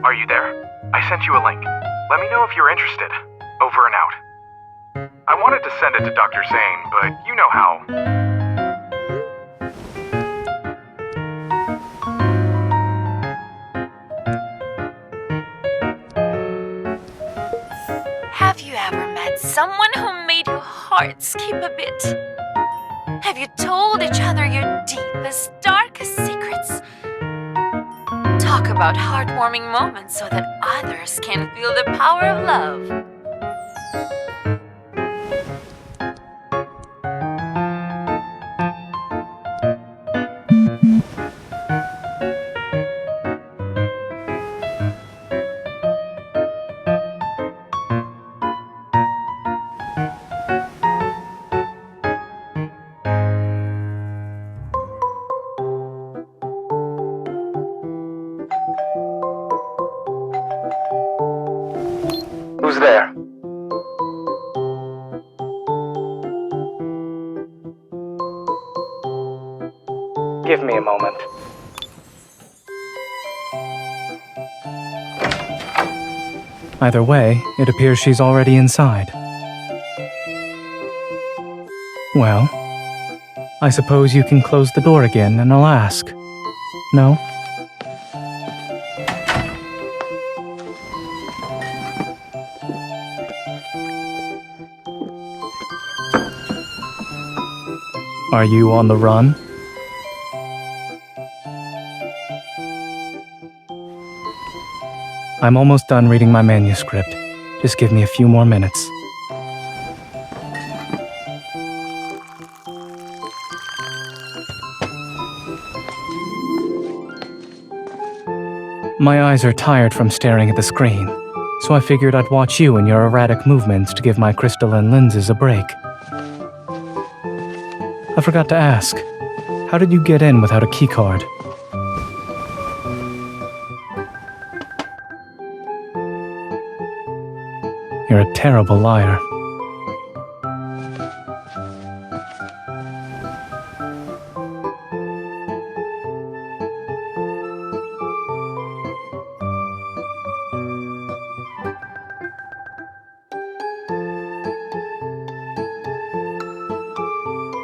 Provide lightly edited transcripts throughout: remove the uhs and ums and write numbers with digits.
Are you there? I sent you a link. Let me know if you're interested. Over and out. I wanted to send it to Dr. Zayne, but you know how. Have you ever met someone who made your heart skip a bit? Have you told each other your deepest, darkest secrets? Talk about heartwarming moments so that others can feel the power of love. Who's there? Give me a moment. Either way, it appears she's already inside. Well, I suppose you can close the door again and I'll ask. No? Are you on the run? I'm almost done reading my manuscript. Just give me a few more minutes. My eyes are tired from staring at the screen, so I figured I'd watch you and your erratic movements to give my crystalline lenses a break. I forgot to ask, how did you get in without a keycard? You're a terrible liar.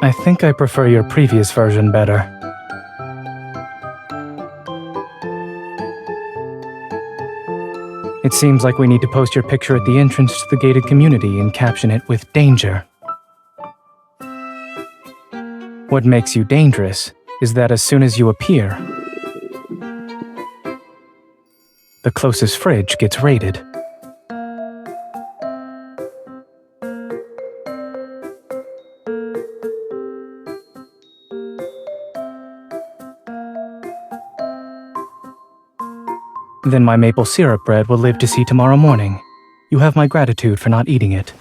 I think I prefer your previous version better. It seems like we need to post your picture at the entrance to the gated community and caption it with danger. What makes you dangerous is that as soon as you appear, the closest fridge gets raided. Then my maple syrup bread will live to see tomorrow morning. You have my gratitude for not eating it.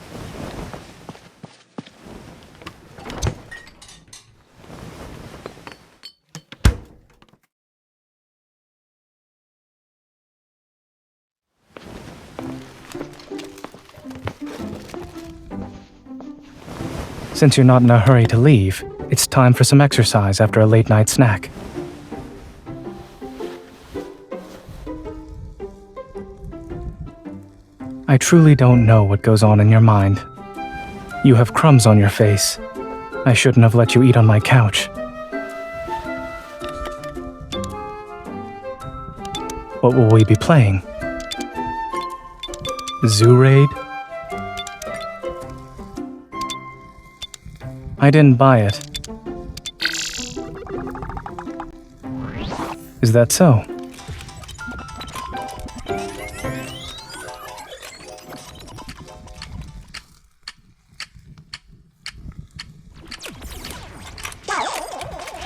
Since you're not in a hurry to leave, it's time for some exercise after a late night snack. I truly don't know what goes on in your mind. You have crumbs on your face. I shouldn't have let you eat on my couch. What will we be playing? Zoo Raid? I didn't buy it. Is that so?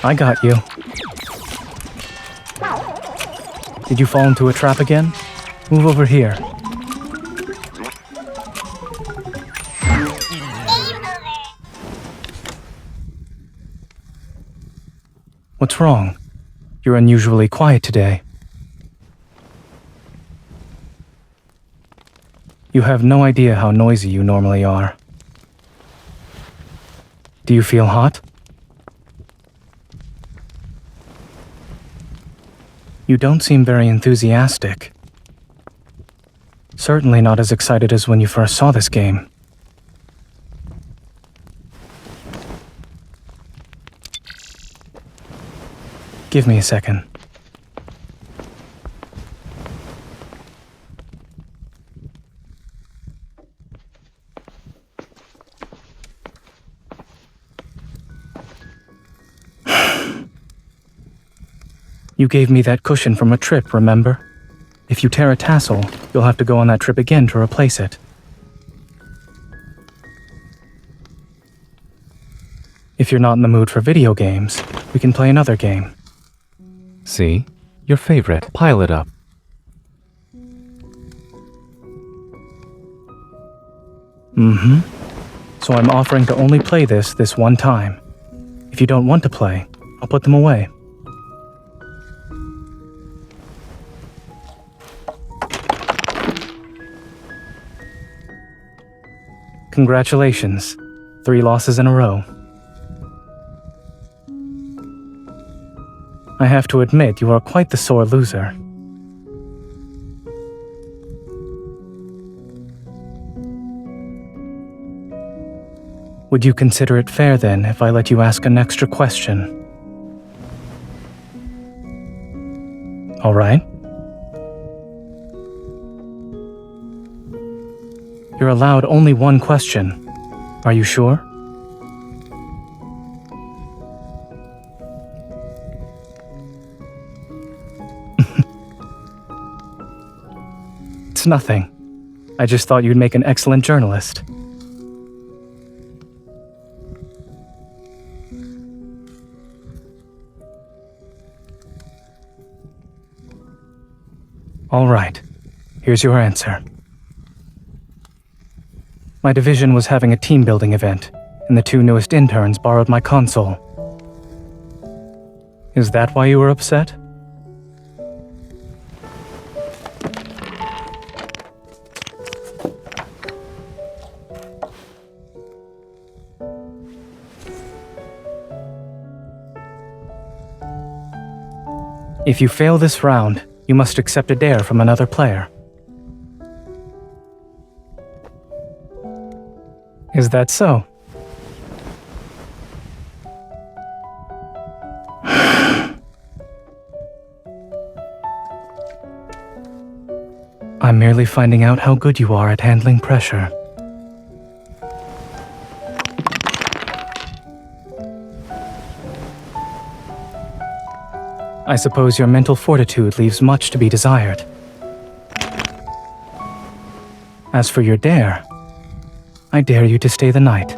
I got you. Did you fall into a trap again? Move over here. What's wrong? You're unusually quiet today. You have no idea how noisy you normally are. Do you feel hot? You don't seem very enthusiastic. Certainly not as excited as when you first saw this game. Give me a second. You gave me that cushion from a trip, remember? If you tear a tassel, you'll have to go on that trip again to replace it. If you're not in the mood for video games, we can play another game. See? Your favorite. Pile it up. So I'm offering to only play this one time. If you don't want to play, I'll put them away. Congratulations. 3 losses in a row. I have to admit, you are quite the sore loser. Would you consider it fair, then, if I let you ask an extra question? All right. You're allowed only one question. Are you sure? It's nothing. I just thought you'd make an excellent journalist. All right. Here's your answer. My division was having a team-building event, and the 2 newest interns borrowed my console. Is that why you were upset? If you fail this round, you must accept a dare from another player. Is that so? I'm merely finding out how good you are at handling pressure. I suppose your mental fortitude leaves much to be desired. As for your dare, I dare you to stay the night.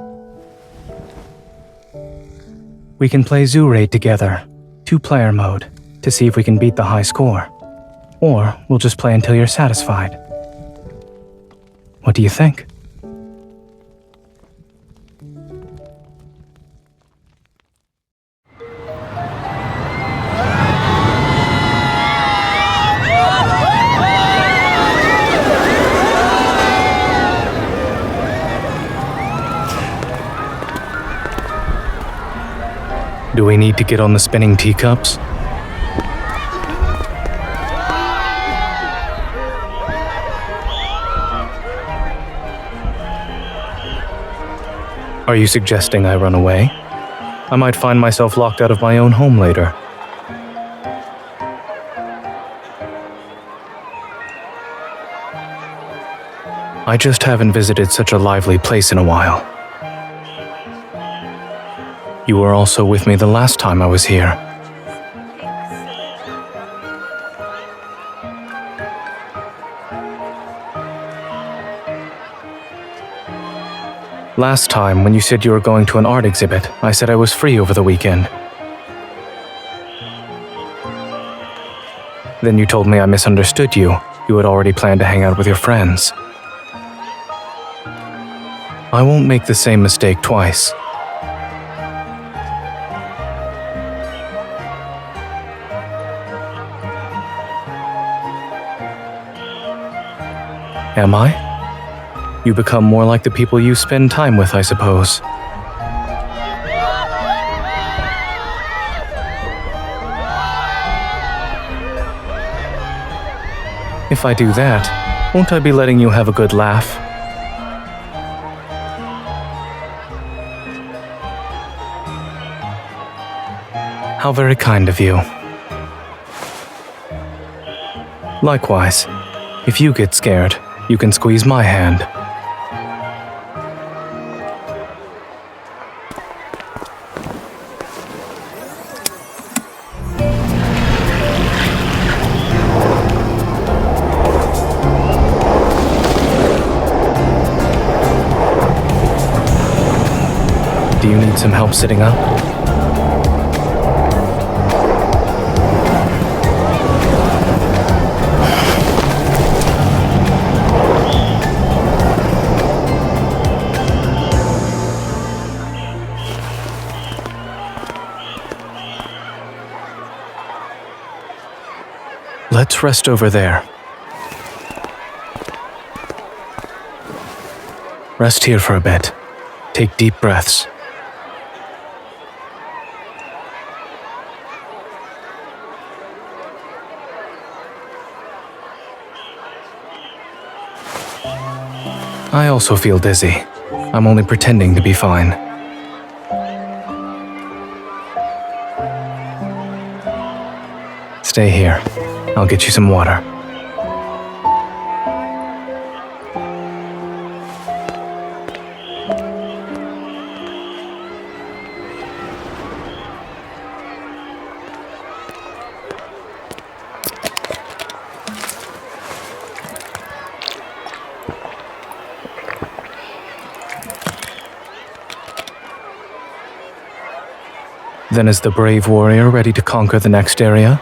We can play Zoo Raid together, 2-player mode, to see if we can beat the high score. Or we'll just play until you're satisfied. What do you think? Do we need to get on the spinning teacups? Are you suggesting I run away? I might find myself locked out of my own home later. I just haven't visited such a lively place in a while. You were also with me the last time I was here. Last time, when you said you were going to an art exhibit, I said I was free over the weekend. Then you told me I misunderstood you. You had already planned to hang out with your friends. I won't make the same mistake twice. Am I? You become more like the people you spend time with, I suppose. If I do that, won't I be letting you have a good laugh? How very kind of you. Likewise, if you get scared, you can squeeze my hand. Do you need some help sitting up? Let's rest over there. Rest here for a bit. Take deep breaths. I also feel dizzy. I'm only pretending to be fine. Stay here. I'll get you some water. Then is the brave warrior ready to conquer the next area?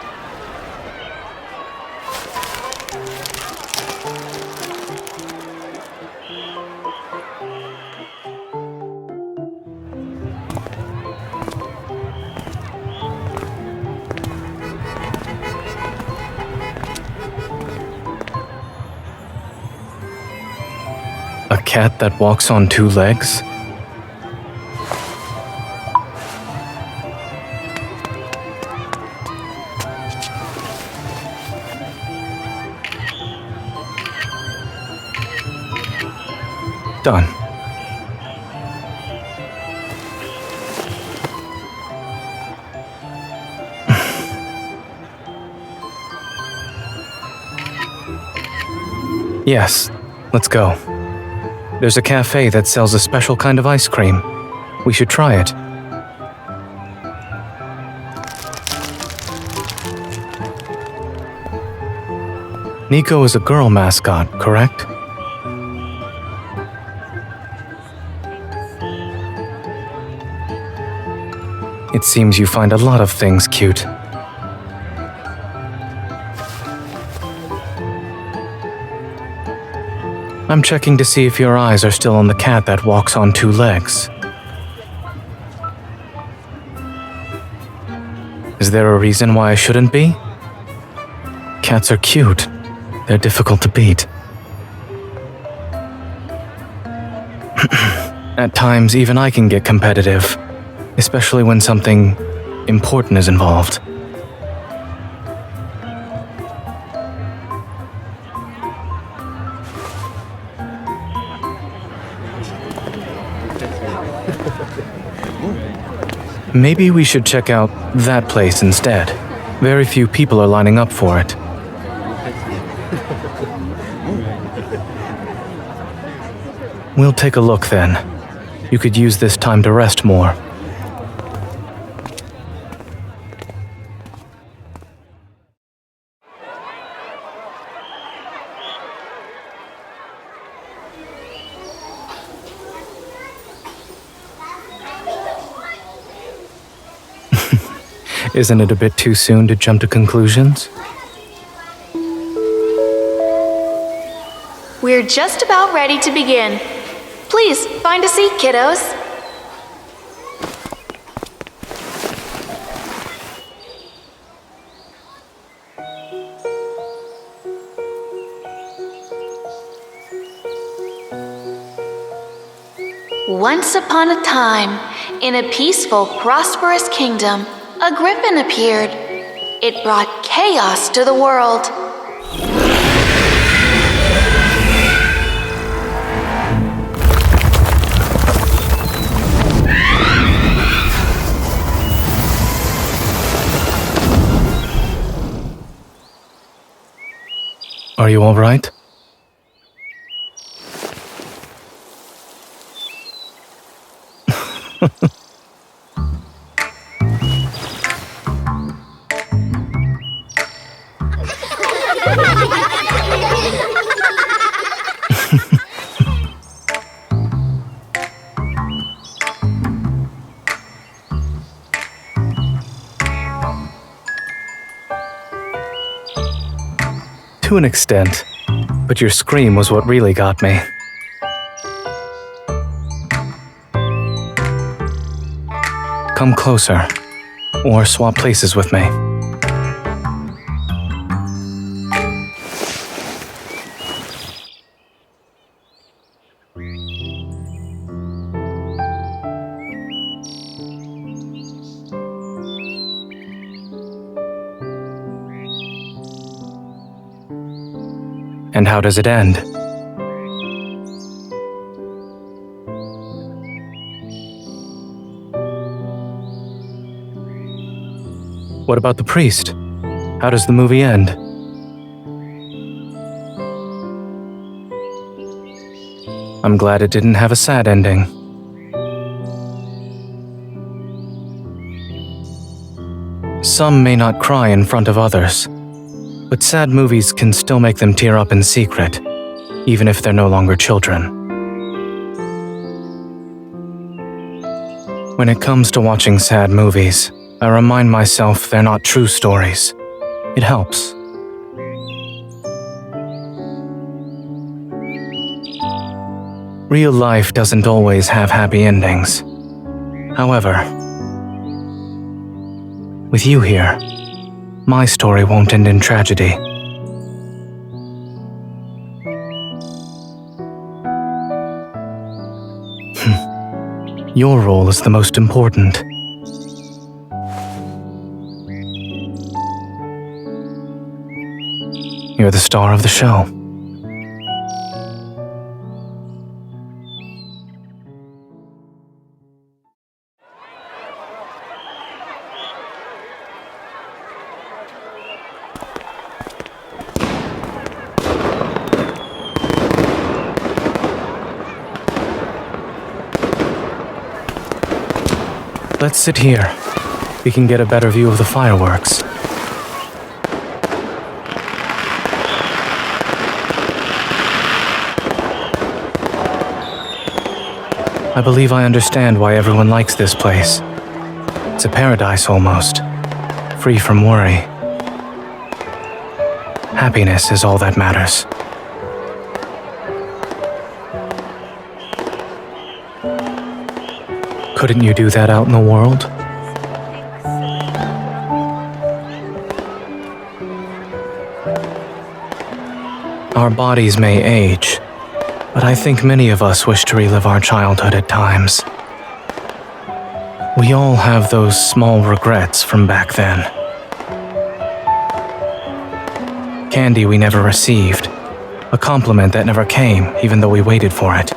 A cat that walks on two legs? Done. Yes, let's go. There's a cafe that sells a special kind of ice cream. We should try it. Nico is a girl mascot, correct? It seems you find a lot of things cute. I'm checking to see if your eyes are still on the cat that walks on two legs. Is there a reason why I shouldn't be? Cats are cute. They're difficult to beat. At times, even I can get competitive, especially when something important is involved. Maybe we should check out that place instead. Very few people are lining up for it. We'll take a look then. You could use this time to rest more. Isn't it a bit too soon to jump to conclusions? We're just about ready to begin. Please, find a seat, kiddos. Once upon a time, in a peaceful, prosperous kingdom, a griffin appeared. It brought chaos to the world. Are you all right? To an extent, but your scream was what really got me. Come closer, or swap places with me. And how does it end? What about the priest? How does the movie end? I'm glad it didn't have a sad ending. Some may not cry in front of others, but sad movies can still make them tear up in secret, even if they're no longer children. When it comes to watching sad movies, I remind myself they're not true stories. It helps. Real life doesn't always have happy endings. However, with you here, my story won't end in tragedy. Your role is the most important. You're the star of the show. Let's sit here. We can get a better view of the fireworks. I believe I understand why everyone likes this place. It's a paradise almost, free from worry. Happiness is all that matters. Couldn't you do that out in the world? Our bodies may age, but I think many of us wish to relive our childhood at times. We all have those small regrets from back then. Candy we never received, a compliment that never came even though we waited for it.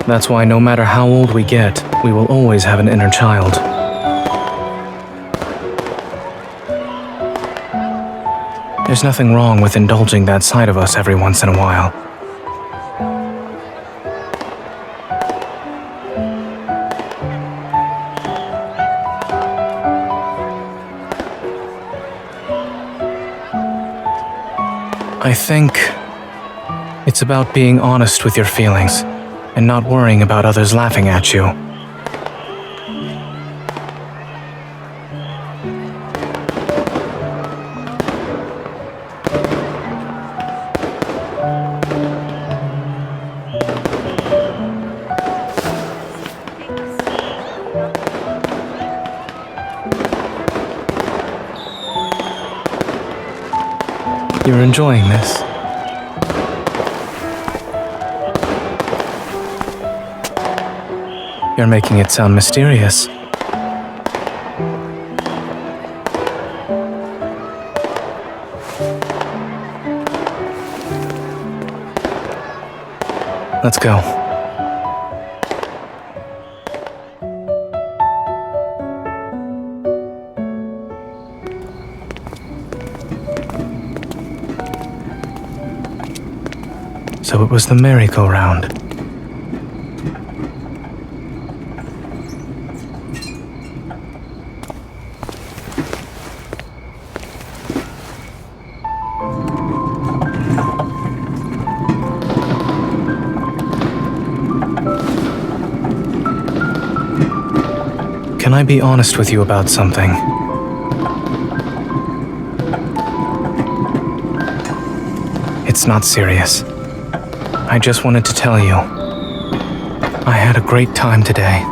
That's why no matter how old we get, we will always have an inner child. There's nothing wrong with indulging that side of us every once in a while. I think it's about being honest with your feelings and not worrying about others laughing at you. You're enjoying this. You're making it sound mysterious. Let's go. So it was the merry-go-round. Can I be honest with you about something? It's not serious. I just wanted to tell you. I had a great time today.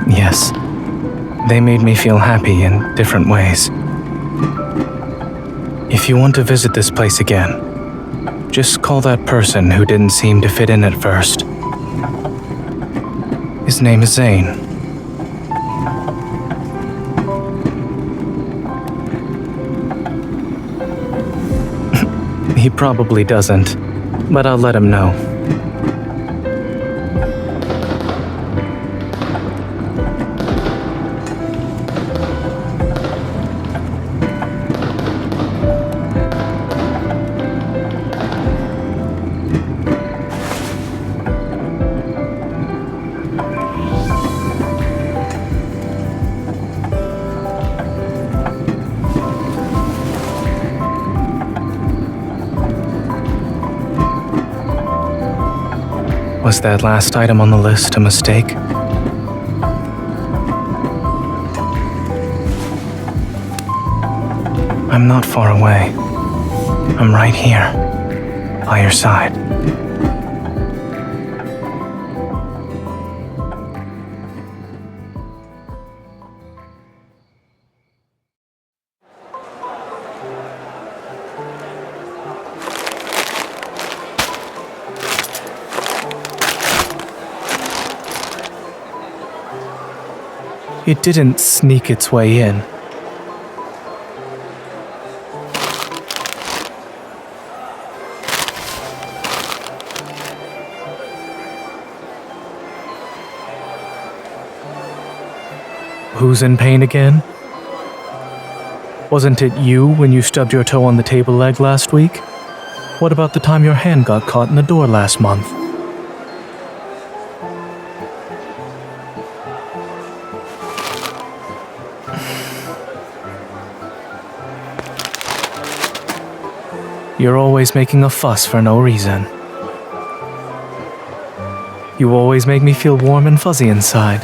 Yes. They made me feel happy in different ways. If you want to visit this place again, just call that person who didn't seem to fit in at first. His name is Zayne. He probably doesn't, but I'll let him know. Was that last item on the list a mistake? I'm not far away. I'm right here, by your side. It didn't sneak its way in. Who's in pain again? Wasn't it you when you stubbed your toe on the table leg last week? What about the time your hand got caught in the door last month? You're always making a fuss for no reason. You always make me feel warm and fuzzy inside.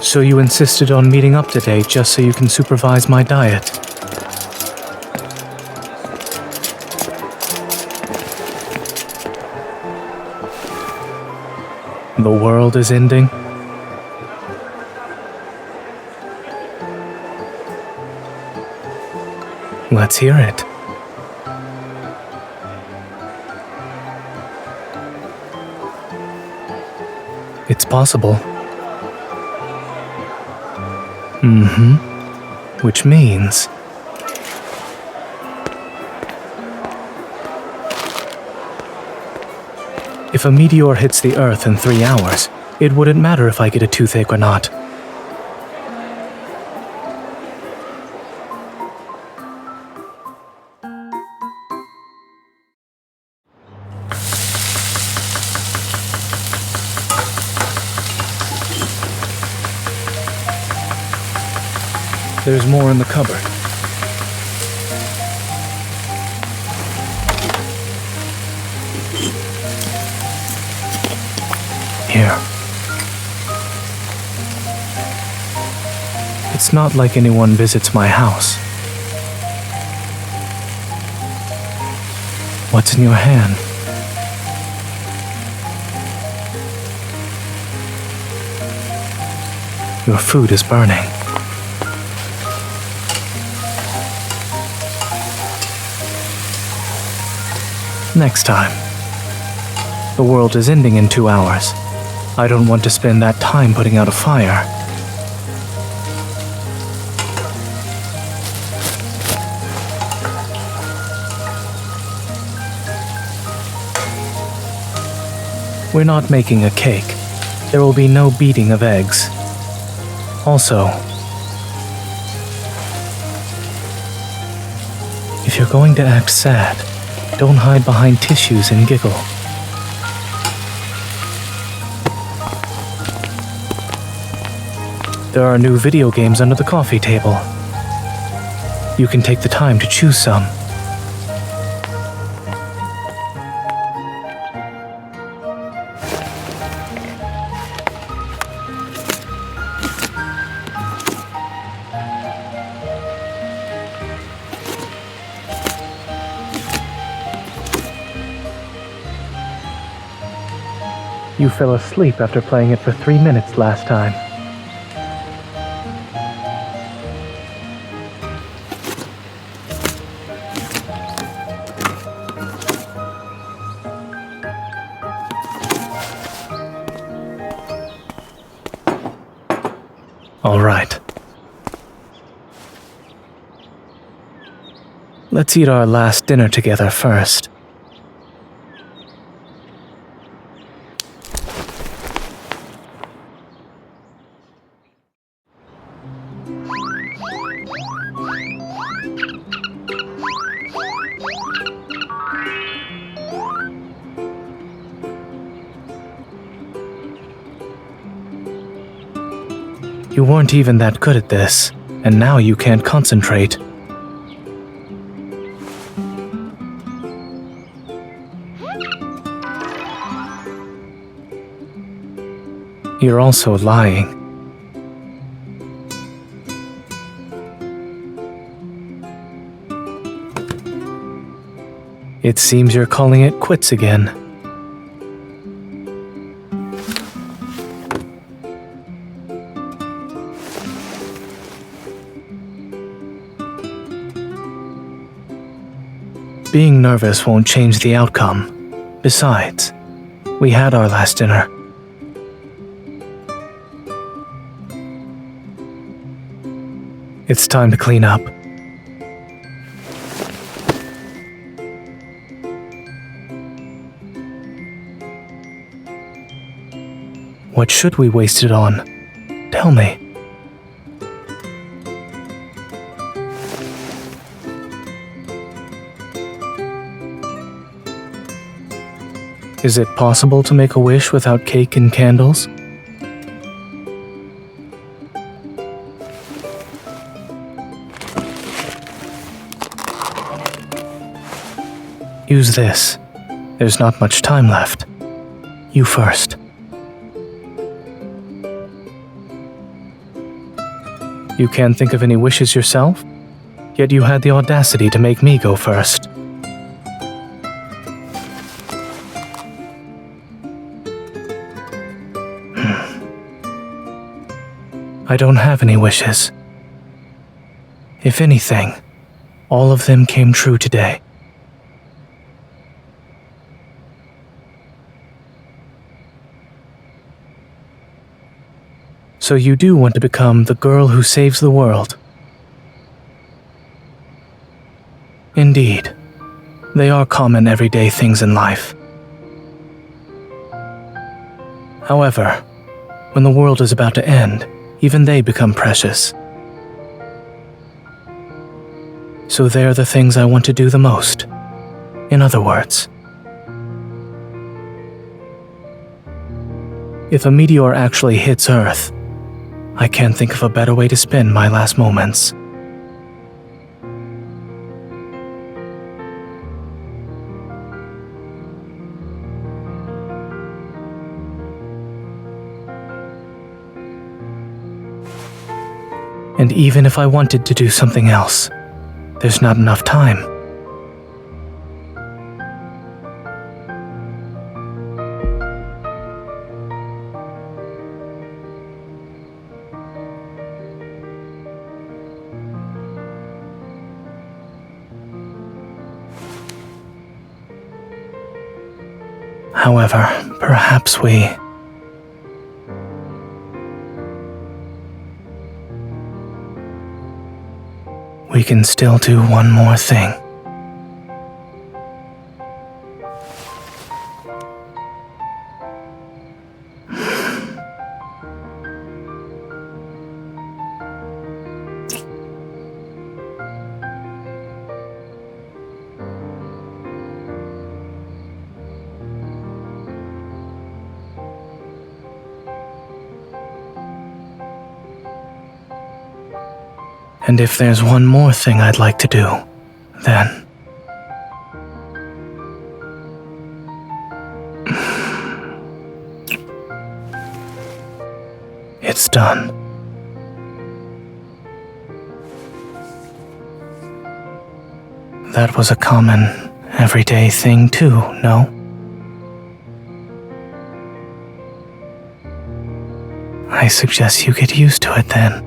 So you insisted on meeting up today just so you can supervise my diet. The world is ending. Let's hear it. It's possible. Which means... if a meteor hits the Earth in 3 hours, it wouldn't matter if I get a toothache or not. There's more in the cupboard. Here. It's not like anyone visits my house. What's in your hand? Your food is burning. Next time. The world is ending in 2 hours. I don't want to spend that time putting out a fire. We're not making a cake. There will be no beating of eggs. Also, if you're going to act sad, don't hide behind tissues and giggle. There are new video games under the coffee table. You can take the time to choose some. You fell asleep after playing it for 3 minutes last time. All right. Let's eat our last dinner together first. You weren't even that good at this, and now you can't concentrate. You're also lying. It seems you're calling it quits again. Being nervous won't change the outcome. Besides, we had our last dinner. It's time to clean up. What should we waste it on? Tell me. Is it possible to make a wish without cake and candles? Use this. There's not much time left. You first. You can't think of any wishes yourself? Yet you had the audacity to make me go first. I don't have any wishes. If anything, all of them came true today. So you do want to become the girl who saves the world. Indeed, they are common everyday things in life. However, when the world is about to end, even they become precious. So they're the things I want to do the most. In other words, if a meteor actually hits Earth, I can't think of a better way to spend my last moments. And even if I wanted to do something else, there's not enough time. However, perhaps we can still do one more thing. And if there's one more thing I'd like to do, then... it's done. That was a common, everyday thing too, no? I suggest you get used to it then.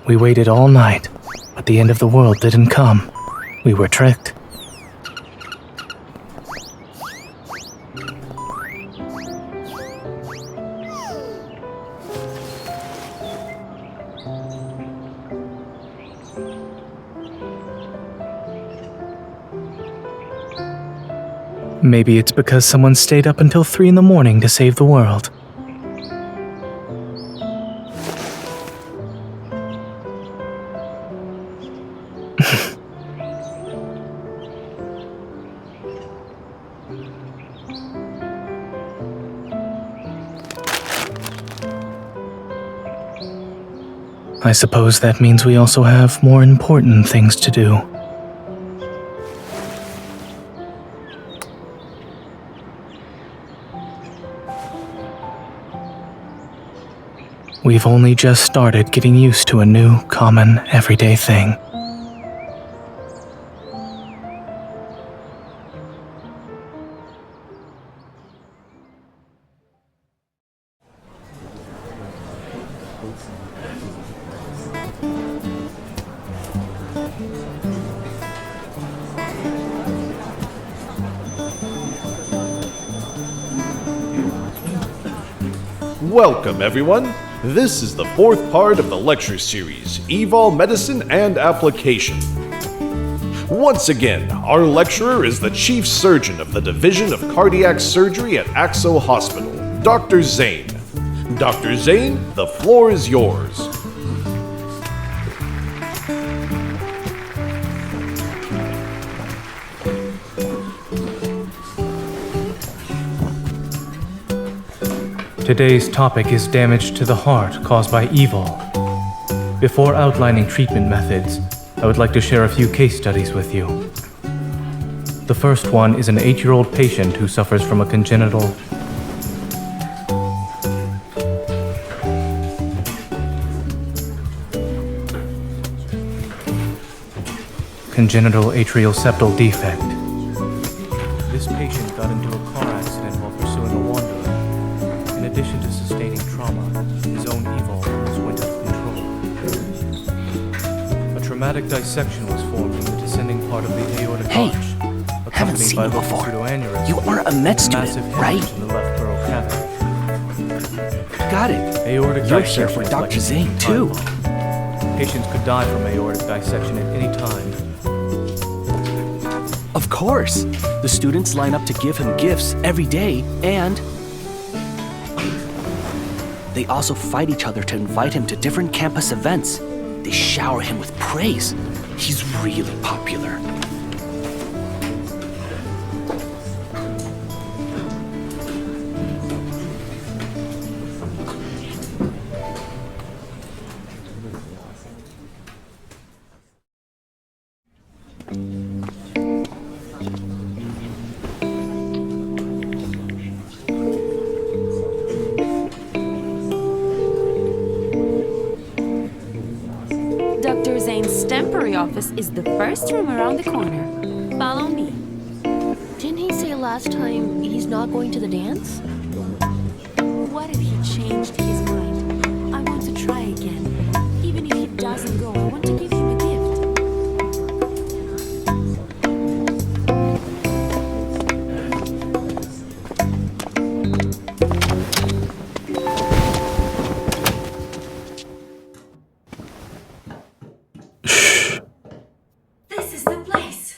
We waited all night, but the end of the world didn't come. We were tricked. Maybe it's because someone stayed up until 3 in the morning to save the world. I suppose that means we also have more important things to do. We've only just started getting used to a new, common, everyday thing. Welcome, everyone. This is the 4th part of the lecture series, Evol Medicine and Application. Once again, our lecturer is the Chief Surgeon of the Division of Cardiac Surgery at Axo Hospital, Dr. Zayne. Dr. Zayne, the floor is yours. Today's topic is damage to the heart caused by evil. Before outlining treatment methods, I would like to share a few case studies with you. The first one is an 8-year-old patient who suffers from a congenital atrial septal defect. This patient got into a car accident while pursuing a wanderer. In addition to sustaining trauma, his own evil was went out of control. A traumatic dissection was formed in the descending part of the aortic Hey, arch, haven't seen you before. pseudoaneurysm, You are a med student, massive right? hemorrhage in the left pleural cavity. Got it. Aortic You're dissection here for is Dr. like a Zayne, time too. bomb. Patients could die from aortic dissection at any time. Of course. The students line up to give him gifts every day, and they also fight each other to invite him to different campus events. They shower him with praise. He's really popular. Dr. Zayne's temporary office is the first room around the corner. Follow me. Didn't he say last time he's not going to the dance? What if he changed his mind? I want to try again. Even if he doesn't go, I want to give him a gift. This is the place.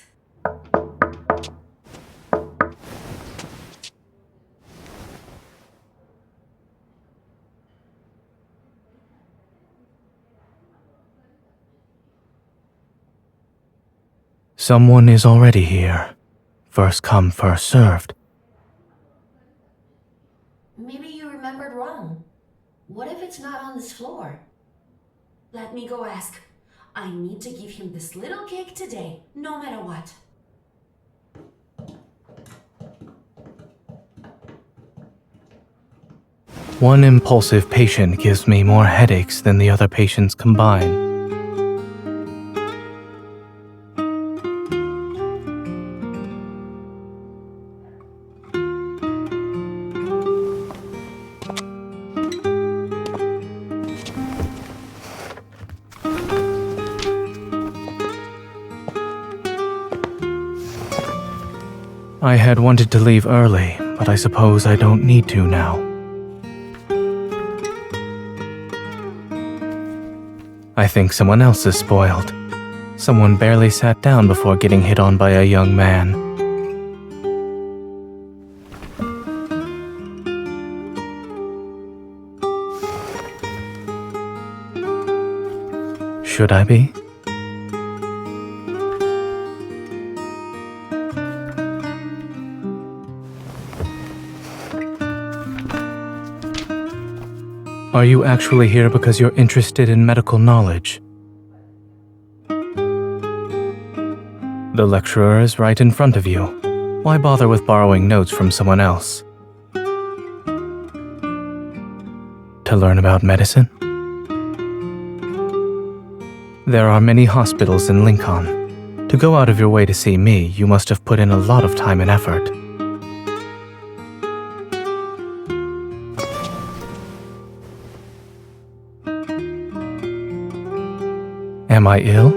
Someone is already here. First come, first served. Maybe you remembered wrong. What if it's not on this floor? Let me go ask. I need to give him this little cake today, no matter what. One impulsive patient gives me more headaches than the other patients combined. I had wanted to leave early, but I suppose I don't need to now. I think someone else is spoiled. Someone barely sat down before getting hit on by a young man. Should I be? Are you actually here because you're interested in medical knowledge? The lecturer is right in front of you. Why bother with borrowing notes from someone else? To learn about medicine? There are many hospitals in Lincoln. To go out of your way to see me, you must have put in a lot of time and effort. Am I ill?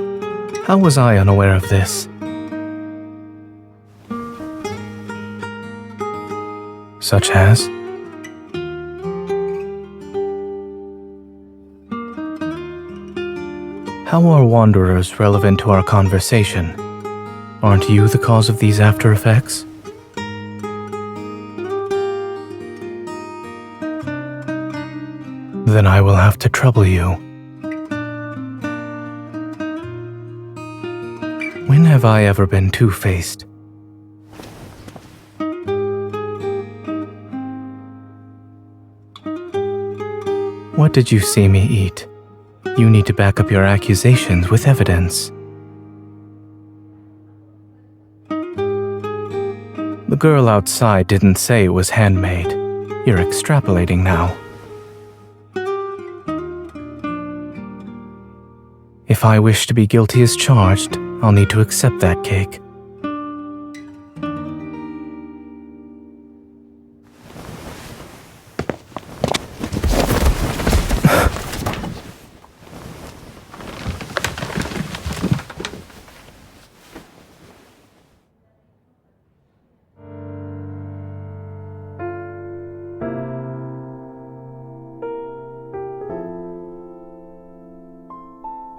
How was I unaware of this? Such as? How are wanderers relevant to our conversation? Aren't you the cause of these after effects? Then I will have to trouble you. When have I ever been two-faced? What did you see me eat? You need to back up your accusations with evidence. The girl outside didn't say it was handmade. You're extrapolating now. If I wish to be guilty as charged, I'll need to accept that cake.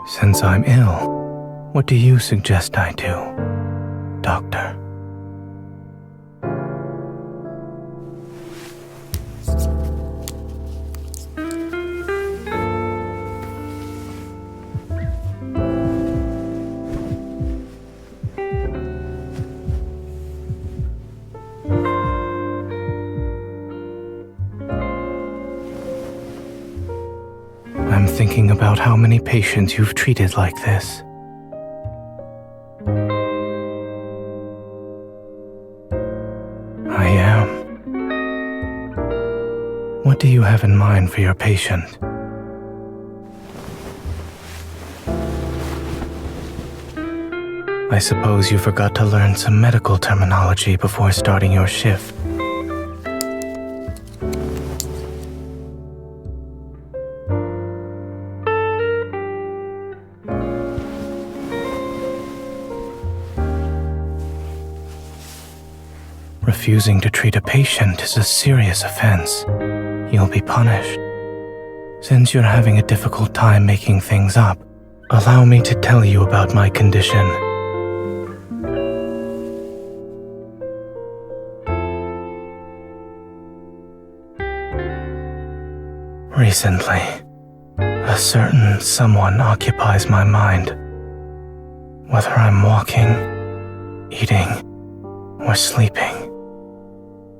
Since I'm ill, what do you suggest I do, Doctor? I'm thinking about how many patients you've treated like this. I am. What do you have in mind for your patient? I suppose you forgot to learn some medical terminology before starting your shift. Refusing to treat a patient is a serious offense. You'll be punished. Since you're having a difficult time making things up, allow me to tell you about my condition. Recently, a certain someone occupies my mind. Whether I'm walking, eating, or sleeping.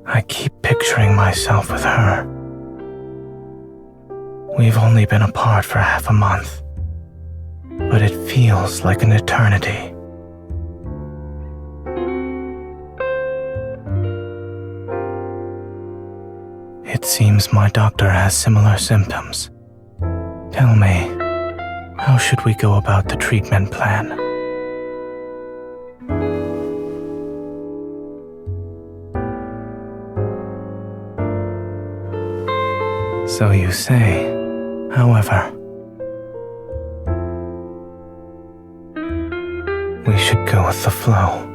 I keep picturing myself with her. We've only been apart for half a month, but it feels like an eternity. It seems my doctor has similar symptoms. Tell me, how should we go about the treatment plan? So you say. However, we should go with the flow.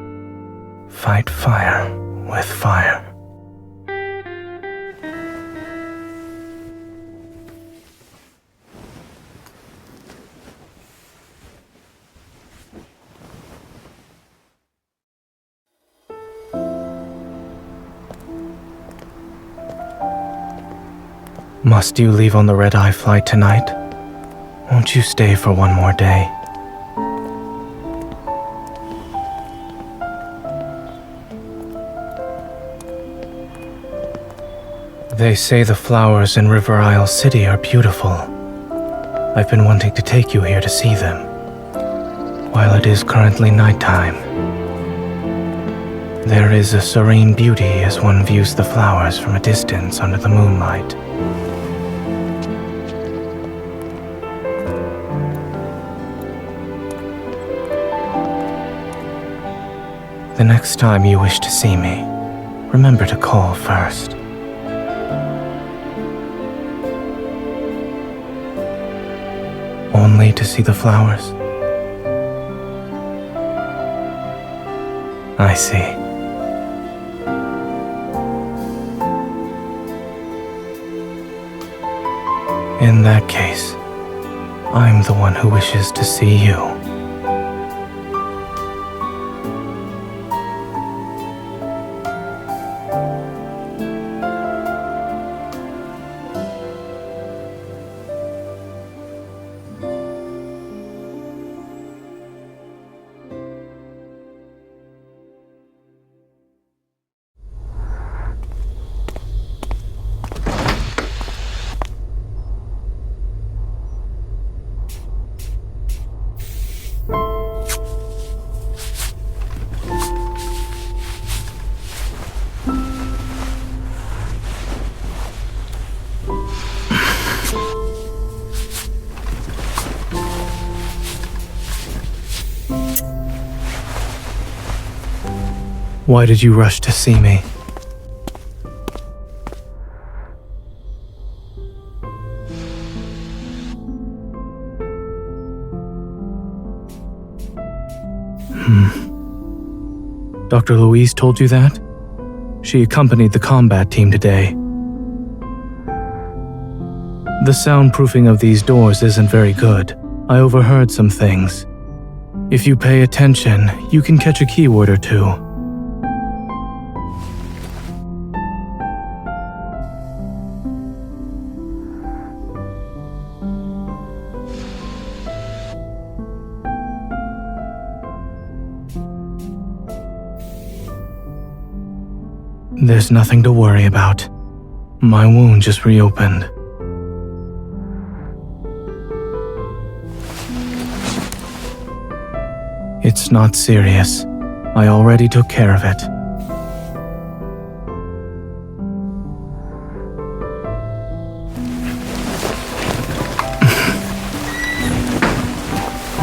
Fight fire with fire. Must you leave on the red-eye flight tonight? Won't you stay for one more day? They say the flowers in River Isle City are beautiful. I've been wanting to take you here to see them, while it is currently nighttime. There is a serene beauty as one views the flowers from a distance under the moonlight. The next time you wish to see me, remember to call first. Only to see the flowers? I see. In that case, I'm the one who wishes to see you. Why did you rush to see me? Dr. Louise told you that? She accompanied the combat team today. The soundproofing of these doors isn't very good. I overheard some things. If you pay attention, you can catch a keyword or two. There's nothing to worry about. My wound just reopened. It's not serious. I already took care of it.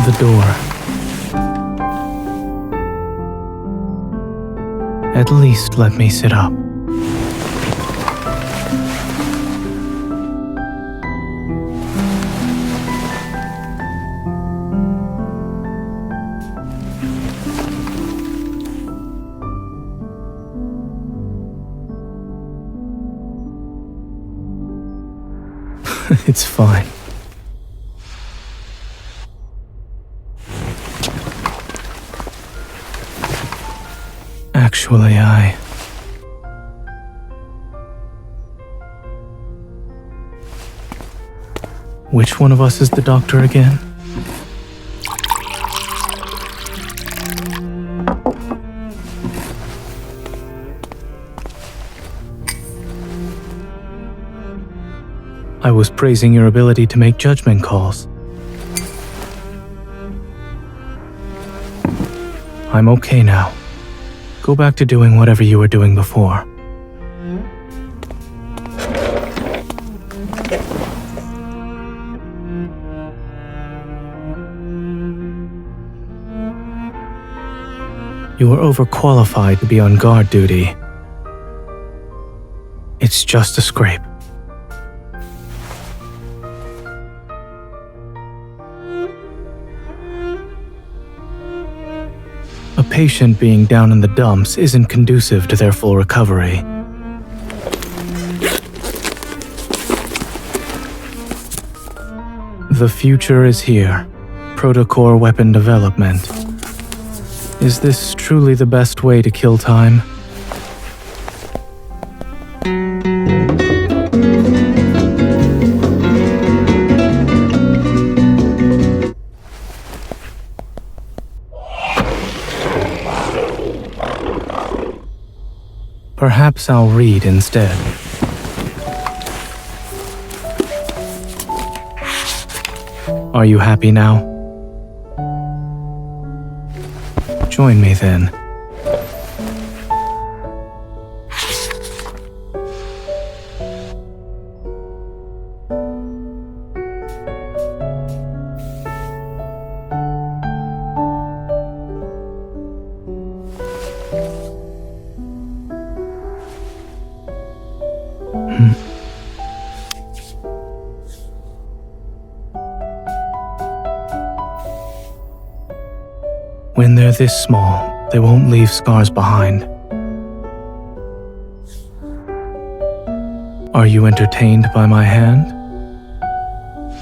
The door. At least let me sit up. It's fine. Actually, Which one of us is the doctor again? I was praising your ability to make judgment calls. I'm okay now. Go back to doing whatever you were doing before. You are overqualified to be on guard duty. It's just a scrape. A patient being down in the dumps isn't conducive to their full recovery. The future is here. Protocore weapon development. Is this truly the best way to kill time? Perhaps I'll read instead. Are you happy now? Join me then. When they're this small, they won't leave scars behind. Are you entertained by my hand?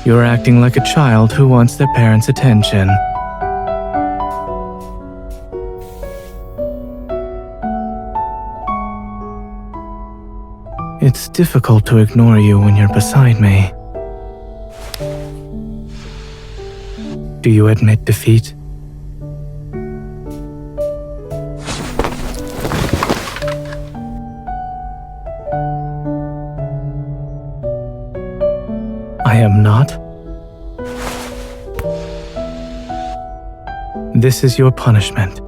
You're acting like a child who wants their parents' attention. It's difficult to ignore you when you're beside me. Do you admit defeat? I am not. This is your punishment.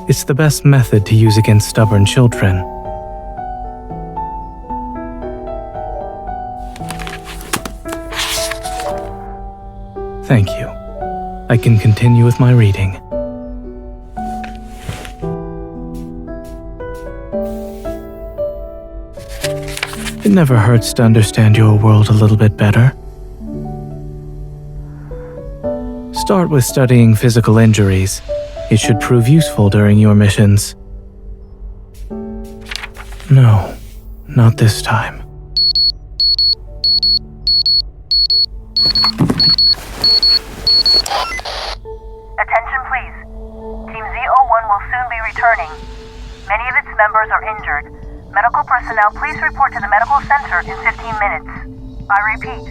It's the best method to use against stubborn children. Thank you. I can continue with my reading. It never hurts to understand your world a little bit better. Start with studying physical injuries. It should prove useful during your missions. No, not this time. Attention please. Team Z01 will soon be returning. Many of its members are injured. Medical personnel, please report to the medical center in 15 minutes. I repeat,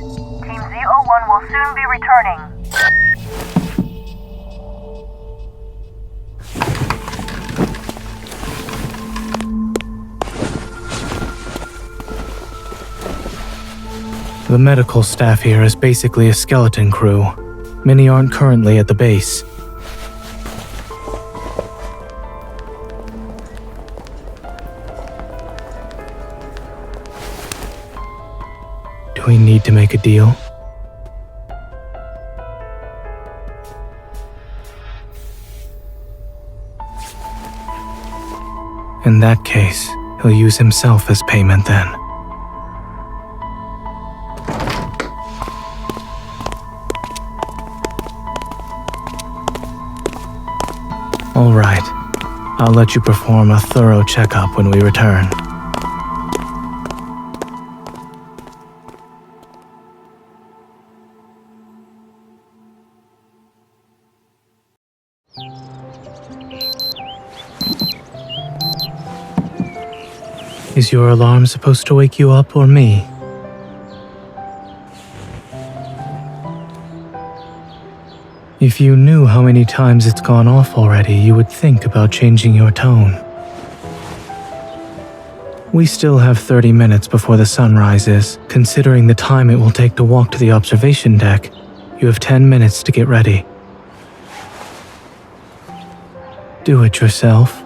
Team Z01 will soon be returning. The medical staff here is basically a skeleton crew. Many aren't currently at the base. Do we need to make a deal? In that case, he'll use himself as payment then. All right. I'll let you perform a thorough checkup when we return. Is your alarm supposed to wake you up or me? If you knew how many times it's gone off already, you would think about changing your tone. We still have 30 minutes before the sun rises. Considering the time it will take to walk to the observation deck, you have 10 minutes to get ready. Do it yourself.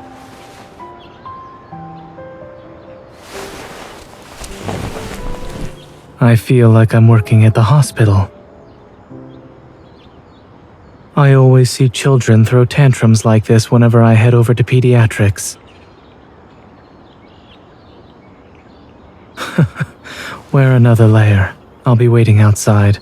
I feel like I'm working at the hospital. I always see children throw tantrums like this whenever I head over to pediatrics. Wear another layer. I'll be waiting outside.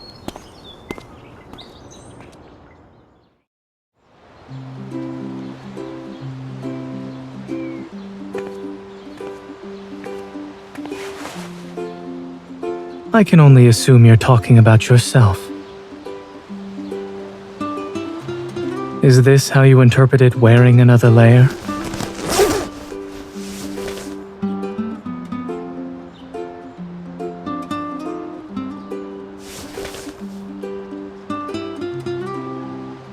I can only assume you're talking about yourself. Is this how you interpreted wearing another layer?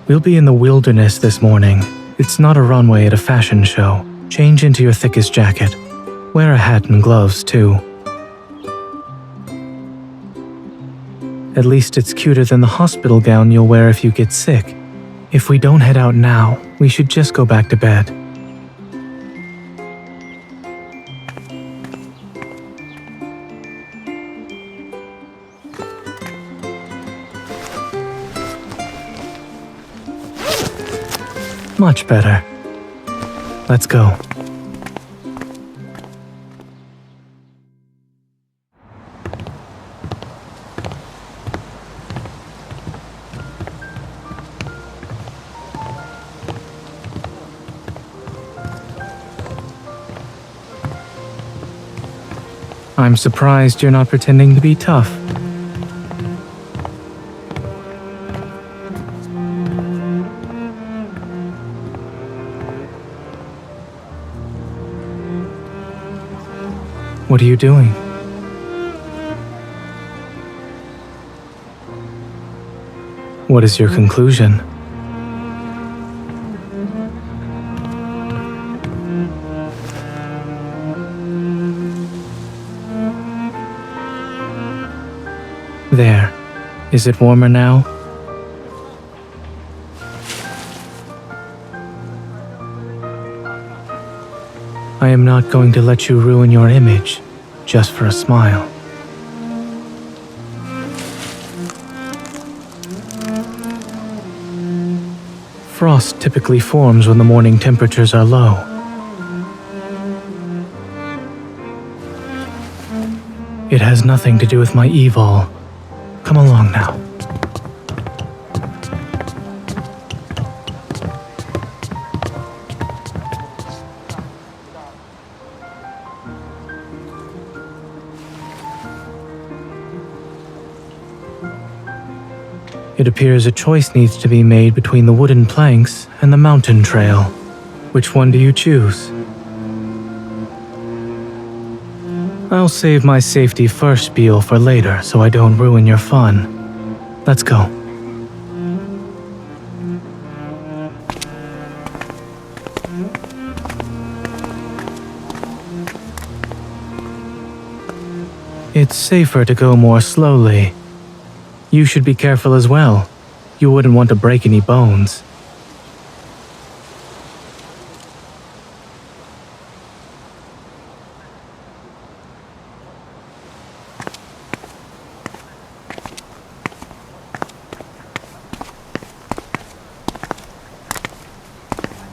We'll be in the wilderness this morning. It's not a runway at a fashion show. Change into your thickest jacket. Wear a hat and gloves, too. At least it's cuter than the hospital gown you'll wear if you get sick. If we don't head out now, we should just go back to bed. Much better. Let's go. I'm surprised you're not pretending to be tough. What are you doing? What is your conclusion? There. Is it warmer now? I am not going to let you ruin your image, just for a smile. Frost typically forms when the morning temperatures are low. It has nothing to do with my evil. Come along now. It appears a choice needs to be made between the wooden planks and the mountain trail. Which one do you choose? I'll save my safety first spiel for later so I don't ruin your fun. Let's go. It's safer to go more slowly. You should be careful as well. You wouldn't want to break any bones.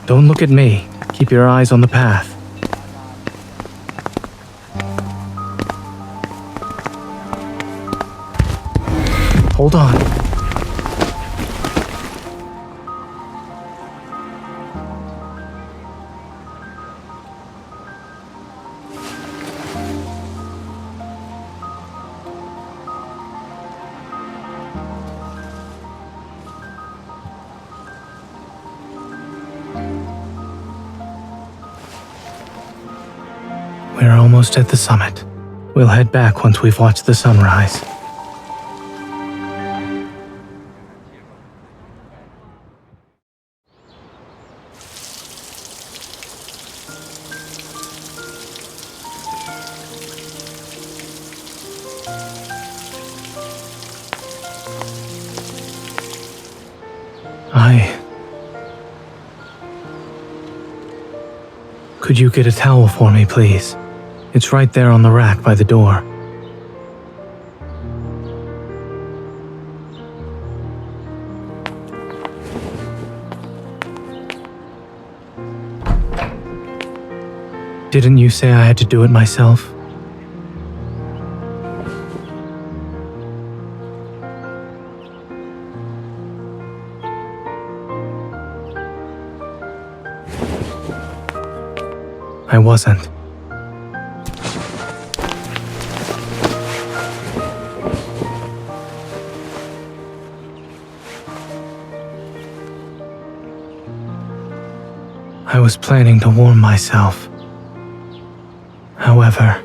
Don't look at me. Keep your eyes on the path. Hold on. We're almost at the summit. We'll head back once we've watched the sunrise. Could you get a towel for me, please? It's right there on the rack by the door. Didn't you say I had to do it myself? I wasn't. I was planning to warm myself. However,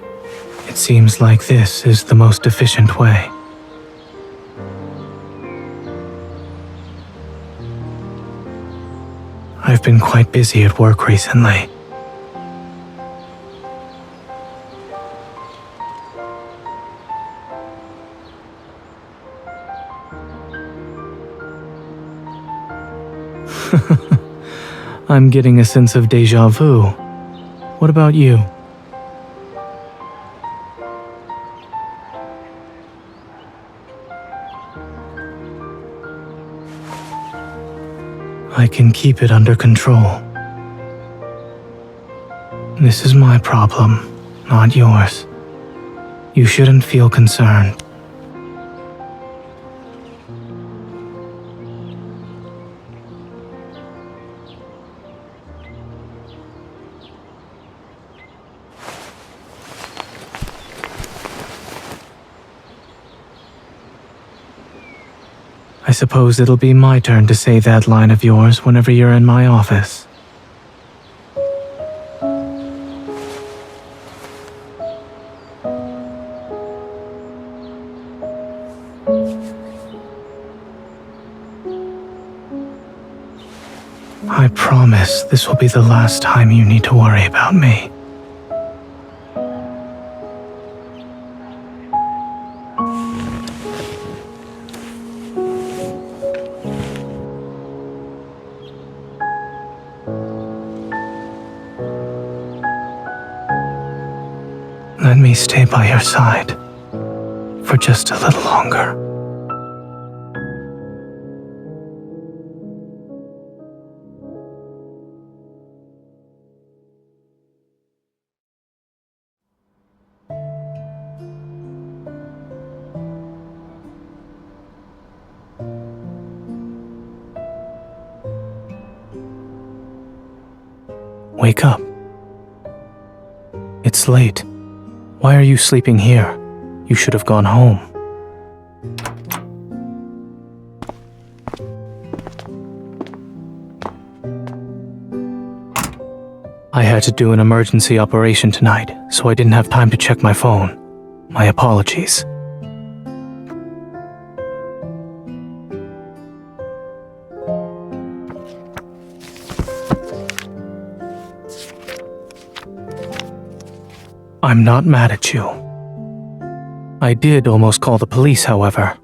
it seems like this is the most efficient way. I've been quite busy at work recently. I'm getting a sense of déjà vu. What about you? I can keep it under control. This is my problem, not yours. You shouldn't feel concerned. I suppose it'll be my turn to say that line of yours whenever you're in my office. I promise this will be the last time you need to worry about me. Let me stay by your side for just a little longer. Wake up. It's late. Why are you sleeping here? You should have gone home. I had to do an emergency operation tonight, so I didn't have time to check my phone. My apologies. I'm not mad at you. I did almost call the police, however.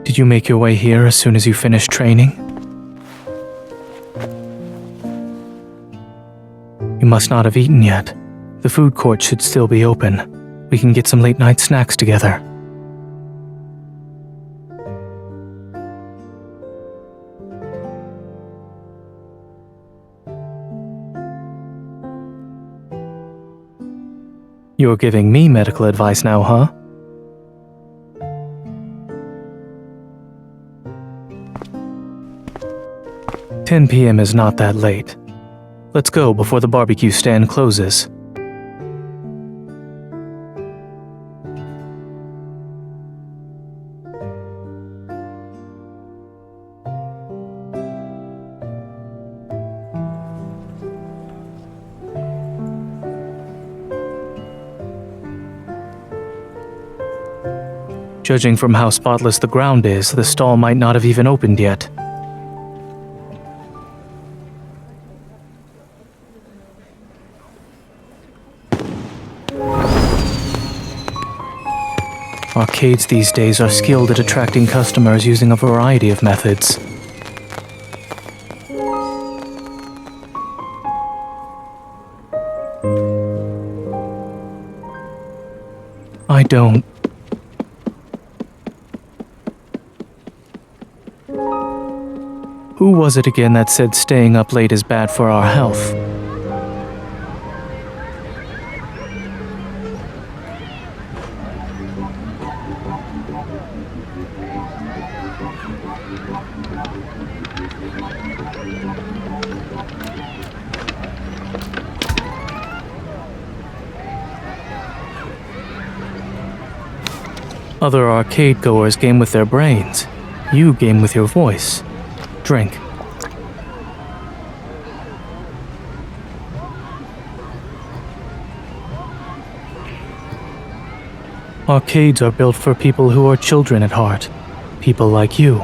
Did you make your way here as soon as you finished training? You must not have eaten yet. The food court should still be open. We can get some late-night snacks together. You're giving me medical advice now, huh? "10 p.m. is not that late. Let's go before the barbecue stand closes." Judging from how spotless the ground is, the stall might not have even opened yet. Arcades these days are skilled at attracting customers using a variety of methods. I don't. Who was it again that said staying up late is bad for our health? Other arcade goers game with their brains. You game with your voice. Drink. Arcades are built for people who are children at heart. People like you.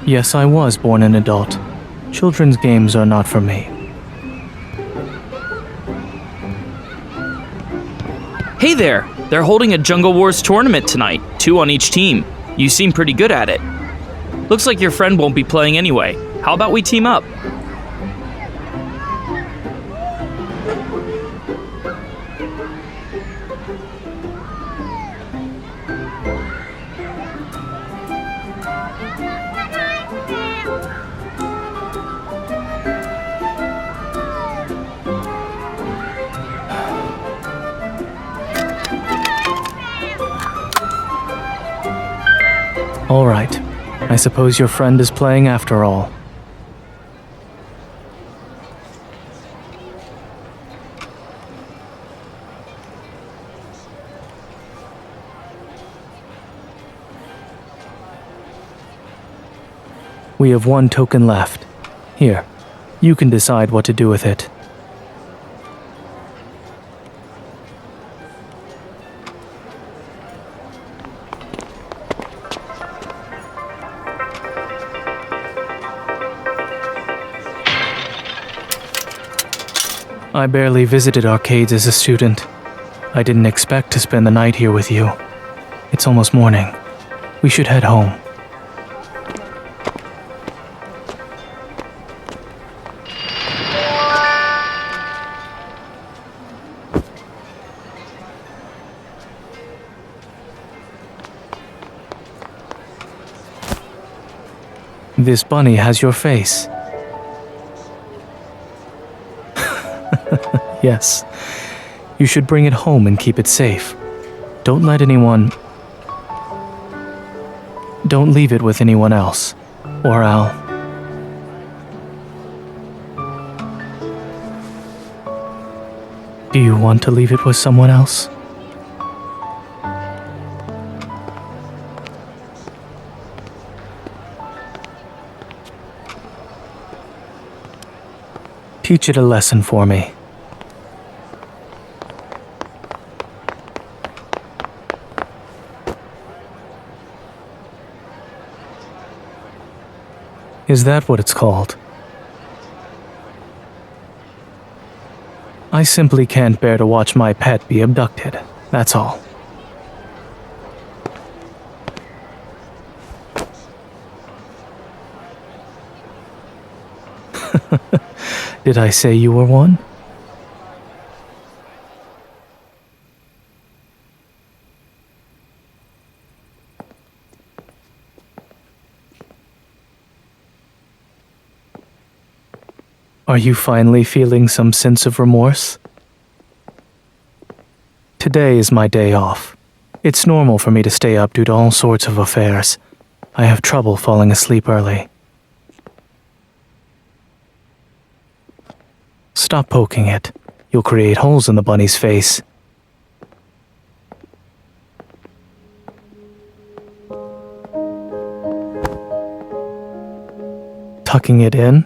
Yes, I was born an adult. Children's games are not for me. Hey there! They're holding a Jungle Wars tournament tonight, 2 on each team. You seem pretty good at it. Looks like your friend won't be playing anyway. How about we team up? All right. I suppose your friend is playing after all. We have 1 token left. Here, you can decide what to do with it. I barely visited arcades as a student. I didn't expect to spend the night here with you. It's almost morning. We should head home. This bunny has your face. Yes. You should bring it home and keep it safe. Don't let anyone... Don't leave it with anyone else. Or I'll... Do you want to leave it with someone else? Teach it a lesson for me. Is that what it's called? I simply can't bear to watch my pet be abducted, that's all. Did I say you were one? Are you finally feeling some sense of remorse? Today is my day off. It's normal for me to stay up due to all sorts of affairs. I have trouble falling asleep early. Stop poking it. You'll create holes in the bunny's face. Tucking it in?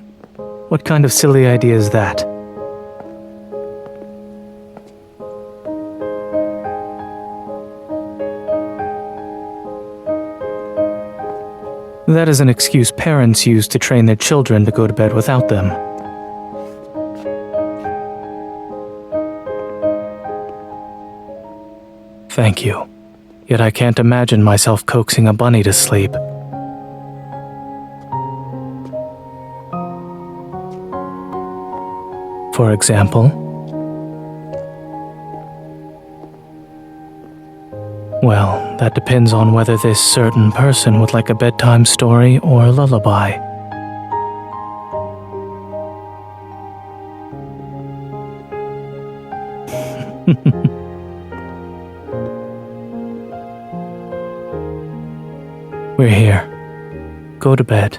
What kind of silly idea is that? That is an excuse parents use to train their children to go to bed without them. Thank you. Yet I can't imagine myself coaxing a bunny to sleep. For example? Well, that depends on whether this certain person would like a bedtime story or a lullaby. We're here. Go to bed.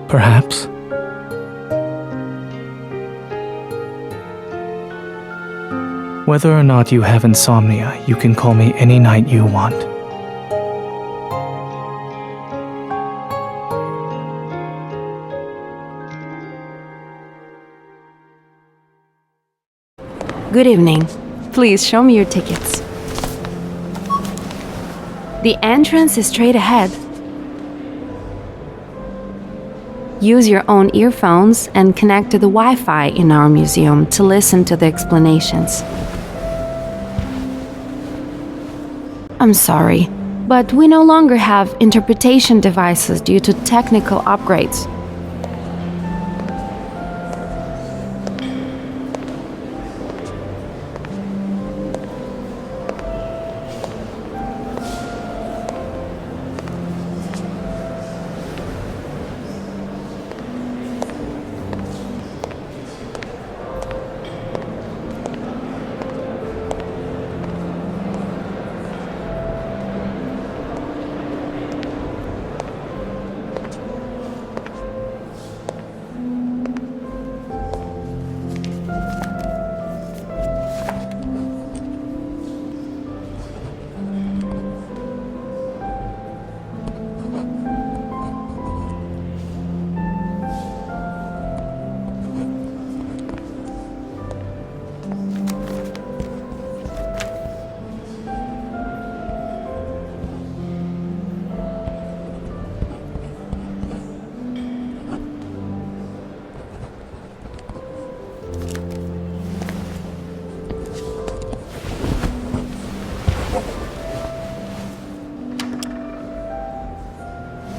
Perhaps. Whether or not you have insomnia, you can call me any night you want. Good evening. Please show me your tickets. The entrance is straight ahead. Use your own earphones and connect to the Wi-Fi in our museum to listen to the explanations. I'm sorry, but we no longer have interpretation devices due to technical upgrades.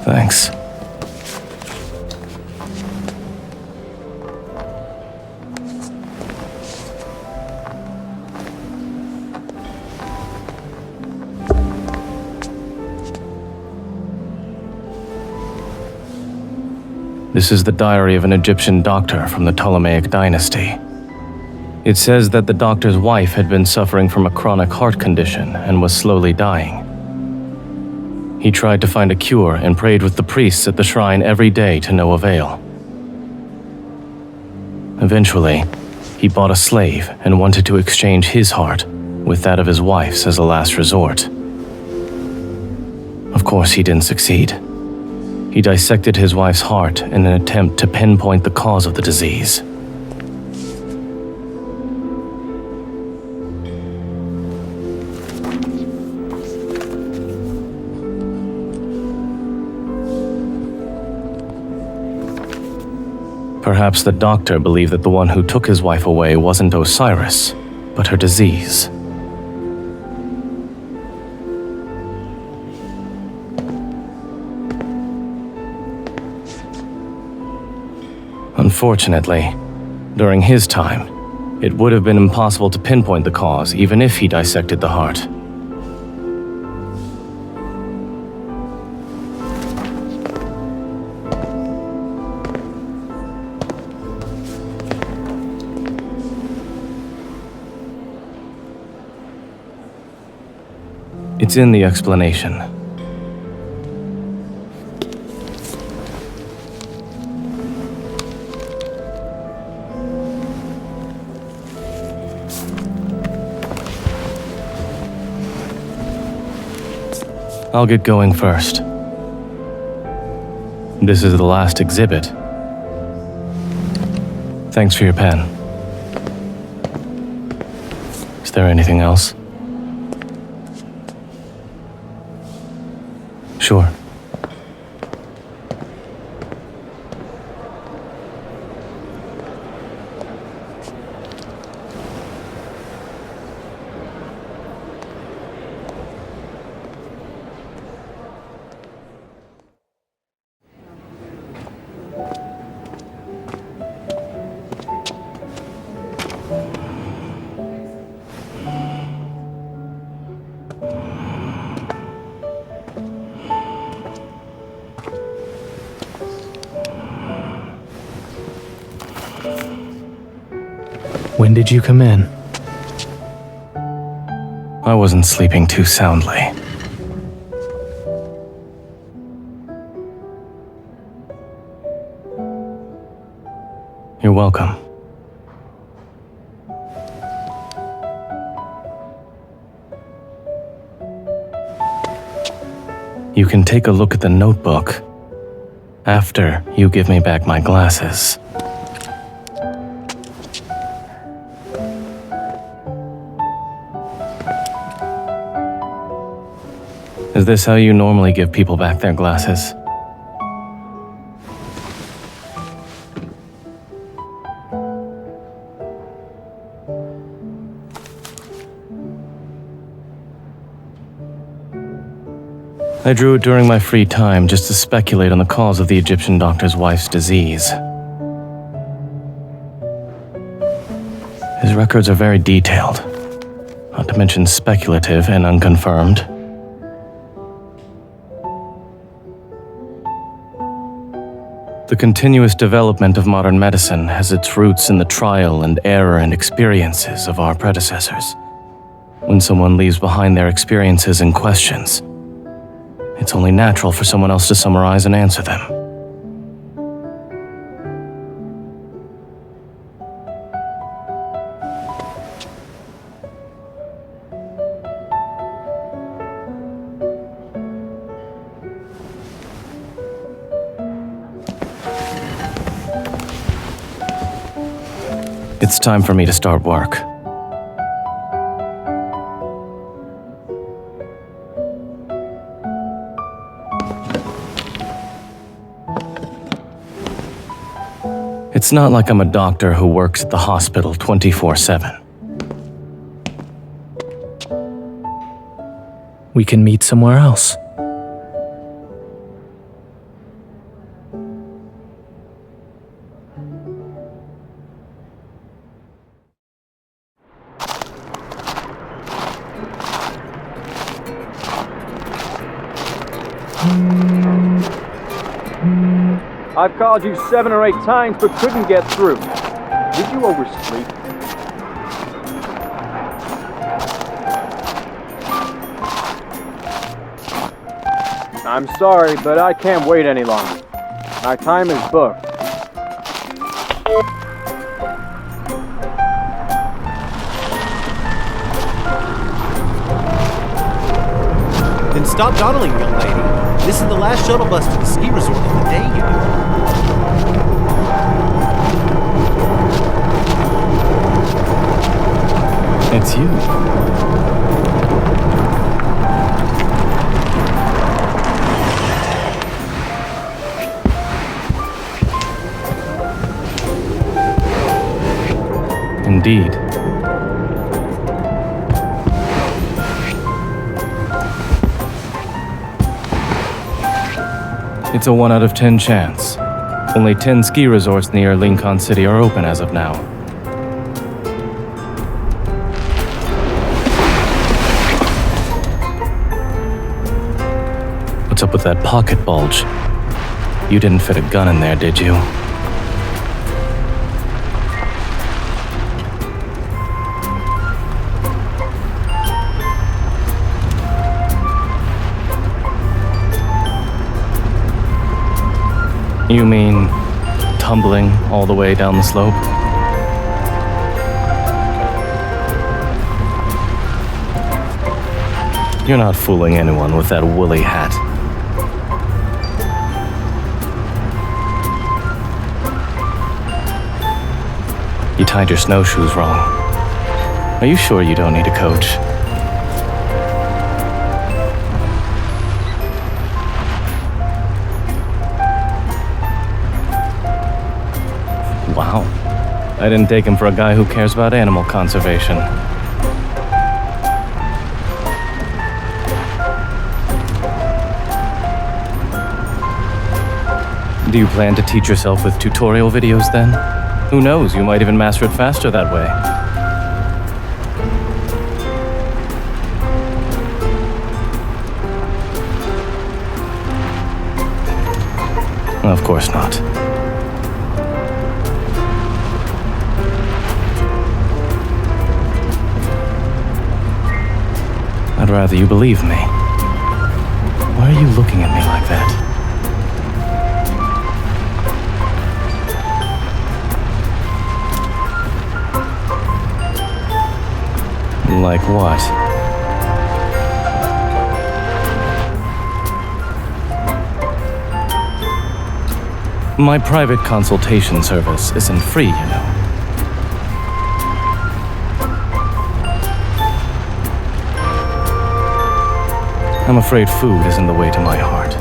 Thanks. This is the diary of an Egyptian doctor from the Ptolemaic dynasty. It says that the doctor's wife had been suffering from a chronic heart condition and was slowly dying. He tried to find a cure and prayed with the priests at the shrine every day to no avail. Eventually, he bought a slave and wanted to exchange his heart with that of his wife's as a last resort. Of course, he didn't succeed. He dissected his wife's heart in an attempt to pinpoint the cause of the disease. Perhaps the doctor believed that the one who took his wife away wasn't Osiris, but her disease. Unfortunately, during his time, it would have been impossible to pinpoint the cause even if he dissected the heart. It's in the explanation. I'll get going first. This is the last exhibit. Thanks for your pen. Is there anything else? Sure. When did you come in? I wasn't sleeping too soundly. You're welcome. You can take a look at the notebook after you give me back my glasses. Is this how you normally give people back their glasses? I drew it during my free time just to speculate on the cause of the Egyptian doctor's wife's disease. His records are very detailed, not to mention speculative and unconfirmed. The continuous development of modern medicine has its roots in the trial and error and experiences of our predecessors. When someone leaves behind their experiences and questions, it's only natural for someone else to summarize and answer them. It's time for me to start work. It's not like I'm a doctor who works at the hospital 24/7. We can meet somewhere else. I've called you 7 or 8 times but couldn't get through. Did you oversleep? I'm sorry, but I can't wait any longer. My time is booked. Then stop dawdling, young lady. This is the last shuttle bus to the ski resort of the day, you know. It's you. Indeed. It's a 1 out of 10 chance. Only 10 ski resorts near Lincoln City are open as of now. What's up with that pocket bulge? You didn't fit a gun in there, did you? You mean tumbling all the way down the slope? You're not fooling anyone with that woolly hat. You tied your snowshoes wrong. Are you sure you don't need a coach? Wow. I didn't take him for a guy who cares about animal conservation. Do you plan to teach yourself with tutorial videos then? Who knows, you might even master it faster that way. Of course not. rather you believe me. Why are you looking at me like that? Like what? My private consultation service isn't free, you know. I'm afraid food isn't the way to my heart.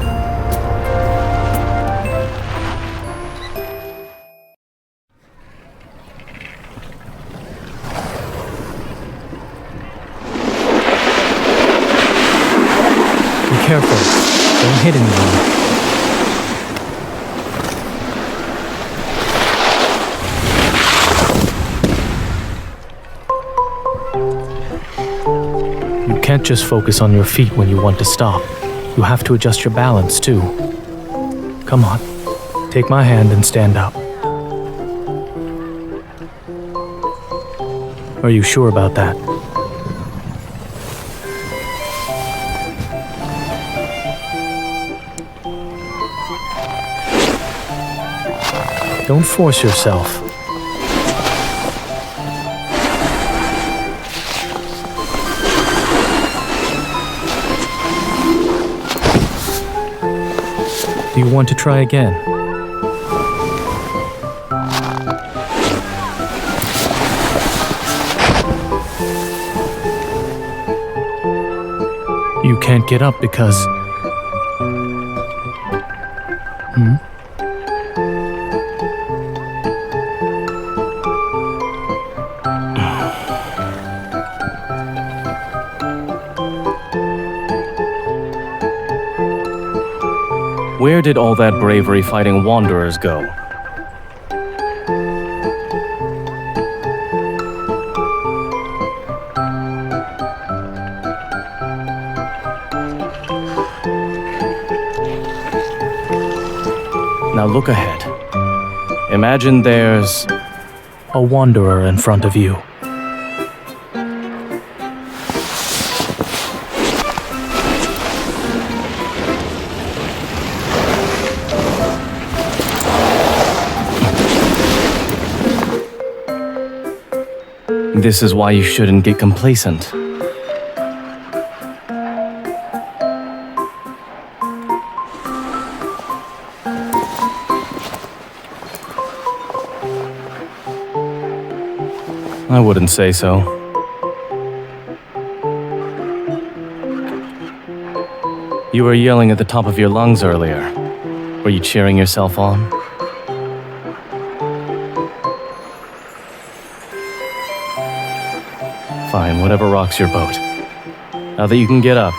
Be careful. Don't hit anyone. You can't just focus on your feet when you want to stop. You have to adjust your balance, too. Come on. Take my hand and stand up. Are you sure about that? Don't force yourself. Do you want to try again? You can't get up because... Where did all that bravery fighting wanderers go? Now look ahead. Imagine there's a wanderer in front of you. This is why you shouldn't get complacent. I wouldn't say so. You were yelling at the top of your lungs earlier. Were you cheering yourself on? Fine, whatever rocks your boat. Now that you can get up,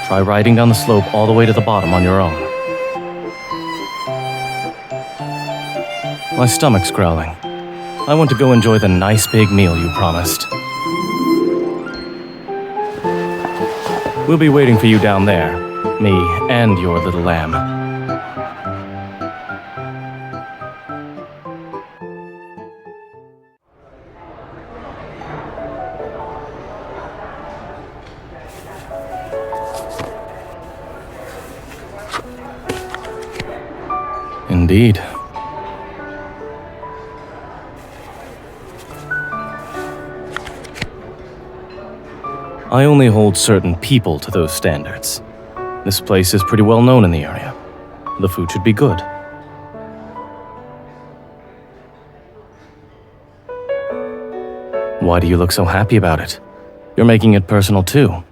try riding down the slope all the way to the bottom on your own. My stomach's growling. I want to go enjoy the nice big meal you promised. We'll be waiting for you down there, me and your little lamb. Indeed. I only hold certain people to those standards. This place is pretty well known in the area. The food should be good. Why do you look so happy about it? You're making it personal too.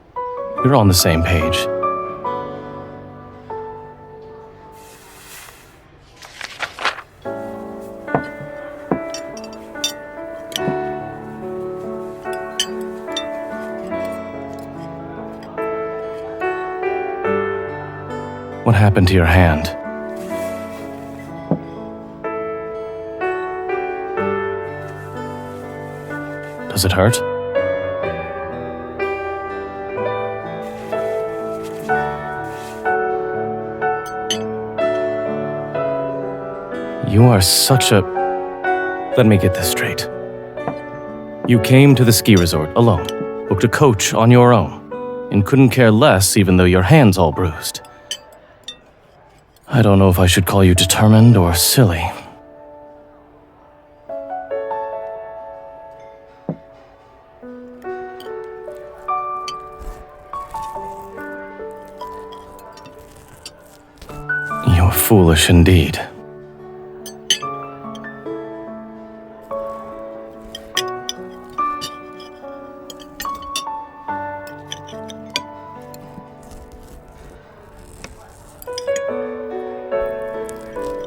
You're on the same page. What happened to your hand? Does it hurt? You are such a... Let me get this straight. You came to the ski resort alone, booked a coach on your own, and couldn't care less even though your hand's all bruised. I don't know if I should call you determined or silly. You're foolish indeed.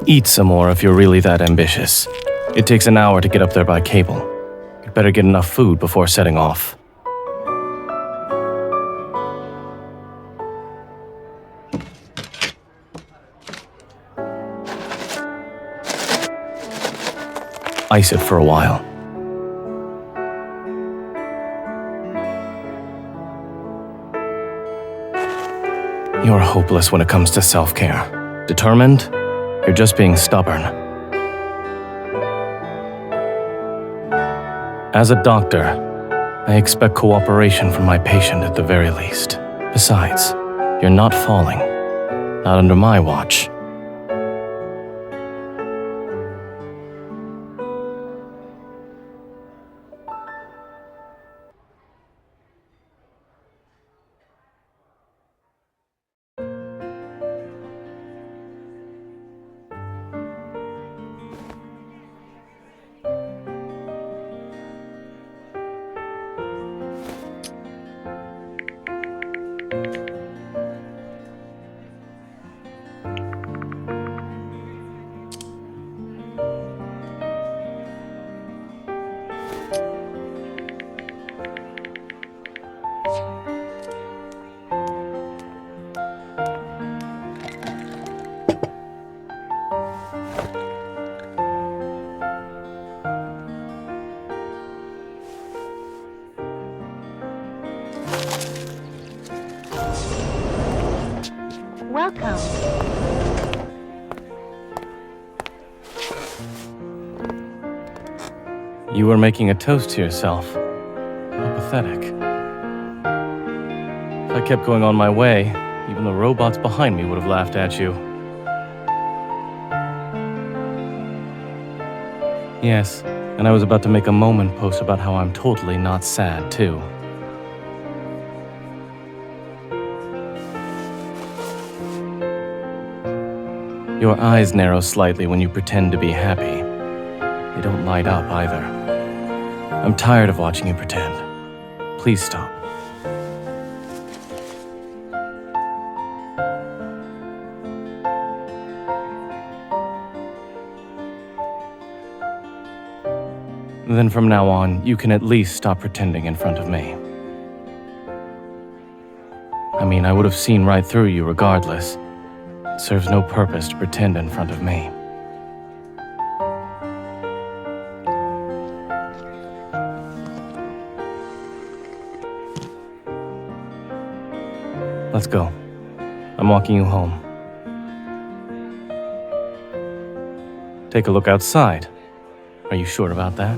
Eat some more if you're really that ambitious. It takes an hour to get up there by cable. You'd better get enough food before setting off. Ice it for a while. You're hopeless when it comes to self-care. Determined? You're just being stubborn. As a doctor, I expect cooperation from my patient at the very least. Besides, you're not falling. Not under my watch. Welcome. You were making a toast to yourself. How pathetic. If I kept going on my way, even the robots behind me would have laughed at you. Yes, and I was about to make a moment post about how I'm totally not sad, too. Your eyes narrow slightly when you pretend to be happy. They don't light up either. I'm tired of watching you pretend. Please stop. Then from now on, you can at least stop pretending in front of me. I mean, I would have seen right through you regardless. It serves no purpose to pretend in front of me. Let's go. I'm walking you home. Take a look outside. Are you sure about that?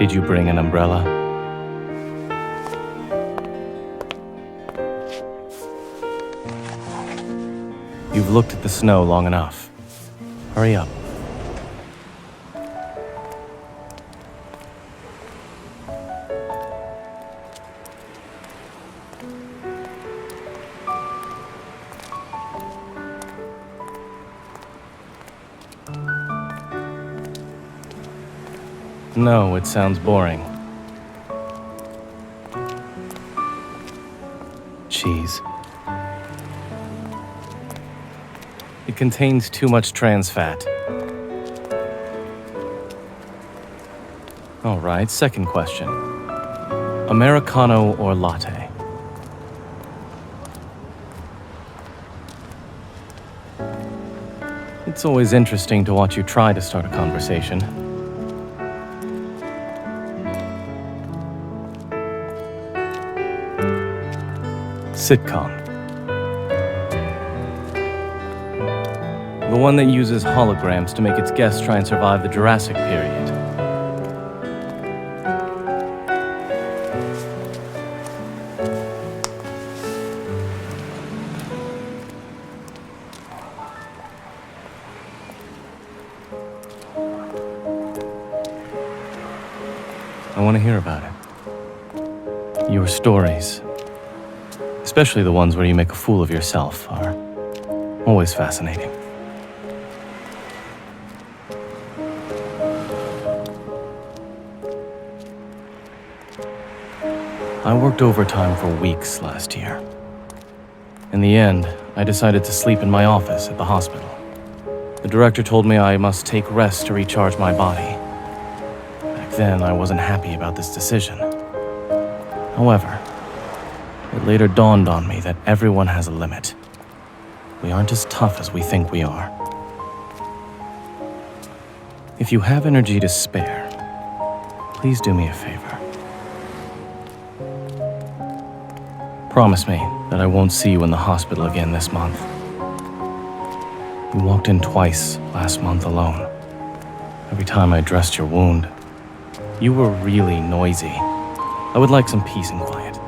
Did you bring an umbrella? You've looked at the snow long enough. Hurry up. No, it sounds boring. Cheese. It contains too much trans fat. All right, second question. Americano or latte? It's always interesting to watch you try to start a conversation. Sitcom. The one that uses holograms to make its guests try and survive the Jurassic period. want to hear about it. Your stories, especially the ones where you make a fool of yourself, are always fascinating. I worked overtime for weeks last year. In the end, I decided to sleep in my office at the hospital. The director told me I must take rest to recharge my body. Back then, I wasn't happy about this decision. However, it later dawned on me that everyone has a limit. We aren't as tough as we think we are. If you have energy to spare, please do me a favor. Promise me that I won't see you in the hospital again this month. You walked in twice last month alone. Every time I dressed your wound, you were really noisy. I would like some peace and quiet.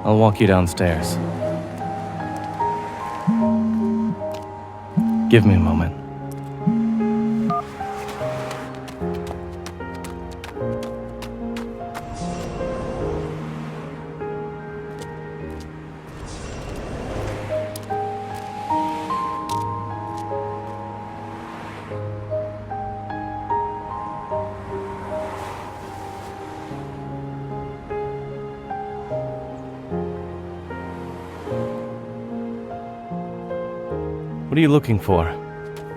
I'll walk you downstairs. Give me a moment. What are you looking for?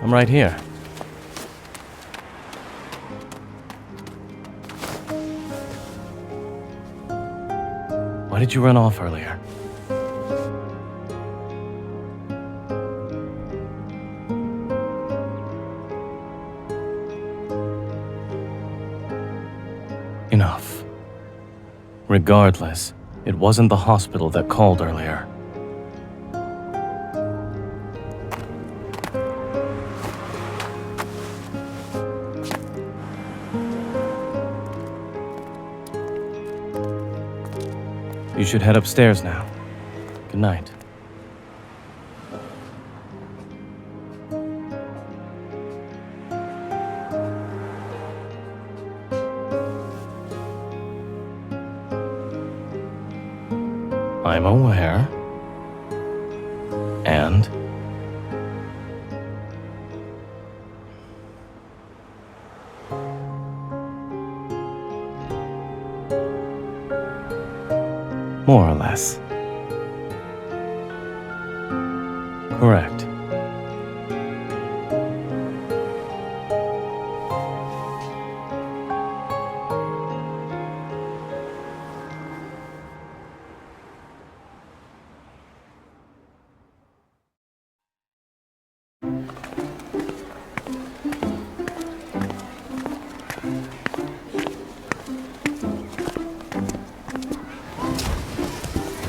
I'm right here. Why did you run off earlier? Enough. Regardless, it wasn't the hospital that called earlier. You should head upstairs now. Good night. I'm aware. And? More or less. Correct.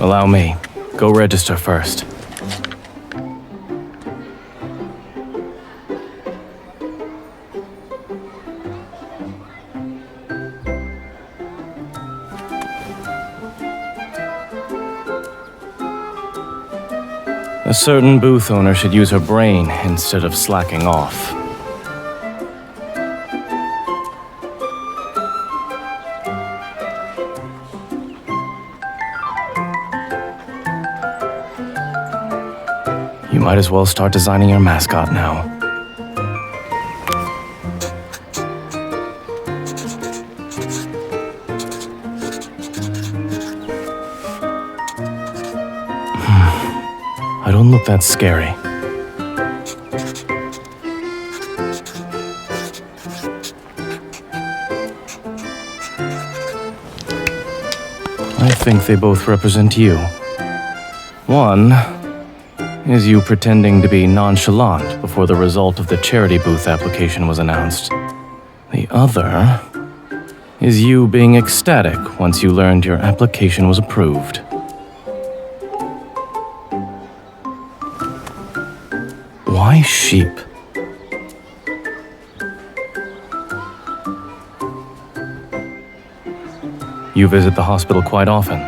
Allow me. Go register first. A certain booth owner should use her brain instead of slacking off. You might as well start designing your mascot now. I don't look that scary. I think they both represent you. One is you pretending to be nonchalant before the result of the charity booth application was announced. The other is you being ecstatic once you learned your application was approved. Why sheep? You visit the hospital quite often.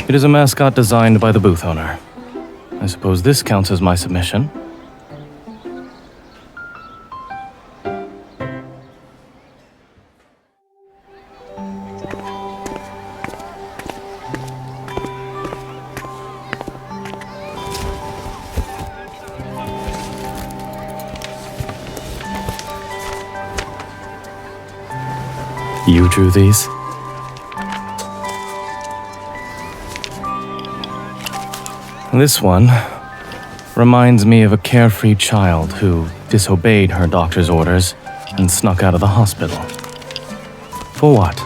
It is a mascot designed by the booth owner. I suppose this counts as my submission. You drew these? This one reminds me of a carefree child who disobeyed her doctor's orders and snuck out of the hospital. For what?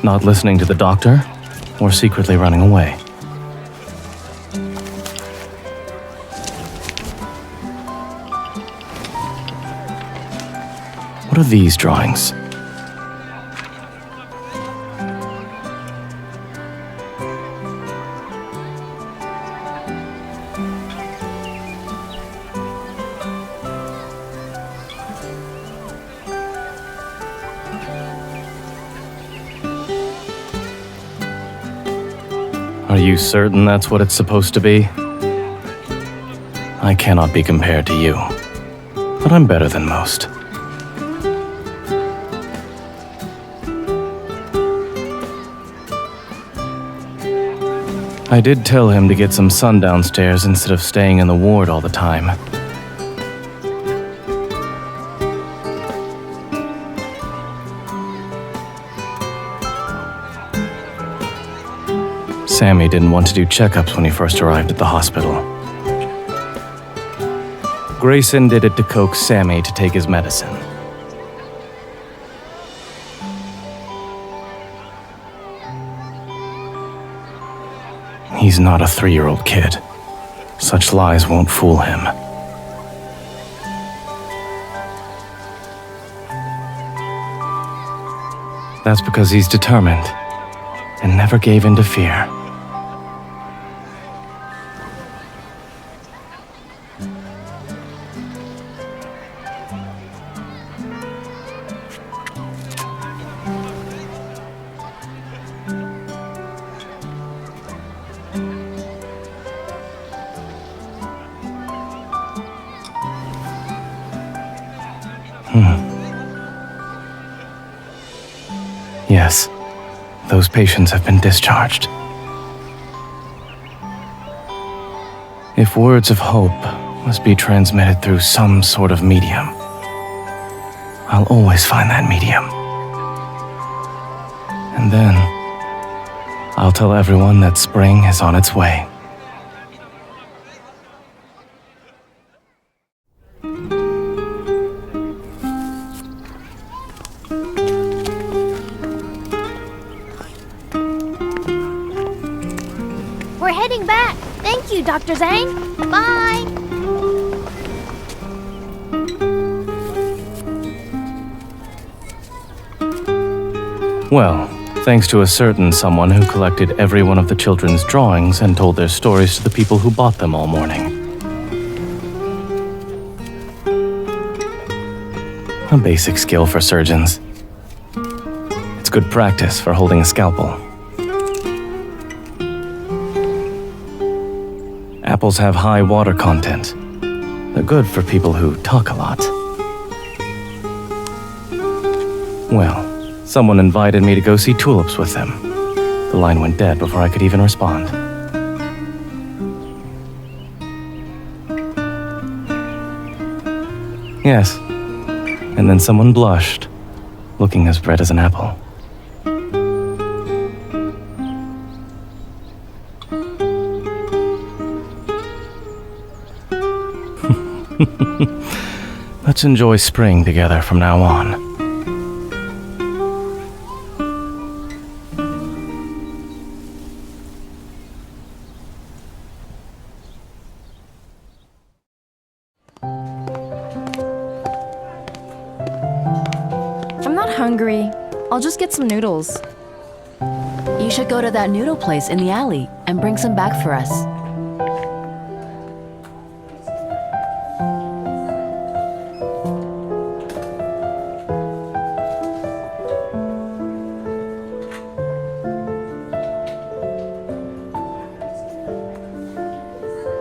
Not listening to the doctor or secretly running away? What are these drawings? Are you certain that's what it's supposed to be? I cannot be compared to you, but I'm better than most. I did tell him to get some sun downstairs instead of staying in the ward all the time. Sammy didn't want to do checkups when he first arrived at the hospital. Grayson did it to coax Sammy to take his medicine. He's not a 3-year-old kid. Such lies won't fool him. That's because he's determined and never gave in to fear. Yes, those patients have been discharged. If words of hope must be transmitted through some sort of medium, I'll always find that medium. And then, I'll tell everyone that spring is on its way. We're heading back. Thank you, Dr. Zayne. Bye. Well, thanks to a certain someone who collected every one of the children's drawings and told their stories to the people who bought them all morning. A basic skill for surgeons. It's good practice for holding a scalpel. Apples have high water content. They're good for people who talk a lot. Well, someone invited me to go see tulips with them. The line went dead before I could even respond. Yes. And then someone blushed, looking as red as an apple. Let's enjoy spring together from now on. I'm not hungry. I'll just get some noodles. You should go to that noodle place in the alley and bring some back for us.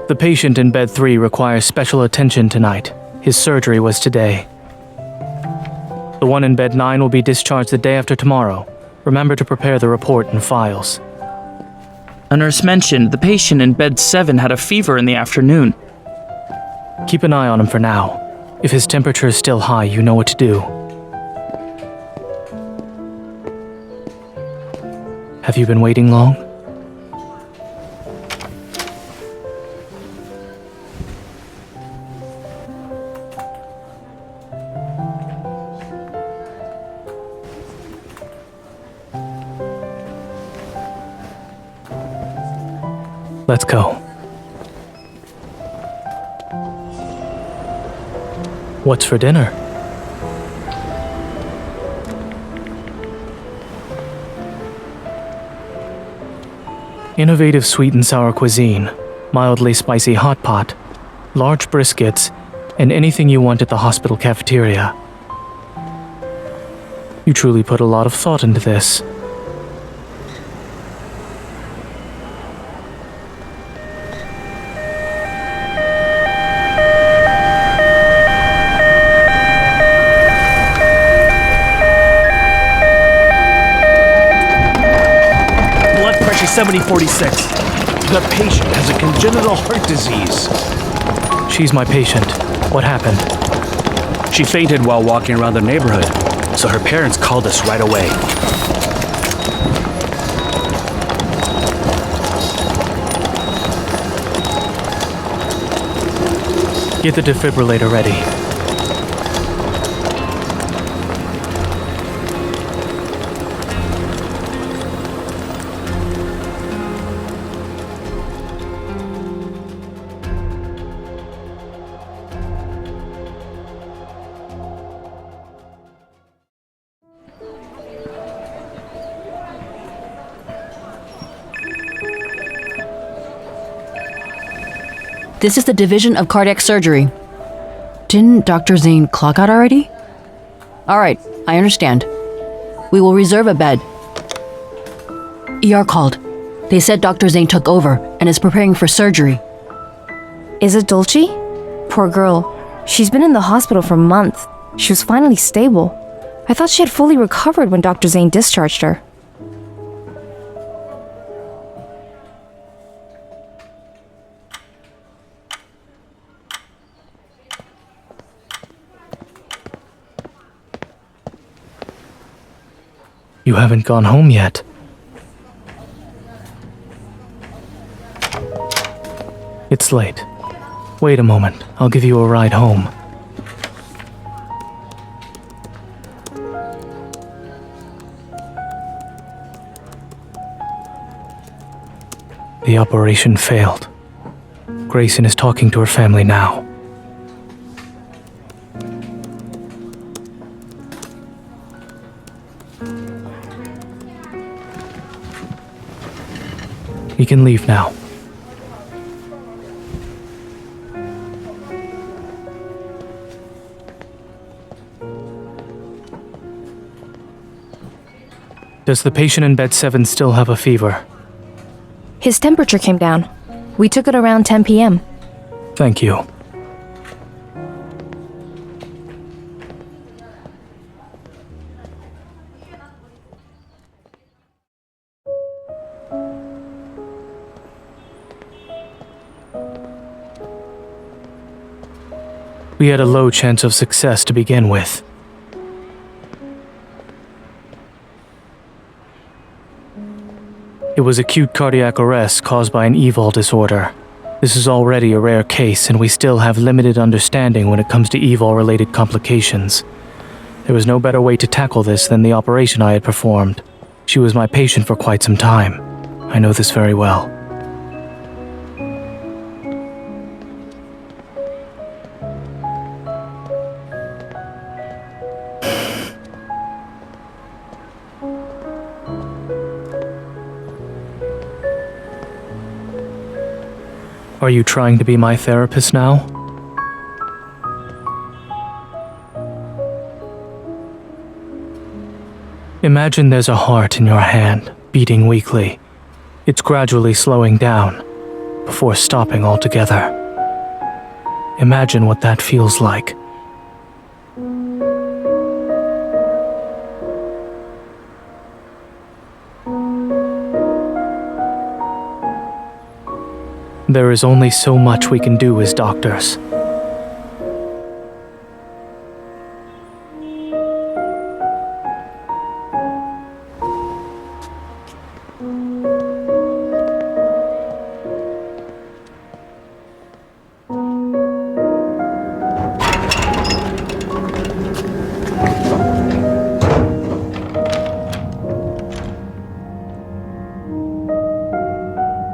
The patient in bed 3 requires special attention tonight. His surgery was today. The one in bed 9 will be discharged the day after tomorrow. Remember to prepare the report and files. A nurse mentioned the patient in bed 7 had a fever in the afternoon. Keep an eye on him for now. If his temperature is still high, you know what to do. Have you been waiting long? Let's go. What's for dinner? Innovative sweet and sour cuisine, mildly spicy hot pot, large briskets, and anything you want at the hospital cafeteria. You truly put a lot of thought into this. Blood pressure 70/46. The patient has a congenital heart disease. She's my patient. What happened? She fainted while walking around the neighborhood, so her parents called us right away. Get the defibrillator ready. This is the Division of Cardiac Surgery. Didn't Dr. Zayne clock out already? Alright, I understand. We will reserve a bed. ER called. They said Dr. Zayne took over and is preparing for surgery. Is it Dulce? Poor girl. She's been in the hospital for months. She was finally stable. I thought she had fully recovered when Dr. Zayne discharged her. You haven't gone home yet. It's late. Wait a moment. I'll give you a ride home. The operation failed. Grayson is talking to her family now. You can leave now. Does the patient in bed 7 still have a fever? His temperature came down. We took it around 10 p.m. Thank you. We had a low chance of success to begin with. It was acute cardiac arrest caused by an EVOL disorder. This is already a rare case, and we still have limited understanding when it comes to EVOL-related complications. There was no better way to tackle this than the operation I had performed. She was my patient for quite some time. I know this very well. Are you trying to be my therapist now? Imagine there's a heart in your hand, beating weakly. It's gradually slowing down, before stopping altogether. Imagine what that feels like. There is only so much we can do as doctors.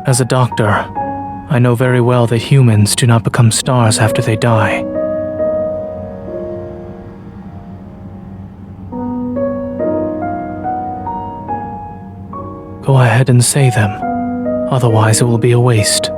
As a doctor, I know very well that humans do not become stars after they die. Go ahead and say them, otherwise it will be a waste.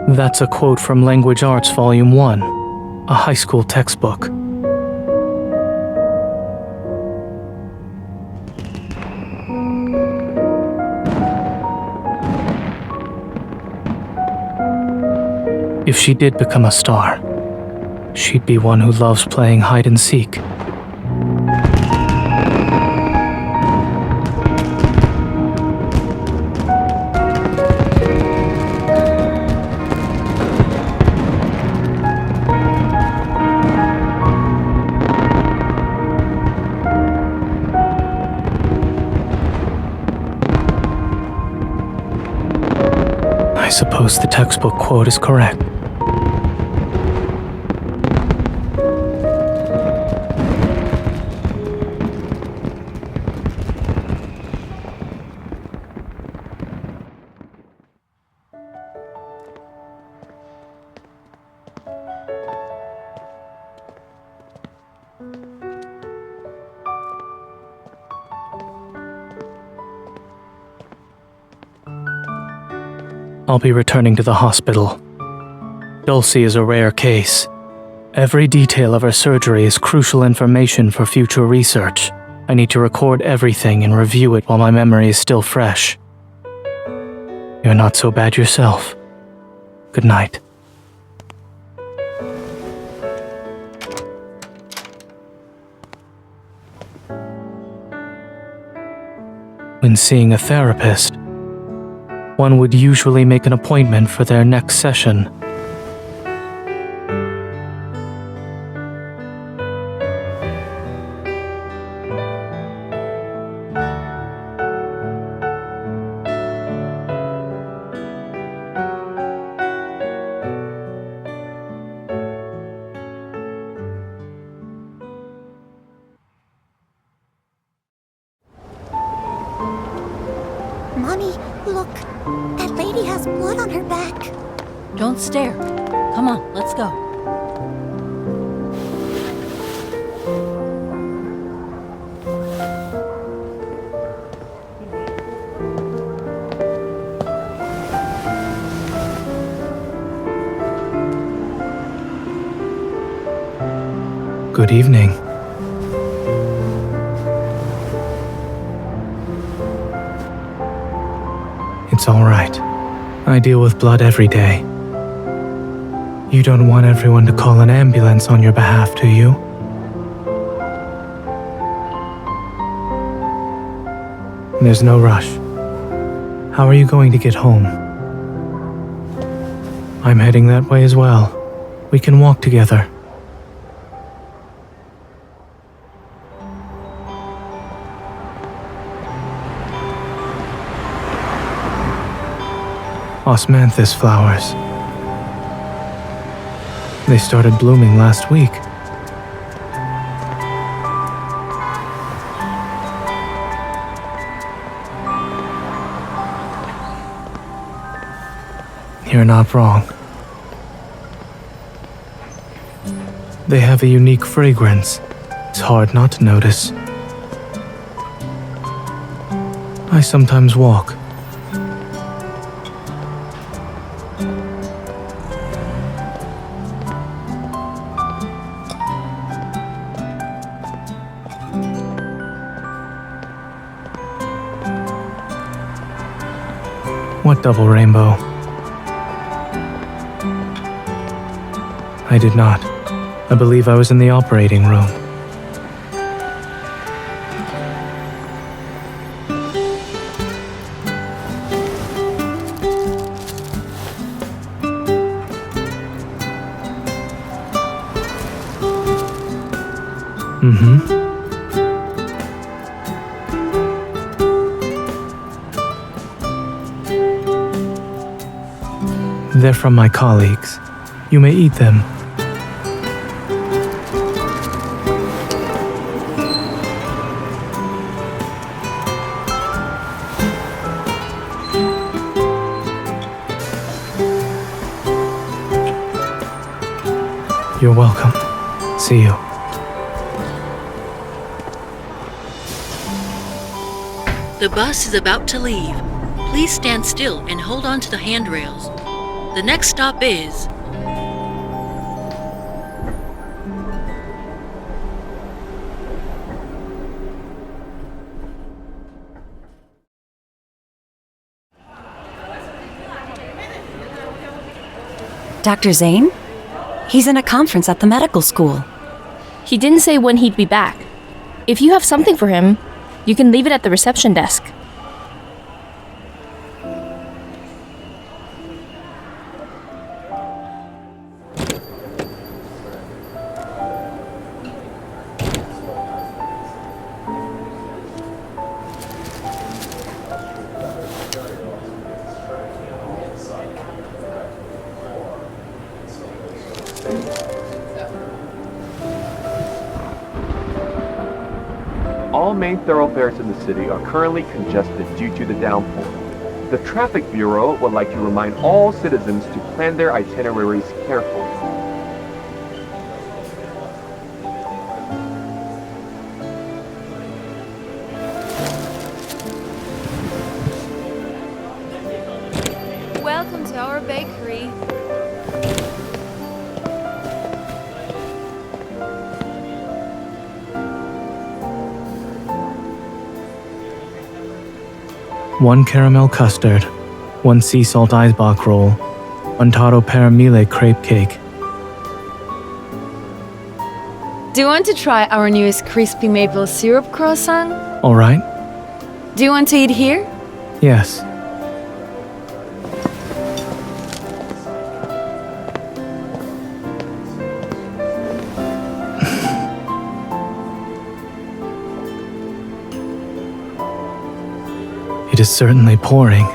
That's a quote from Language Arts Volume 1, a high school textbook. If she did become a star, she'd be one who loves playing hide and seek. I suppose the textbook quote is correct. I'll be returning to the hospital. Dulcie is a rare case. Every detail of her surgery is crucial information for future research. I need to record everything and review it while my memory is still fresh. You're not so bad yourself. Good night. When seeing a therapist, one would usually make an appointment for their next session. Mommy, look. That lady has blood on her back. Don't stare. Come on, let's go. Good evening. It's all right. I deal with blood every day. You don't want everyone to call an ambulance on your behalf, do you? There's no rush. How are you going to get home? I'm heading that way as well. We can walk together. Osmanthus flowers. They started blooming last week. You're not wrong. They have a unique fragrance. It's hard not to notice. I sometimes walk. What double rainbow? I did not. I believe I was in the operating room. They're from my colleagues. You may eat them. You're welcome. See you. The bus is about to leave. Please stand still and hold on to the handrails. The next stop is... Dr. Zayne? He's in a conference at the medical school. He didn't say when he'd be back. If you have something for him, you can leave it at the reception desk. All main thoroughfares in the city are currently congested due to the downpour. The Traffic Bureau would like to remind all citizens to plan their itineraries carefully. Welcome to our bakery. One caramel custard, one sea salt Eisbach roll, one taro paramile crepe cake. Do you want to try our newest crispy maple syrup croissant? All right? Do you want to eat here? Yes. It is certainly pouring.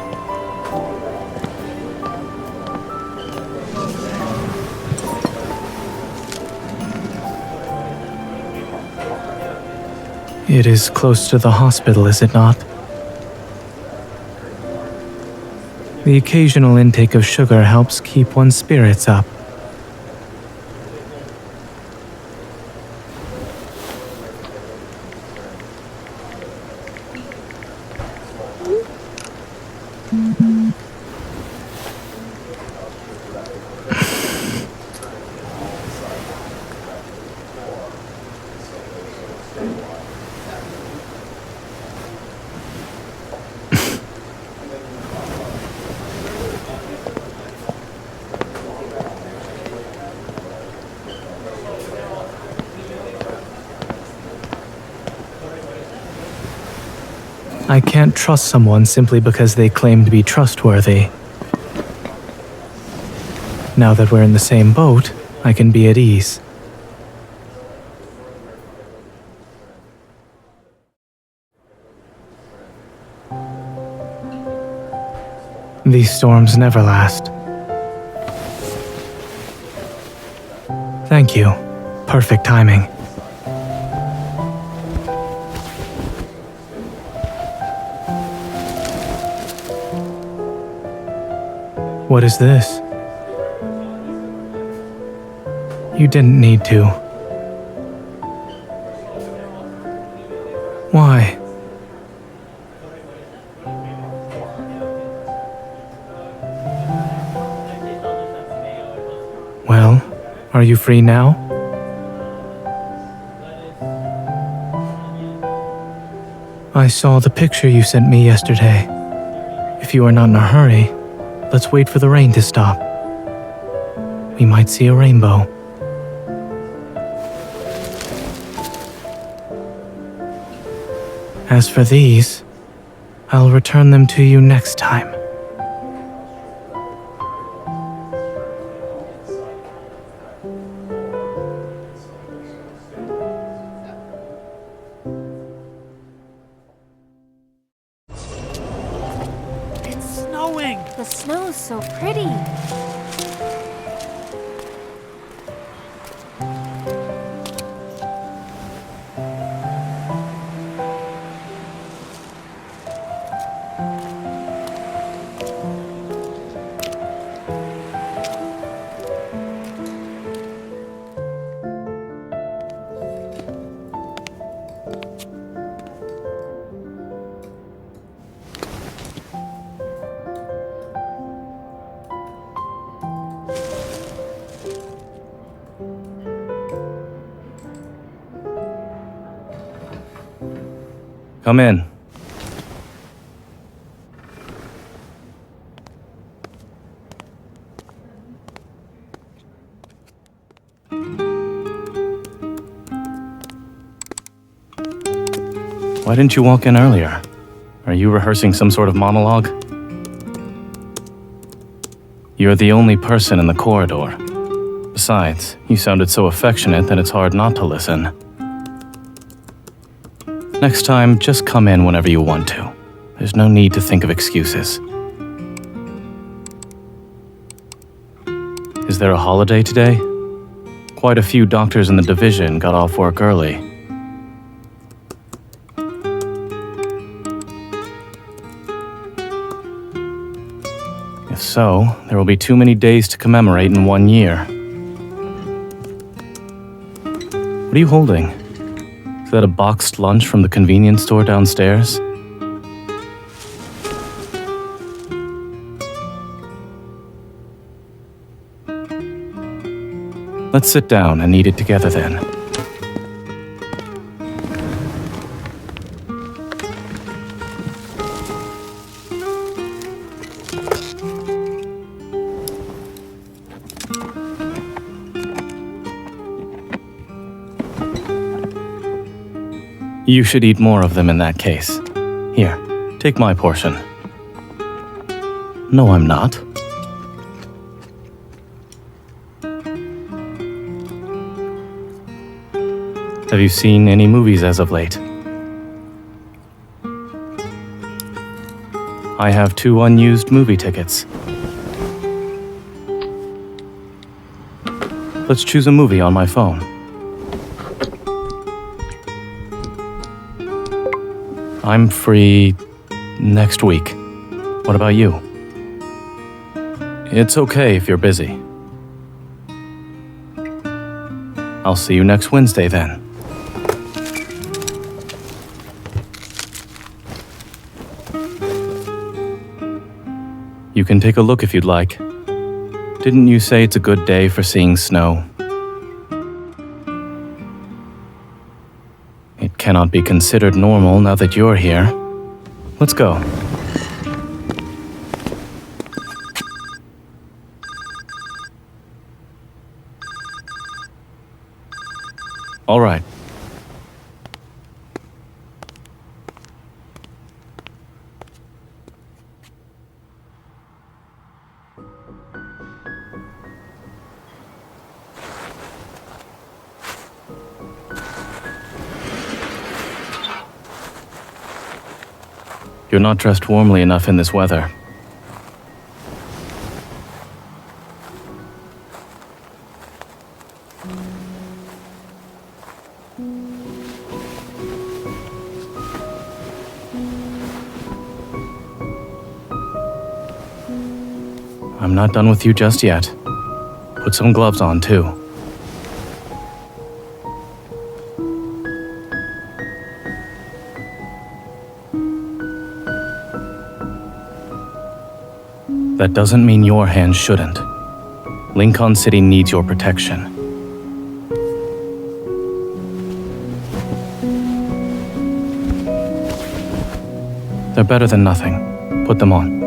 It is close to the hospital, is it not? The occasional intake of sugar helps keep one's spirits up. I can't trust someone simply because they claim to be trustworthy. Now that we're in the same boat, I can be at ease. These storms never last. Thank you. Perfect timing. What is this? You didn't need to. Why? Well, are you free now? I saw the picture you sent me yesterday. If you are not in a hurry, let's wait for the rain to stop. We might see a rainbow. As for these, I'll return them to you next time. It's snowing! The snow's so pretty. Come in. Why didn't you walk in earlier? Are you rehearsing some sort of monologue? You're the only person in the corridor. Besides, you sounded so affectionate that it's hard not to listen. Next time, just come in whenever you want to. There's no need to think of excuses. Is there a holiday today? Quite a few doctors in the division got off work early. If so, there will be too many days to commemorate in 1 year. What are you holding? Is that a boxed lunch from the convenience store downstairs? Let's sit down and eat it together then. You should eat more of them in that case. Here, take my portion. No, I'm not. Have you seen any movies as of late? I have 2 unused movie tickets. Let's choose a movie on my phone. I'm free next week. What about you? It's okay if you're busy. I'll see you next Wednesday then. You can take a look if you'd like. Didn't you say it's a good day for seeing snow? It cannot be considered normal now that you're here. Let's go. All right. You're not dressed warmly enough in this weather. I'm not done with you just yet. Put some gloves on, too. That doesn't mean your hands shouldn't. Lincoln City needs your protection. They're better than nothing. Put them on.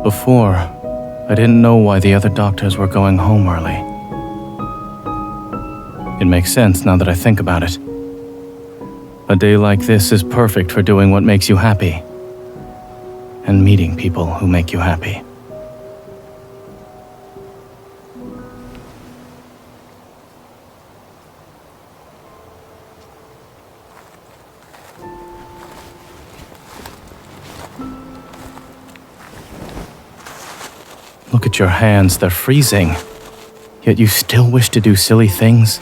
Before, I didn't know why the other doctors were going home early. It makes sense now that I think about it. A day like this is perfect for doing what makes you happy, and meeting people who make you happy. Look at your hands, they're freezing. Yet you still wish to do silly things?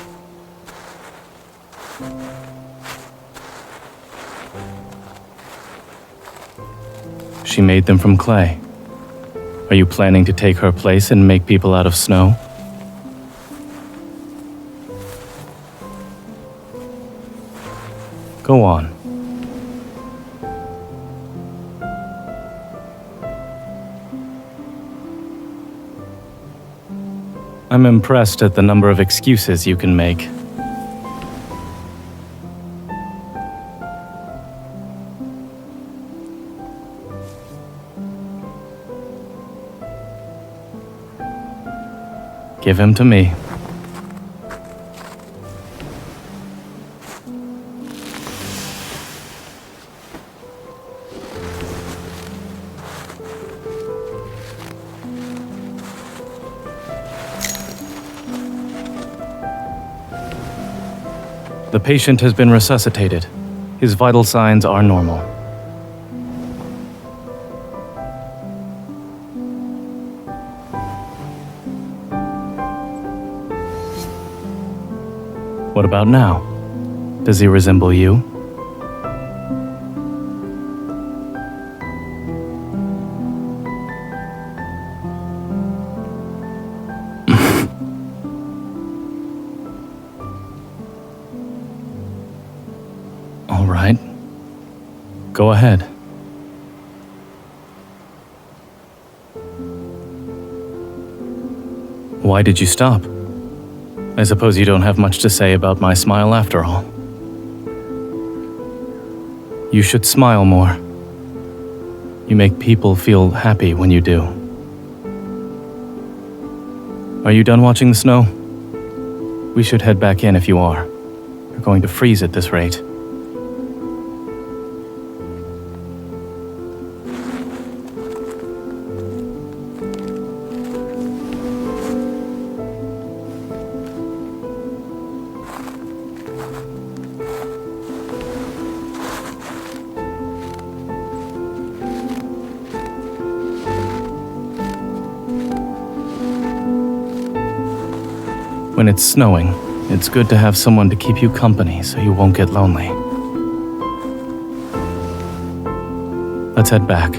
She made them from clay. Are you planning to take her place and make people out of snow? Go on. I'm impressed at the number of excuses you can make. Give him to me. The patient has been resuscitated. His vital signs are normal. What about now? Does he resemble you? All right. Go ahead. Why did you stop? I suppose you don't have much to say about my smile after all. You should smile more. You make people feel happy when you do. Are you done watching the snow? We should head back in if you are. You're going to freeze at this rate. When it's snowing, it's good to have someone to keep you company so you won't get lonely. Let's head back.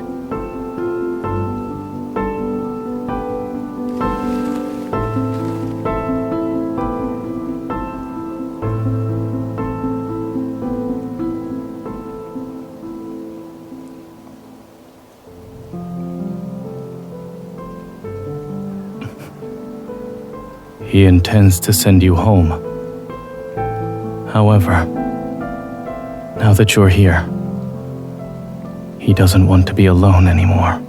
He intends to send you home. However, now that you're here, he doesn't want to be alone anymore.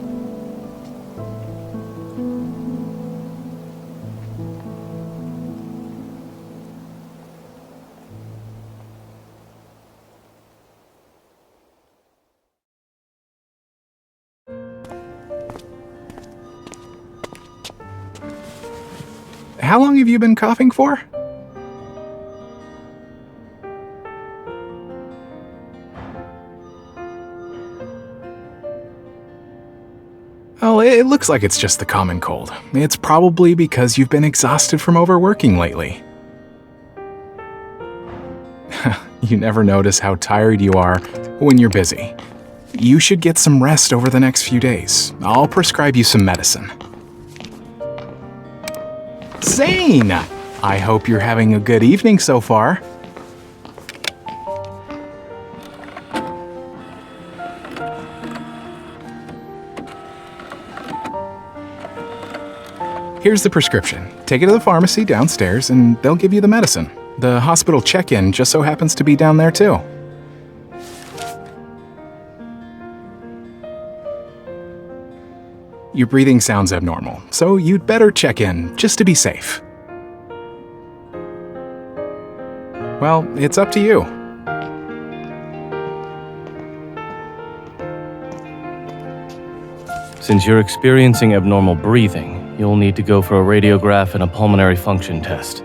How long have you been coughing for? Oh, it looks like it's just the common cold. It's probably because you've been exhausted from overworking lately. You never notice how tired you are when you're busy. You should get some rest over the next few days. I'll prescribe you some medicine. Zayne! I hope you're having a good evening so far. Here's the prescription. Take it to the pharmacy downstairs and they'll give you the medicine. The hospital check-in just so happens to be down there too. Your breathing sounds abnormal, so you'd better check in just to be safe. Well, it's up to you. Since you're experiencing abnormal breathing, you'll need to go for a radiograph and a pulmonary function test.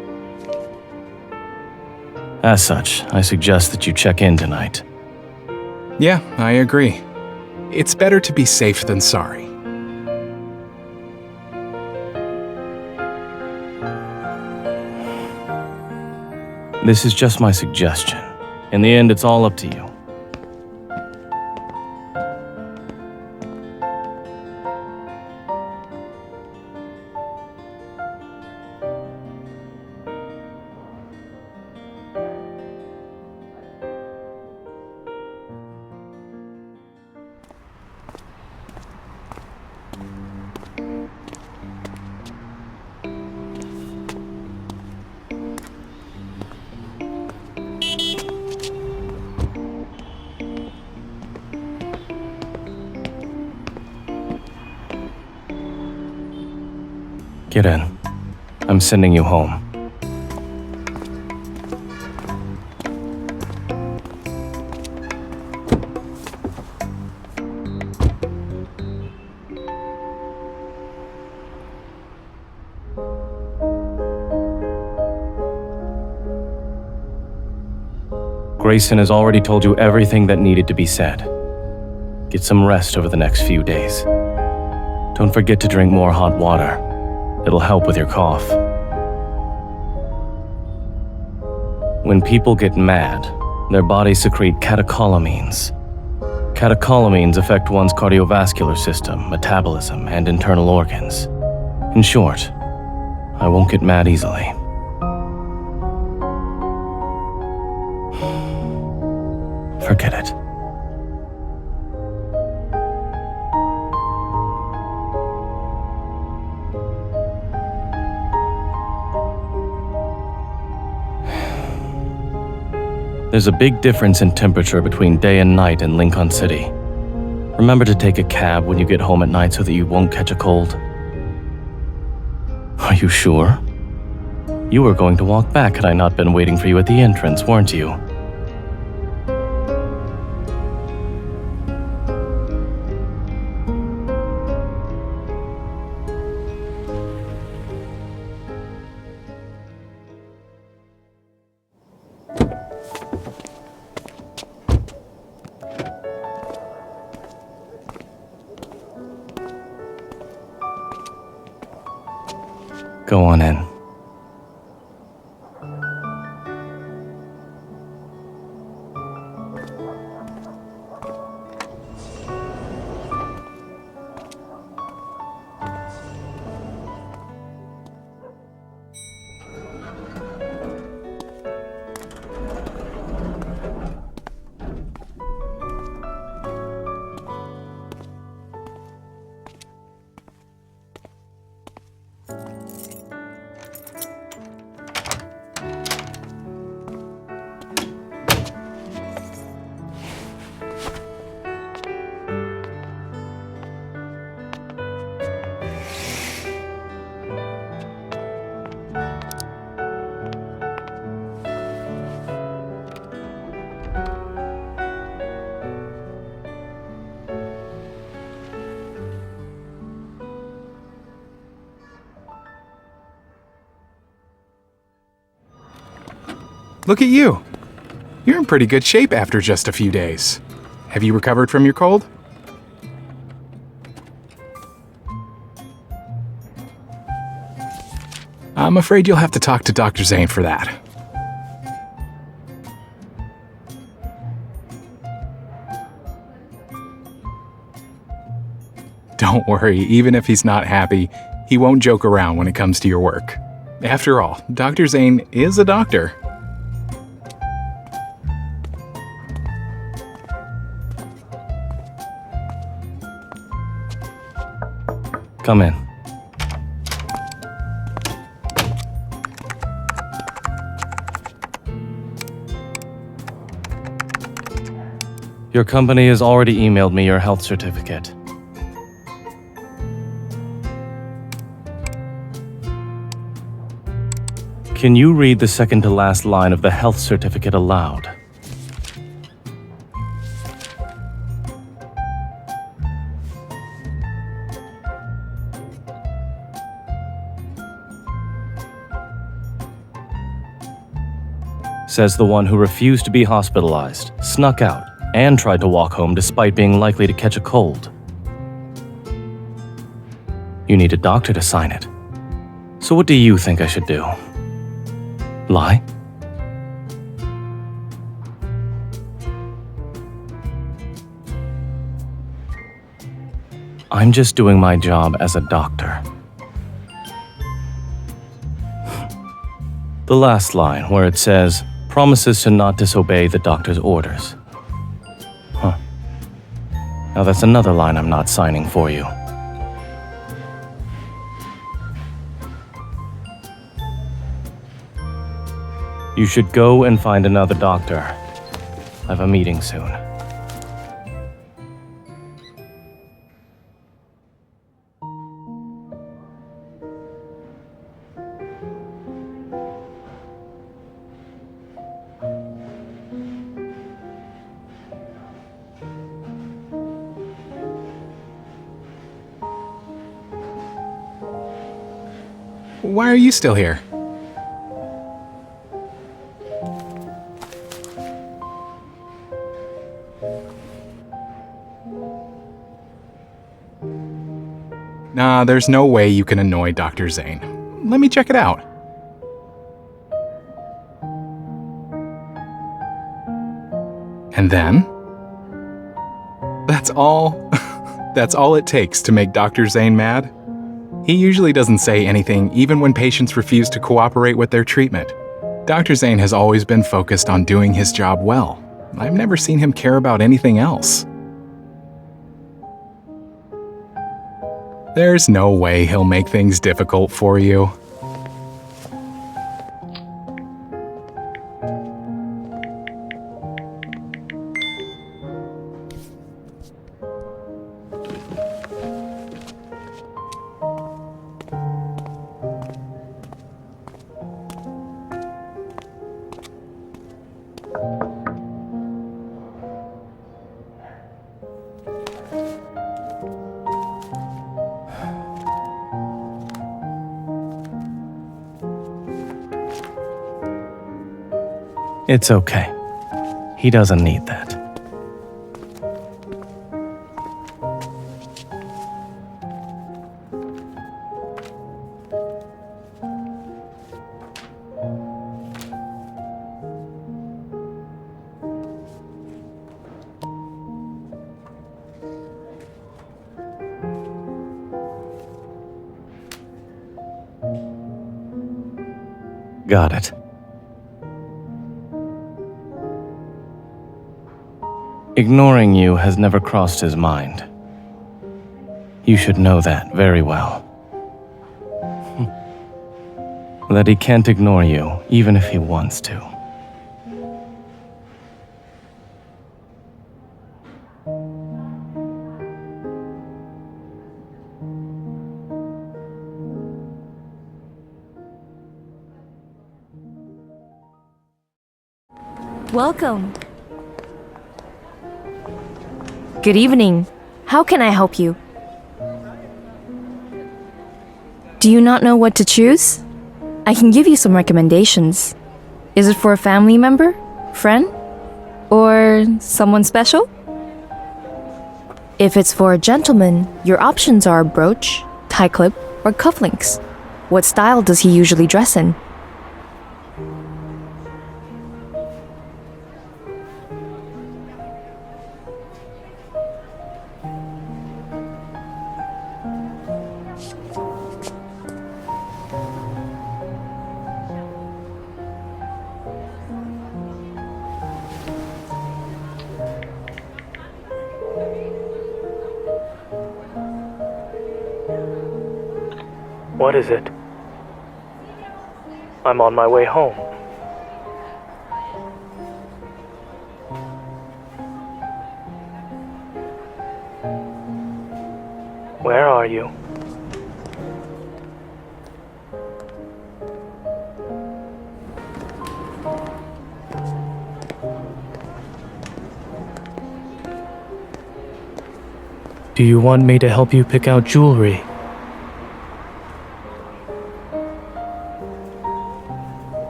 As such, I suggest that you check in tonight. Yeah, I agree. It's better to be safe than sorry. This is just my suggestion. In the end, it's all up to you. Get in. I'm sending you home. Grayson has already told you everything that needed to be said. Get some rest over the next few days. Don't forget to drink more hot water. It'll help with your cough. When people get mad, their bodies secrete catecholamines. Catecholamines affect one's cardiovascular system, metabolism, and internal organs. In short, I won't get mad easily. Forget it. There's a big difference in temperature between day and night in Lincoln City. Remember to take a cab when you get home at night so that you won't catch a cold. Are you sure? You were going to walk back had I not been waiting for you at the entrance, weren't you? Go on in. Look at you. You're in pretty good shape after just a few days. Have you recovered from your cold? I'm afraid you'll have to talk to Dr. Zayne for that. Don't worry, even if he's not happy, he won't joke around when it comes to your work. After all, Dr. Zayne is a doctor. Come in. Your company has already emailed me your health certificate. Can you read the second to last line of the health certificate aloud? Says the one who refused to be hospitalized, snuck out, and tried to walk home despite being likely to catch a cold. You need a doctor to sign it. So what do you think I should do? Lie? I'm just doing my job as a doctor. The last line, where it says, promises to not disobey the doctor's orders. Huh. Now that's another line I'm not signing for you. You should go and find another doctor. I have a meeting soon. Why are you still here? Nah, there's no way you can annoy Dr. Zayne. Let me check it out. And then? That's all? That's all it takes to make Dr. Zayne mad? He usually doesn't say anything even when patients refuse to cooperate with their treatment. Dr. Zayne has always been focused on doing his job well. I've never seen him care about anything else. There's no way he'll make things difficult for you. It's okay. He doesn't need that. Got it. Ignoring you has never crossed his mind. You should know that very well. That he can't ignore you, even if he wants to. Welcome. Good evening. How can I help you? Do you not know what to choose? I can give you some recommendations. Is it for a family member, friend, or someone special? If it's for a gentleman, your options are a brooch, tie clip, or cufflinks. What style does he usually dress in? What is it? I'm on my way home. Where are you? Do you want me to help you pick out jewelry?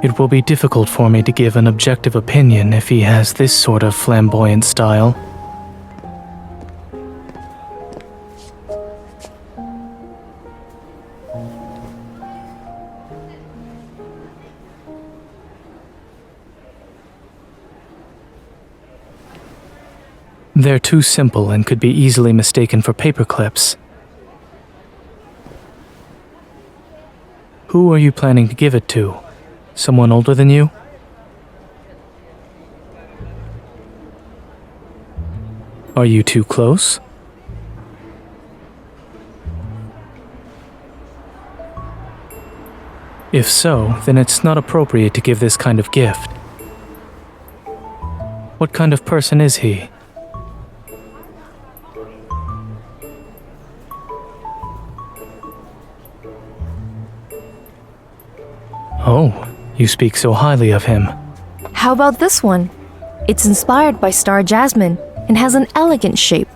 It will be difficult for me to give an objective opinion if he has this sort of flamboyant style. They're too simple and could be easily mistaken for paperclips. Who are you planning to give it to? Someone older than you? Are you too close? If so, then it's not appropriate to give this kind of gift. What kind of person is he? Oh. You speak so highly of him. How about this one? It's inspired by star jasmine and has an elegant shape.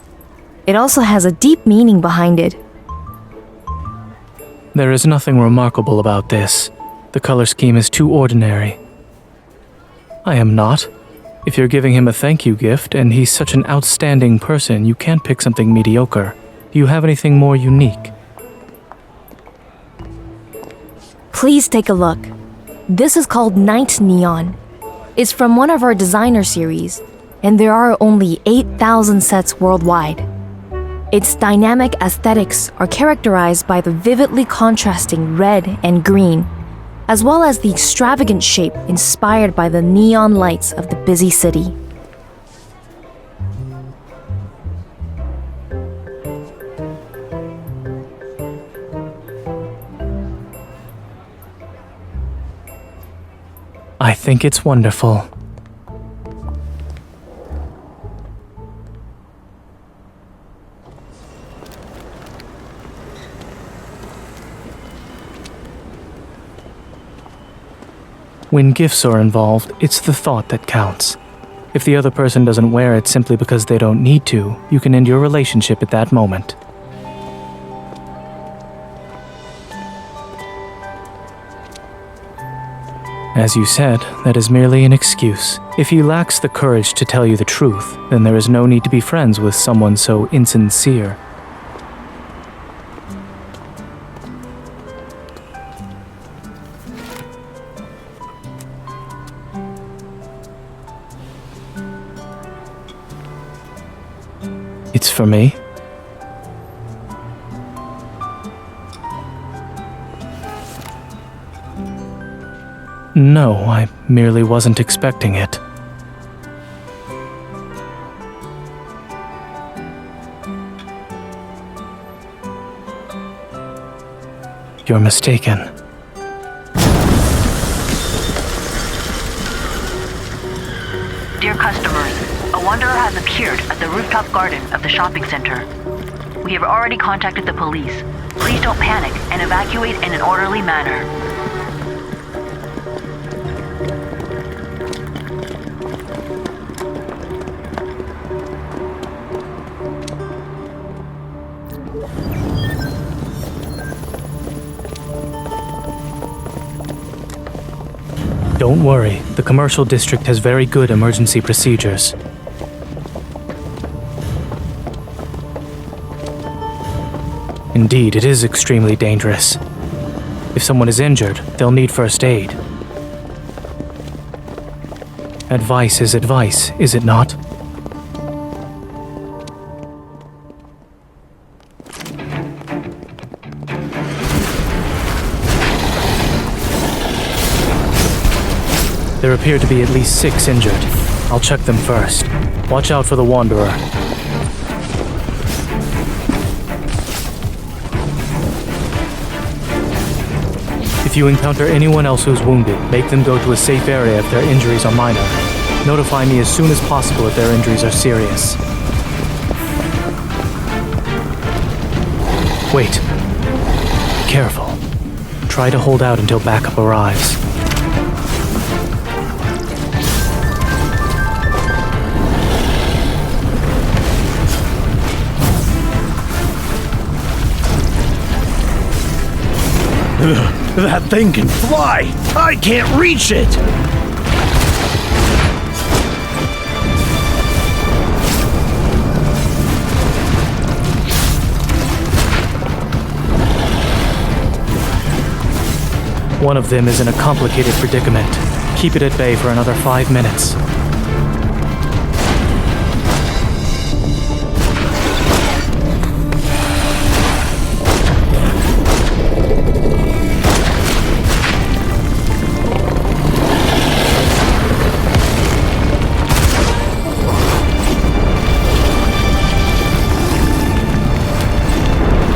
It also has a deep meaning behind it. There is nothing remarkable about this. The color scheme is too ordinary. I am not. If you're giving him a thank you gift and he's such an outstanding person, you can't pick something mediocre. Do you have anything more unique? Please take a look. This is called Night Neon. It's from one of our designer series, and there are only 8,000 sets worldwide. Its dynamic aesthetics are characterized by the vividly contrasting red and green, as well as the extravagant shape inspired by the neon lights of the busy city. I think it's wonderful. When gifts are involved, it's the thought that counts. If the other person doesn't wear it simply because they don't need to, you can end your relationship at that moment. As you said, that is merely an excuse. If he lacks the courage to tell you the truth, then there is no need to be friends with someone so insincere. It's for me? No, I merely wasn't expecting it. You're mistaken. Dear customers, a wanderer has appeared at the rooftop garden of the shopping center. We have already contacted the police. Please don't panic and evacuate in an orderly manner. Don't worry, the commercial district has very good emergency procedures. Indeed, it is extremely dangerous. If someone is injured, they'll need first aid. Advice is advice, is it not? There appear to be at least 6 injured. I'll check them first. Watch out for the Wanderer. If you encounter anyone else who's wounded, make them go to a safe area if their injuries are minor. Notify me as soon as possible if their injuries are serious. Wait. Be careful. Try to hold out until backup arrives. That thing can fly! I can't reach it! One of them is in a complicated predicament. Keep it at bay for another 5 minutes.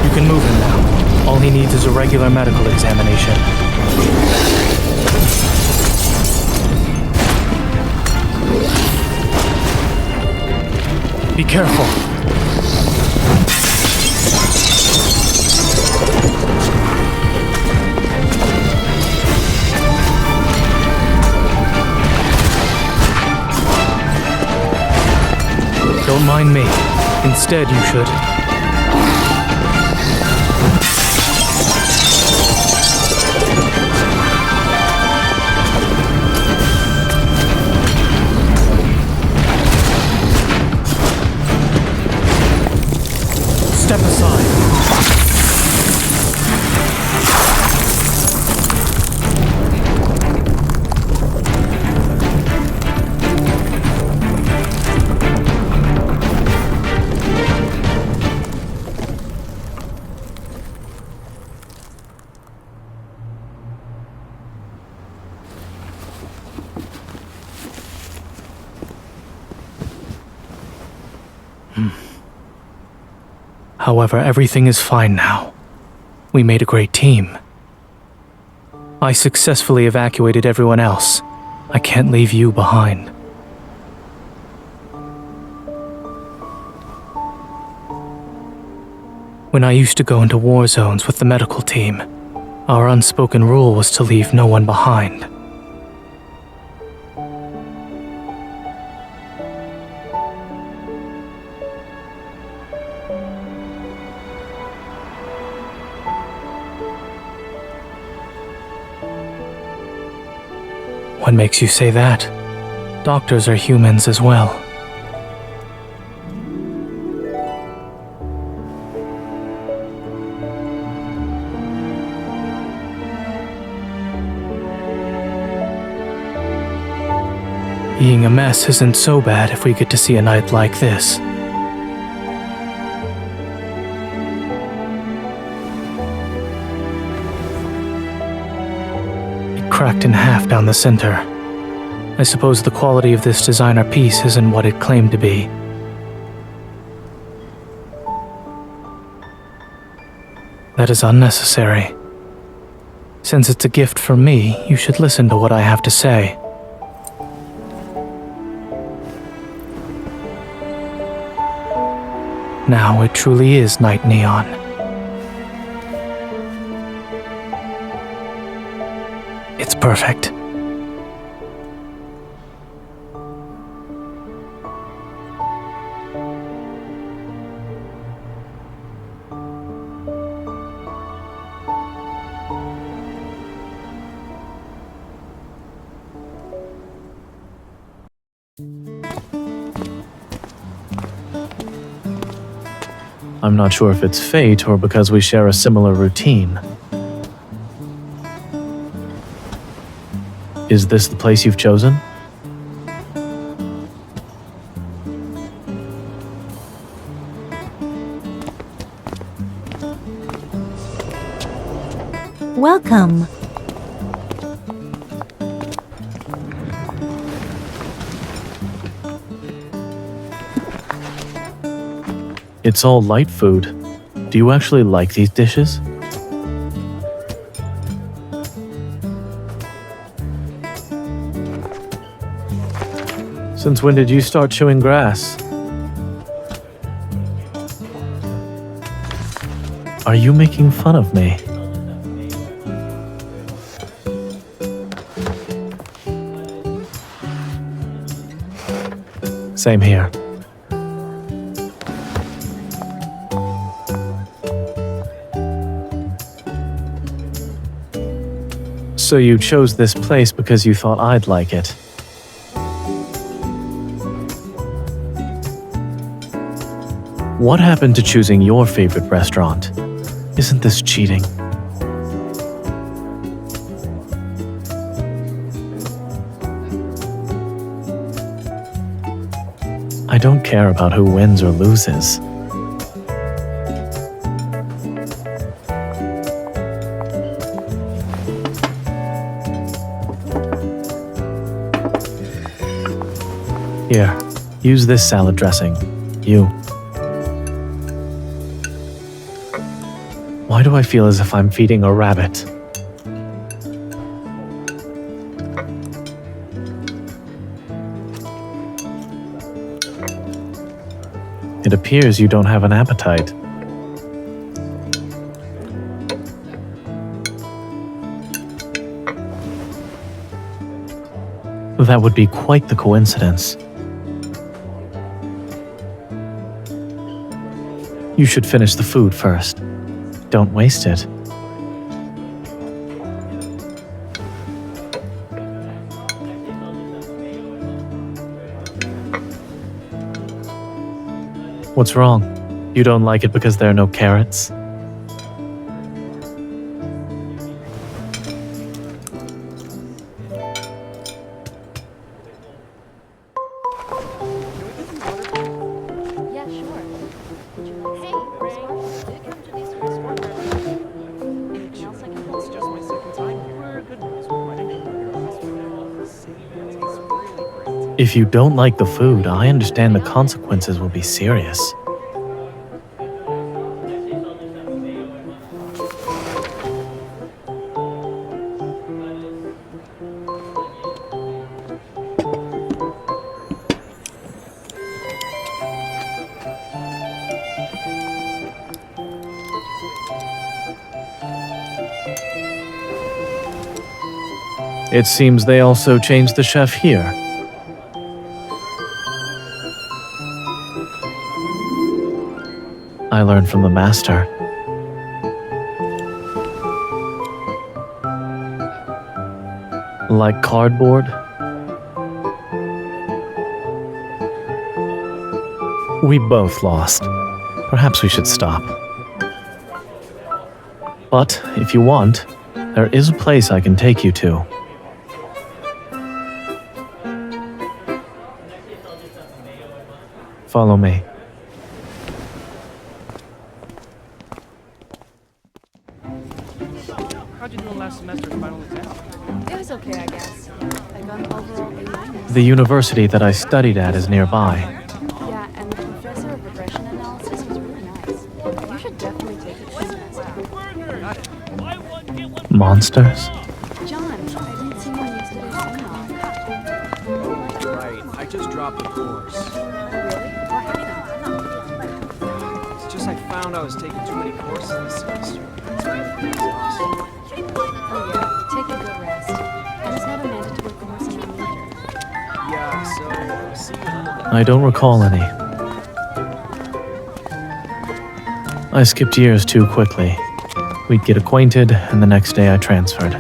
You can move him now. All he needs is a regular medical examination. Be careful. Don't mind me. Instead, you should. Step aside. However, everything is fine now. We made a great team. I successfully evacuated everyone else. I can't leave you behind. When I used to go into war zones with the medical team, our unspoken rule was to leave no one behind. What makes you say that? Doctors are humans as well. Being a mess isn't so bad if we get to see a night like this. Cracked in half down the center. I suppose the quality of this designer piece isn't what it claimed to be. That is unnecessary. Since it's a gift from me, you should listen to what I have to say. Now it truly is night neon. It's perfect. I'm not sure if it's fate or because we share a similar routine. Is this the place you've chosen? Welcome. It's all light food. Do you actually like these dishes? Since when did you start chewing grass? Are you making fun of me? Same here. So you chose this place because you thought I'd like it. What happened to choosing your favorite restaurant? Isn't this cheating? I don't care about who wins or loses. Here, use this salad dressing. You. Why do I feel as if I'm feeding a rabbit? It appears you don't have an appetite. That would be quite the coincidence. You should finish the food first. Don't waste it. What's wrong? You don't like it because there are no carrots? If you don't like the food, I understand the consequences will be serious. It seems they also changed the chef here. I learned from the master. Like cardboard? We both lost. Perhaps we should stop. But if you want, there is a place I can take you to. Follow me. How'd you do in last semester's final exam? It was okay, I guess. I got an overall A-. The university that I studied at is nearby. Yeah, and the professor of regression analysis was really nice. You should definitely take it this semester. Monsters? John, I didn't see you in yesterday's seminar. Oh, right. I just dropped the course. Really? What happened? It's just I found I was taking too many courses this semester. It's really exhausting. Oh yeah, take a good rest. And it's not a mandatory course in your major. Yeah, so see you another I don't recall any. I skipped years too quickly. We'd get acquainted, and the next day I transferred.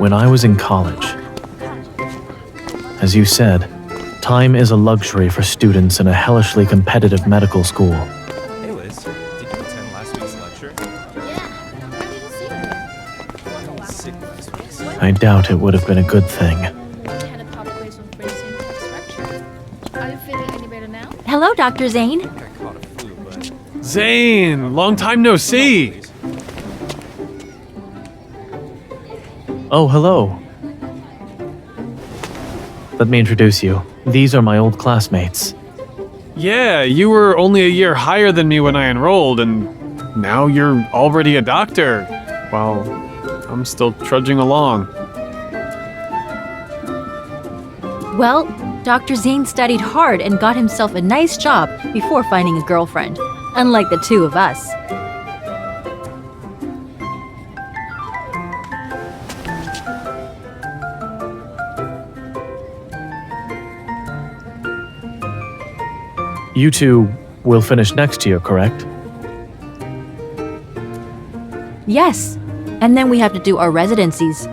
when I was in college. As you said, time is a luxury for students in a hellishly competitive medical school. Hey Liz, did you attend last week's lecture? I doubt it would have been a good thing. Hello, Dr. Zayne. Zayne, long time no see. Oh, hello. Let me introduce you. These are my old classmates. Yeah, you were only a year higher than me when I enrolled, and now you're already a doctor. While I'm still trudging along. Well, Dr. Zayne studied hard and got himself a nice job before finding a girlfriend, unlike the two of us. You two will finish next year, correct? Yes, and then we have to do our residencies.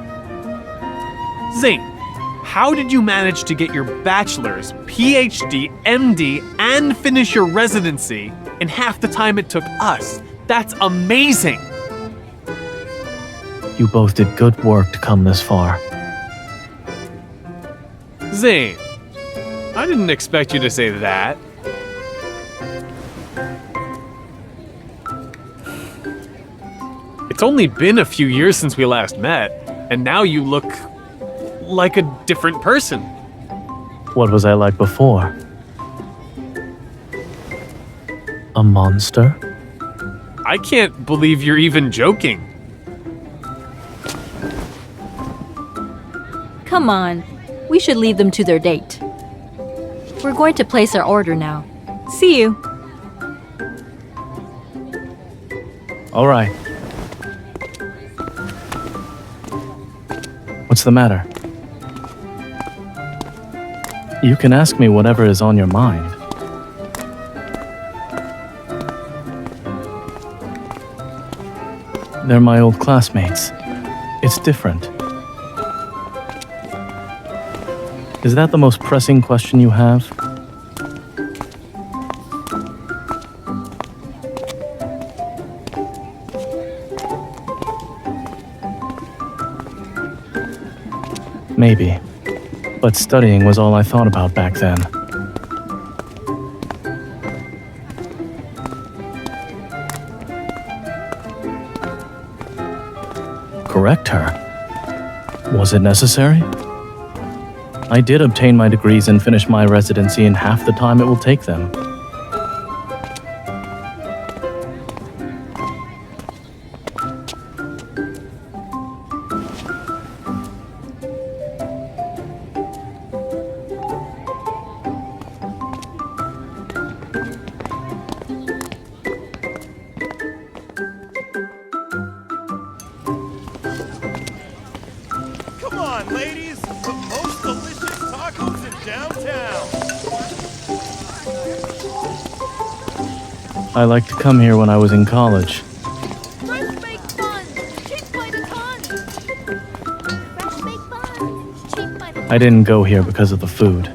Zayne, how did you manage to get your bachelor's, PhD, MD, and finish your residency in half the time it took us? That's amazing! You both did good work to come this far. Zayne, I didn't expect you to say that. It's only been a few years since we last met, and now you look like a different person. What was I like before? A monster? I can't believe you're even joking. Come on, we should leave them to their date. We're going to place our order now. See you. All right. What's the matter? You can ask me whatever is on your mind. They're my old classmates. It's different. Is that the most pressing question you have? Maybe. But studying was all I thought about back then. Correct her? Was it necessary? I did obtain my degrees and finish my residency in half the time it will take them. Come on, ladies! The most delicious tacos in downtown! I liked to come here when I was in college. Fresh baked buns! Cheap by the ton! Fresh baked buns, cheap by the I didn't go here because of the food.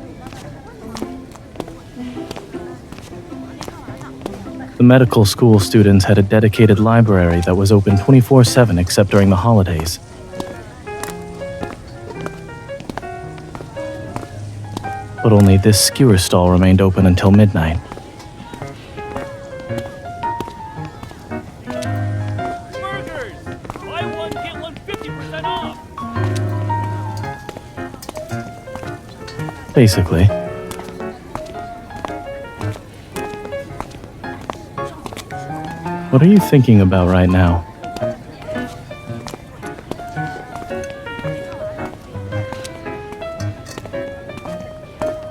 The medical school students had a dedicated library that was open 24/7 except during the holidays. But only this skewer stall remained open until midnight. Burgers! Buy one, get one 50% off! Basically. What are you thinking about right now?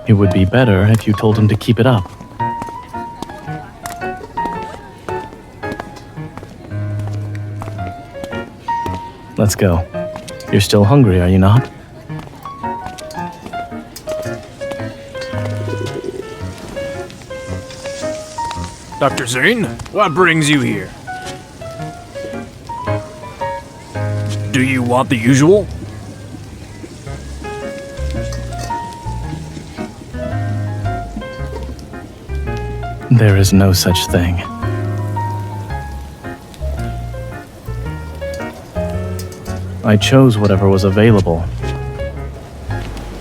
It would be better if you told him to keep it up. Let's go. You're still hungry, are you not? Dr. Zayne, what brings you here? Do you want the usual? There is no such thing. I chose whatever was available.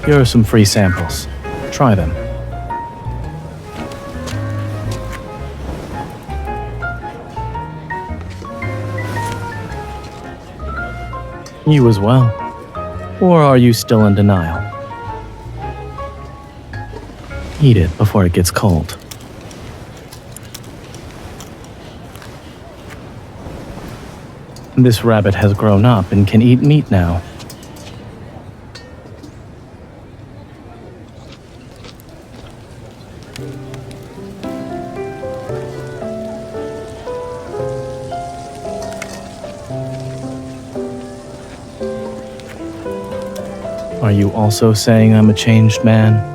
Here are some free samples. Try them. You as well. Or are you still in denial? Eat it before it gets cold. This rabbit has grown up and can eat meat now. Are you also saying I'm a changed man?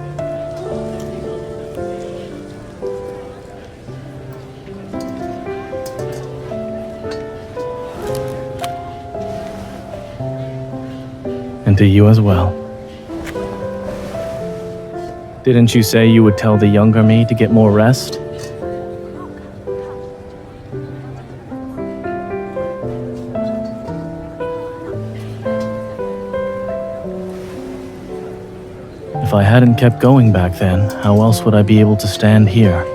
And to you as well. Didn't you say you would tell the younger me to get more rest? If I hadn't kept going back then, how else would I be able to stand here?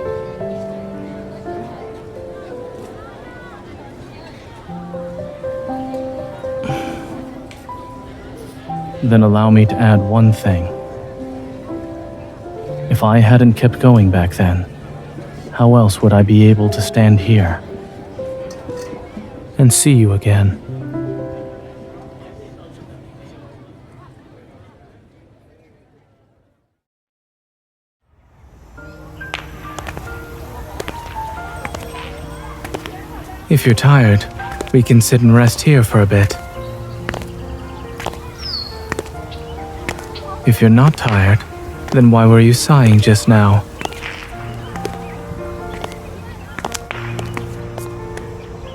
Then allow me to add one thing. If I hadn't kept going back then, how else would I be able to stand here and see you again? If you're tired, we can sit and rest here for a bit. If you're not tired, then why were you sighing just now?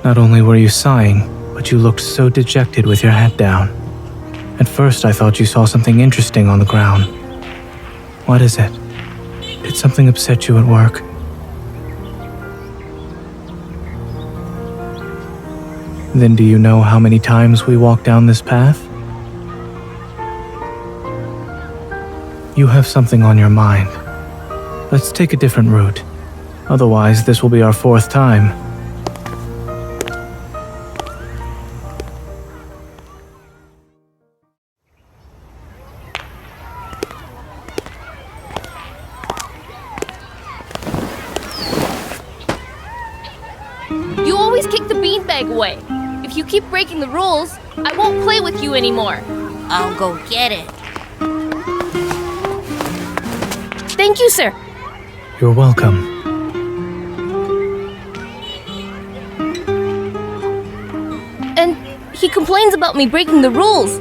Not only were you sighing, but you looked so dejected with your head down. At first I thought you saw something interesting on the ground. What is it? Did something upset you at work? Then do you know how many times we walked down this path? You have something on your mind. Let's take a different route. Otherwise, this will be our fourth time. You always kick the beanbag away. If you keep breaking the rules, I won't play with you anymore. I'll go get it. Thank you, sir. You're welcome. And he complains about me breaking the rules.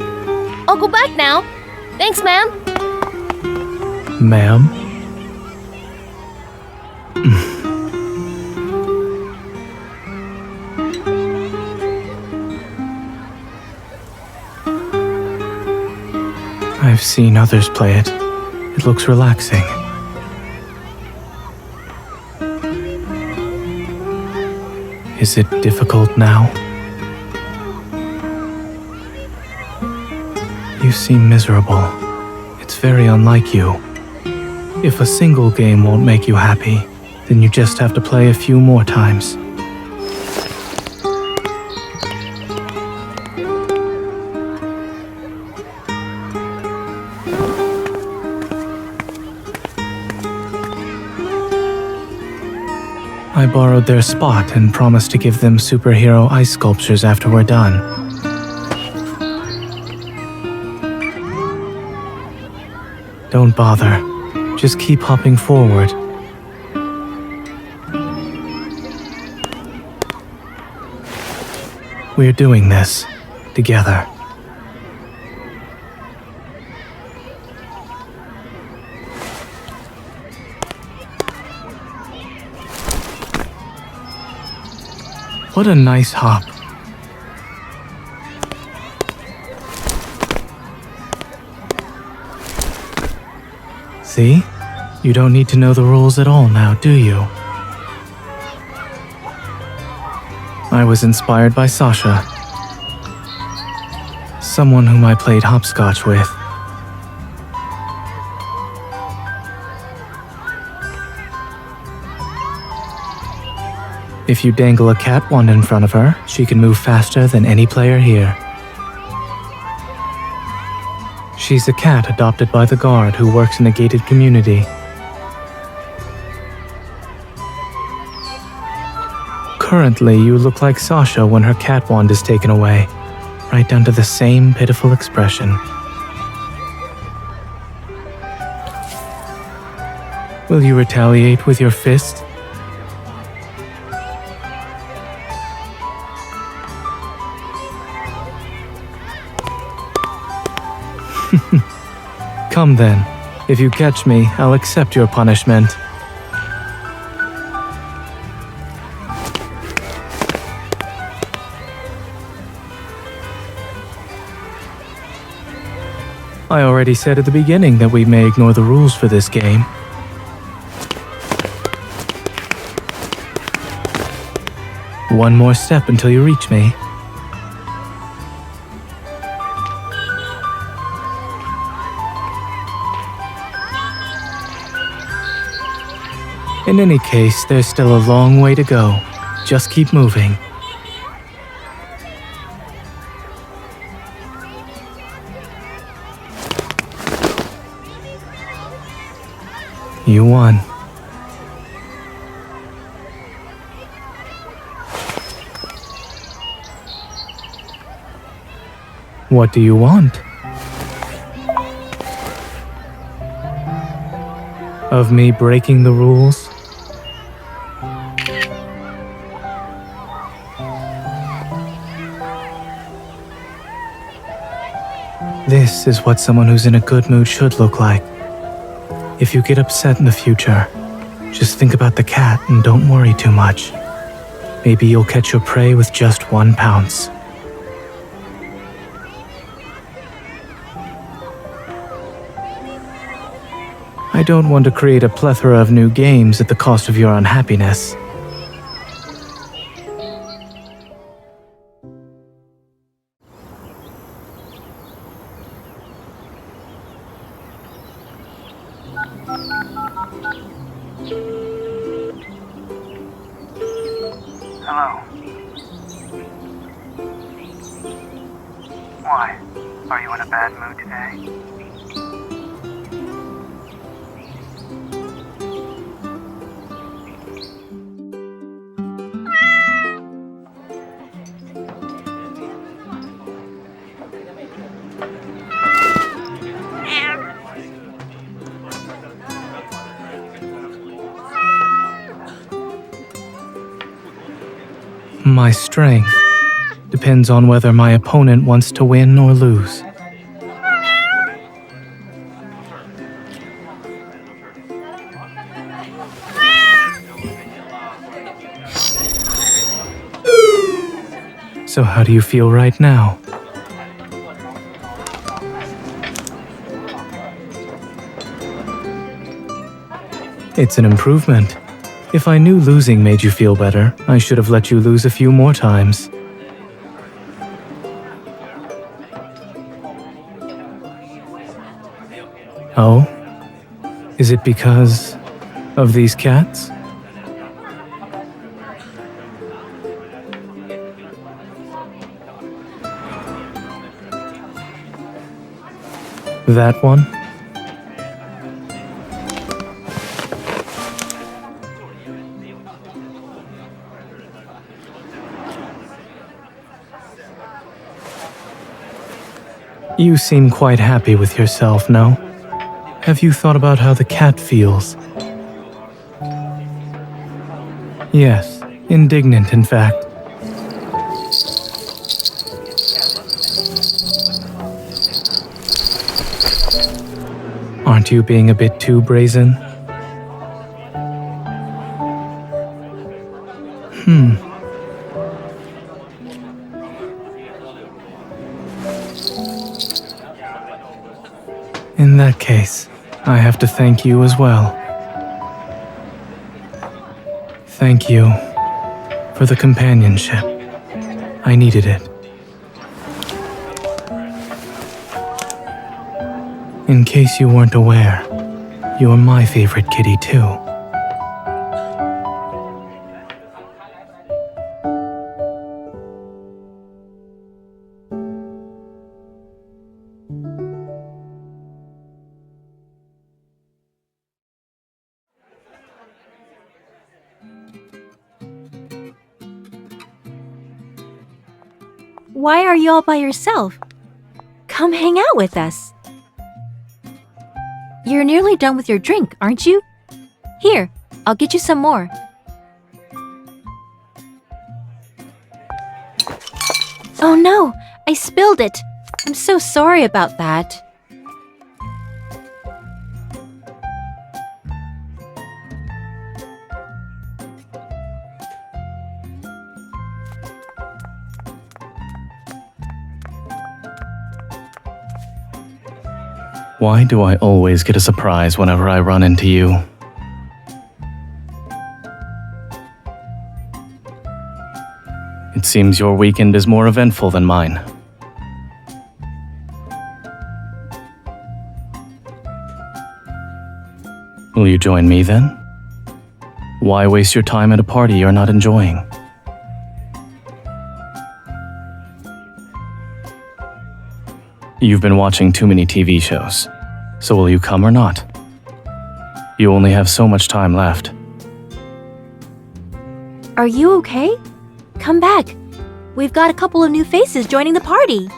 I'll go back now. Thanks, ma'am. Ma'am? I've seen others play it. It looks relaxing. Is it difficult now? You seem miserable. It's very unlike you. If a single game won't make you happy, then you just have to play a few more times. I borrowed their spot and promised to give them superhero ice sculptures after we're done. Don't bother. Just keep hopping forward. We're doing this together. What a nice hop. See? You don't need to know the rules at all now, do you? I was inspired by Sasha, someone whom I played hopscotch with. If you dangle a cat wand in front of her, she can move faster than any player here. She's a cat adopted by the guard who works in a gated community. Currently, you look like Sasha when her cat wand is taken away, right down to the same pitiful expression. Will you retaliate with your fist? Come then. If you catch me, I'll accept your punishment. I already said at the beginning that we may ignore the rules for this game. One more step until you reach me. In any case, there's still a long way to go. Just keep moving. You won. What do you want? Of me breaking the rules? This is what someone who's in a good mood should look like. If you get upset in the future, just think about the cat and don't worry too much. Maybe you'll catch your prey with just 1 pounce. I don't want to create a plethora of new games at the cost of your unhappiness. Hello. Why? Are you in a bad mood today? My strength depends on whether my opponent wants to win or lose. So how do you feel right now? It's an improvement. If I knew losing made you feel better, I should have let you lose a few more times. Oh? Is it because of these cats? That one? You seem quite happy with yourself, no? Have you thought about how the cat feels? Yes, indignant, in fact. Aren't you being a bit too brazen? In that case, I have to thank you as well. Thank you for the companionship. I needed it. In case you weren't aware, you're my favorite kitty too. Why are you all by yourself? Come hang out with us. You're nearly done with your drink, aren't you? Here, I'll get you some more. Oh no, I spilled it. I'm so sorry about that. Why do I always get a surprise whenever I run into you? It seems your weekend is more eventful than mine. Will you join me then? Why waste your time at a party you're not enjoying? You've been watching too many TV shows, so will you come or not? You only have so much time left. Are you okay? Come back. We've got a couple of new faces joining the party.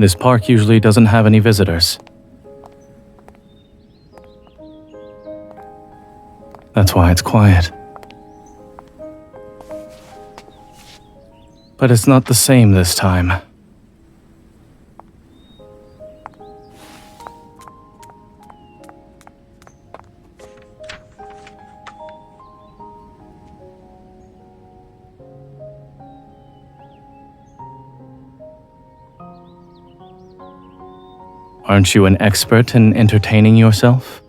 This park usually doesn't have any visitors. That's why it's quiet. But it's not the same this time. Aren't you an expert in entertaining yourself?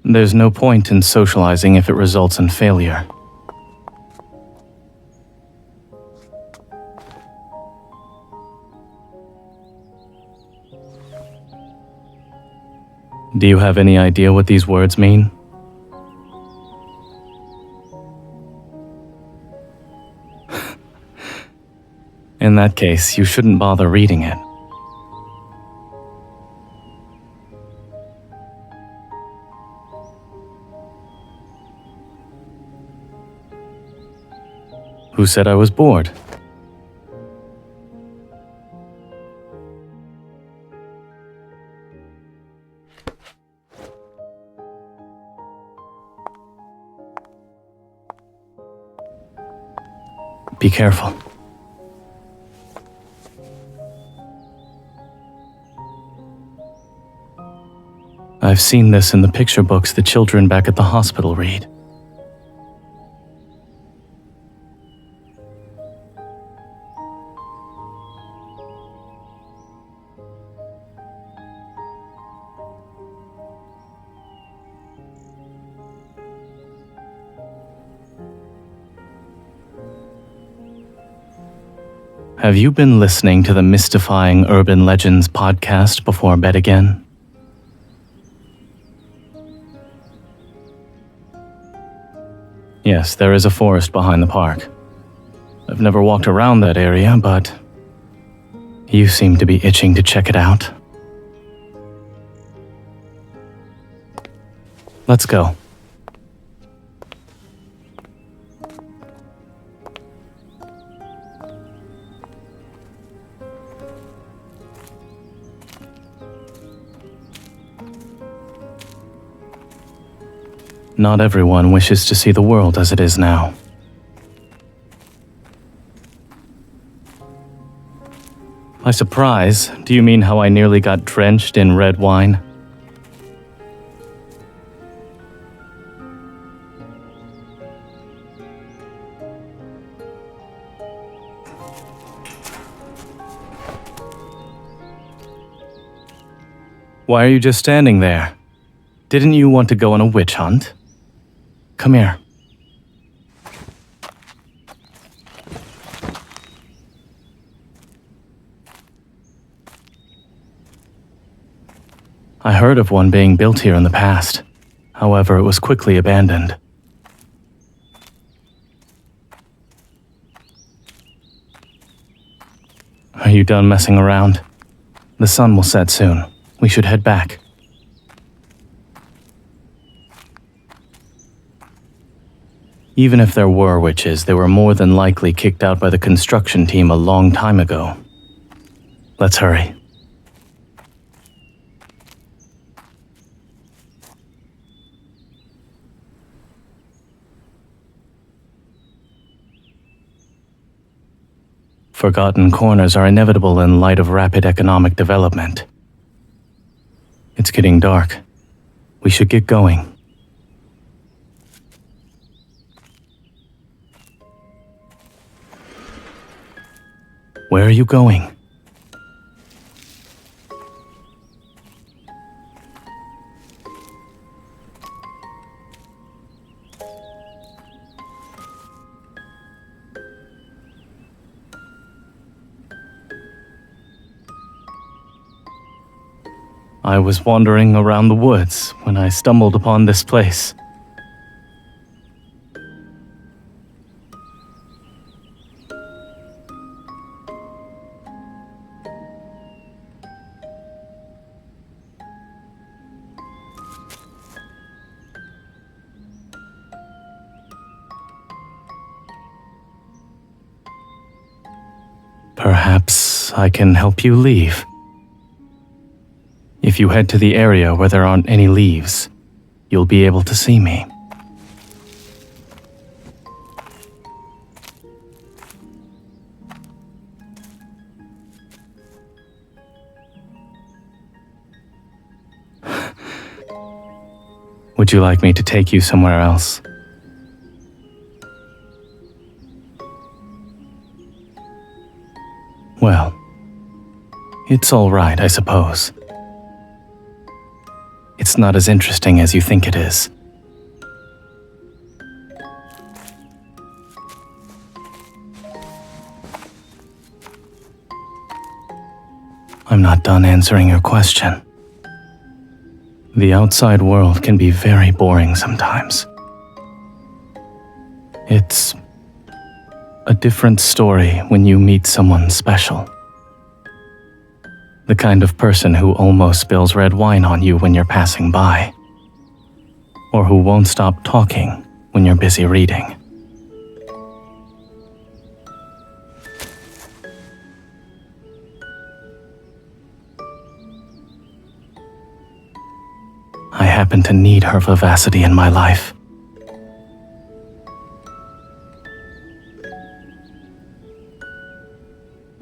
There's no point in socializing if it results in failure. Do you have any idea what these words mean? In that case, you shouldn't bother reading it. Who said I was bored? Be careful. I've seen this in the picture books the children back at the hospital read. Have you been listening to the Mystifying Urban Legends podcast before bed again? Yes, there is a forest behind the park. I've never walked around that area, but you seem to be itching to check it out. Let's go. Not everyone wishes to see the world as it is now. By surprise, do you mean how I nearly got drenched in red wine? Why are you just standing there? Didn't you want to go on a witch hunt? Come here. I heard of one being built here in the past. However, it was quickly abandoned. Are you done messing around? The sun will set soon. We should head back. Even if there were witches, they were more than likely kicked out by the construction team a long time ago. Let's hurry. Forgotten corners are inevitable in light of rapid economic development. It's getting dark. We should get going. Where are you going? I was wandering around the woods when I stumbled upon this place. Perhaps I can help you leave. If you head to the area where there aren't any leaves, you'll be able to see me. Would you like me to take you somewhere else? Well, it's all right, I suppose. It's not as interesting as you think it is. I'm not done answering your question. The outside world can be very boring sometimes. It's a different story when you meet someone special. The kind of person who almost spills red wine on you when you're passing by, or who won't stop talking when you're busy reading. I happen to need her vivacity in my life.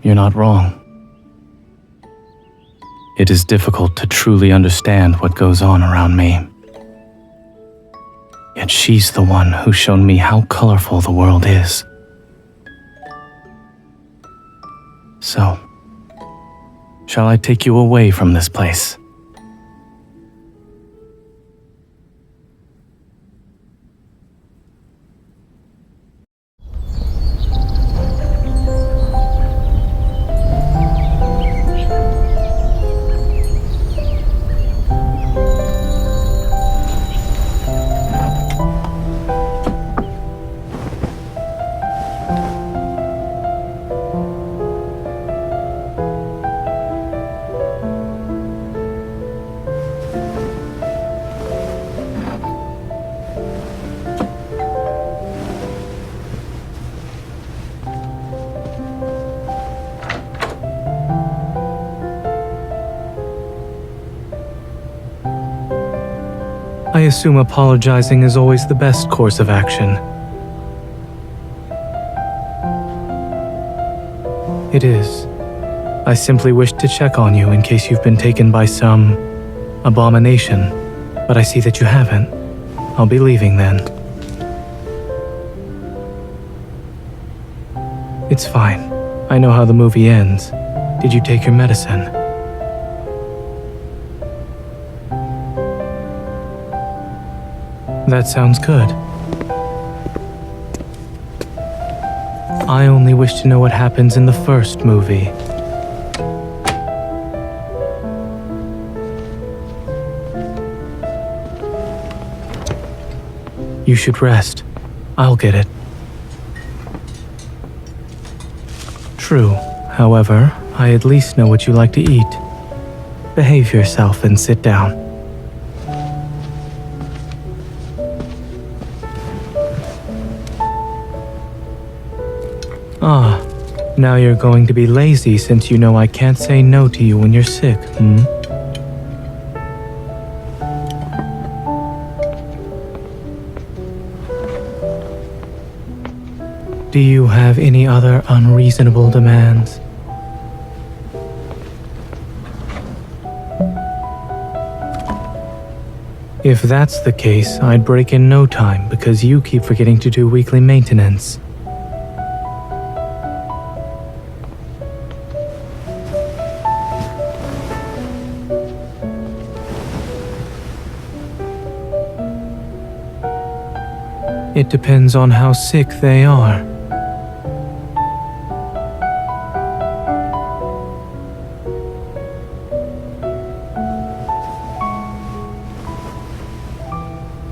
You're not wrong. It is difficult to truly understand what goes on around me. Yet she's the one who's shown me how colorful the world is. So, shall I take you away from this place? I assume apologizing is always the best course of action. It is. I simply wished to check on you in case you've been taken by some abomination, but I see that you haven't. I'll be leaving then. It's fine. I know how the movie ends. Did you take your medicine? That sounds good. I only wish to know what happens in the first movie. You should rest. I'll get it. True. However, I at least know what you like to eat. Behave yourself and sit down. Ah, now you're going to be lazy since you know I can't say no to you when you're sick, hmm? Do you have any other unreasonable demands? If that's the case, I'd break in no time because you keep forgetting to do weekly maintenance. It depends on how sick they are.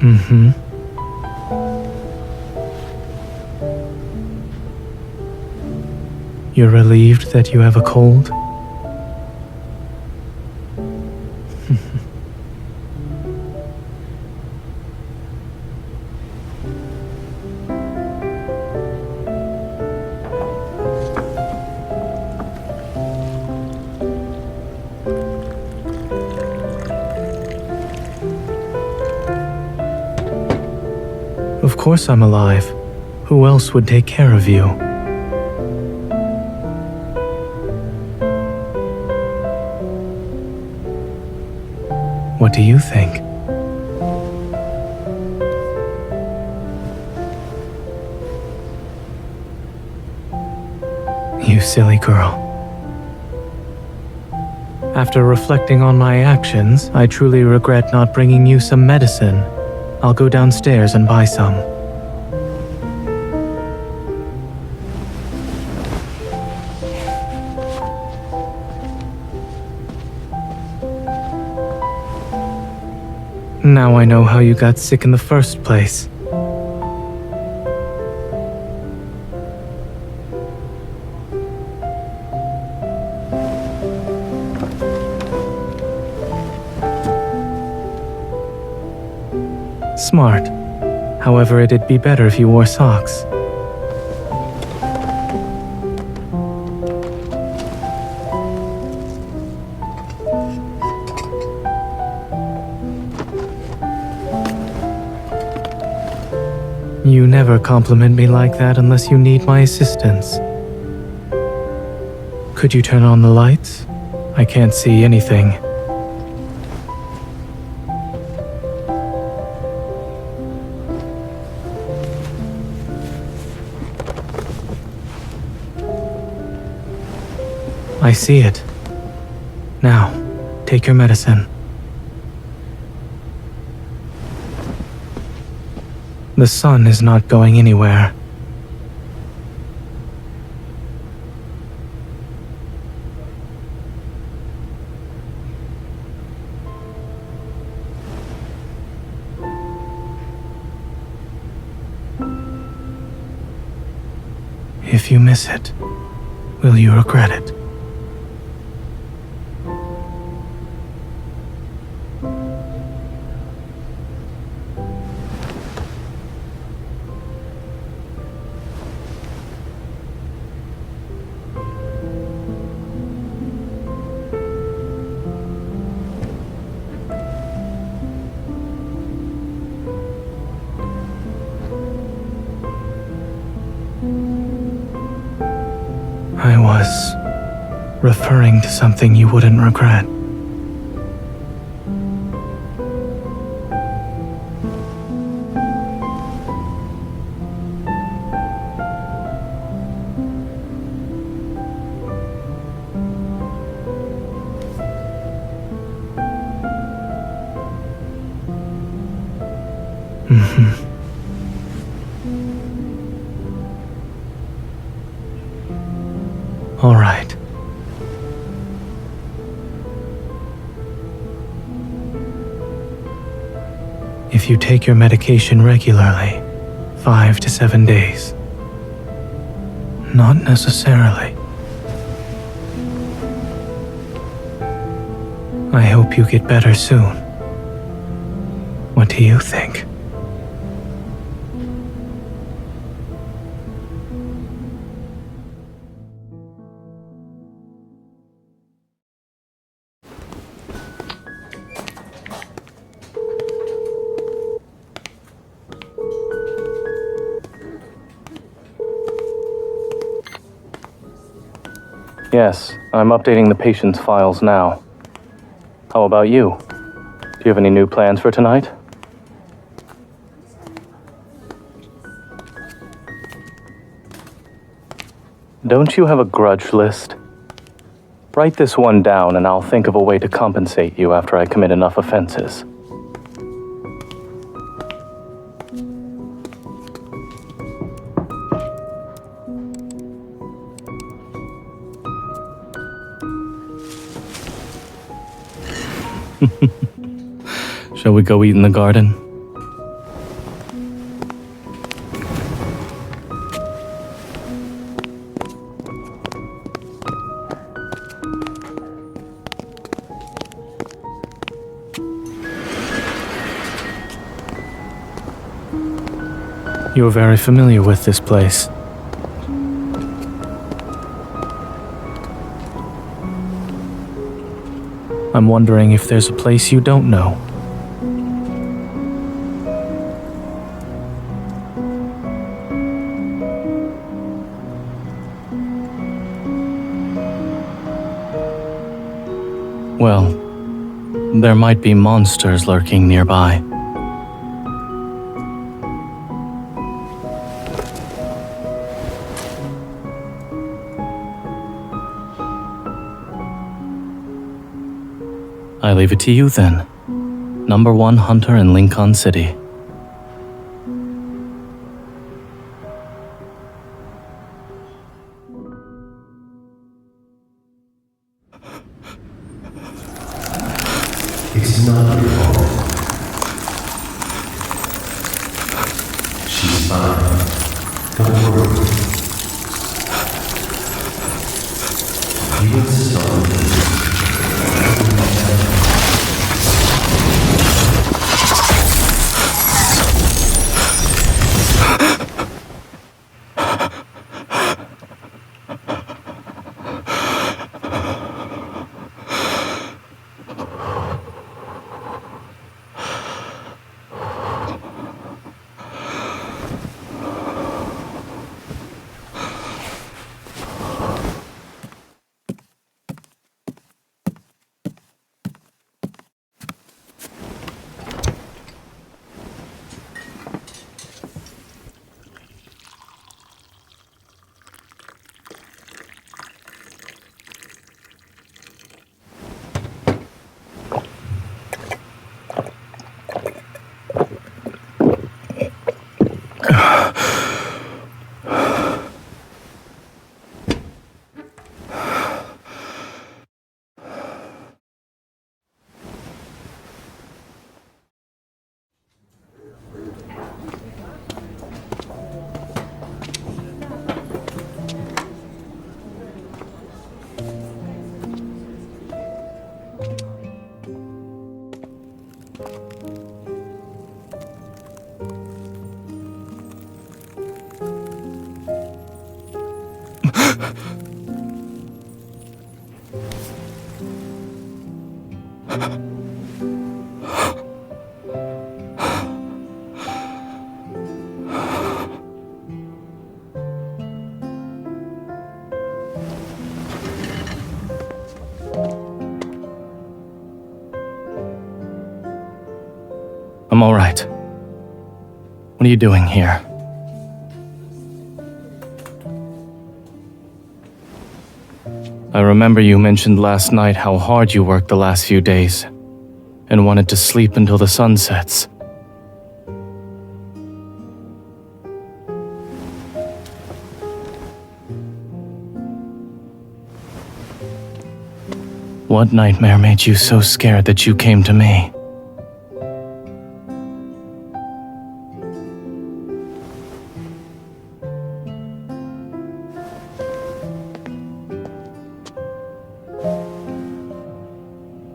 Mm-hmm. You're relieved that you have a cold? Of course I'm alive. Who else would take care of you? What do you think? You silly girl. After reflecting on my actions, I truly regret not bringing you some medicine. I'll go downstairs and buy some. Now I know how you got sick in the first place. Smart. However, it'd be better if you wore socks. You never compliment me like that unless you need my assistance. Could you turn on the lights? I can't see anything. I see it. Now, take your medicine. The sun is not going anywhere. If you miss it, will you regret it? I was referring to something you wouldn't regret. All right. If you take your medication regularly, 5 to 7 days. Not necessarily. I hope you get better soon. What do you think? Yes, I'm updating the patient's files now. How about you? Do you have any new plans for tonight? Don't you have a grudge list? Write this one down and I'll think of a way to compensate you after I commit enough offenses. Shall we go eat in the garden? You're very familiar with this place. I'm wondering if there's a place you don't know. Well, there might be monsters lurking nearby. I leave it to you then. Number 1 hunter in Lincoln City. It's not your fault. She's fine. Don't worry. You insist on this. I'm all right. What are you doing here? I remember you mentioned last night how hard you worked the last few days and wanted to sleep until the sun sets. What nightmare made you so scared that you came to me?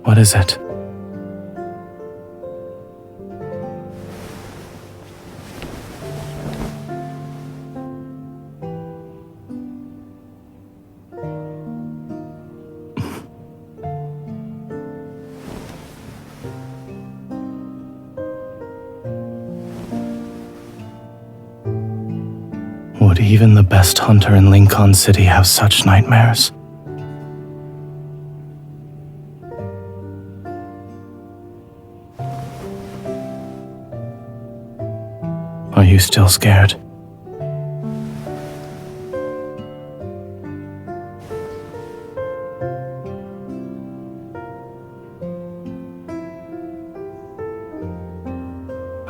What is it? Would even the best hunter in Lincoln City have such nightmares? Are you still scared?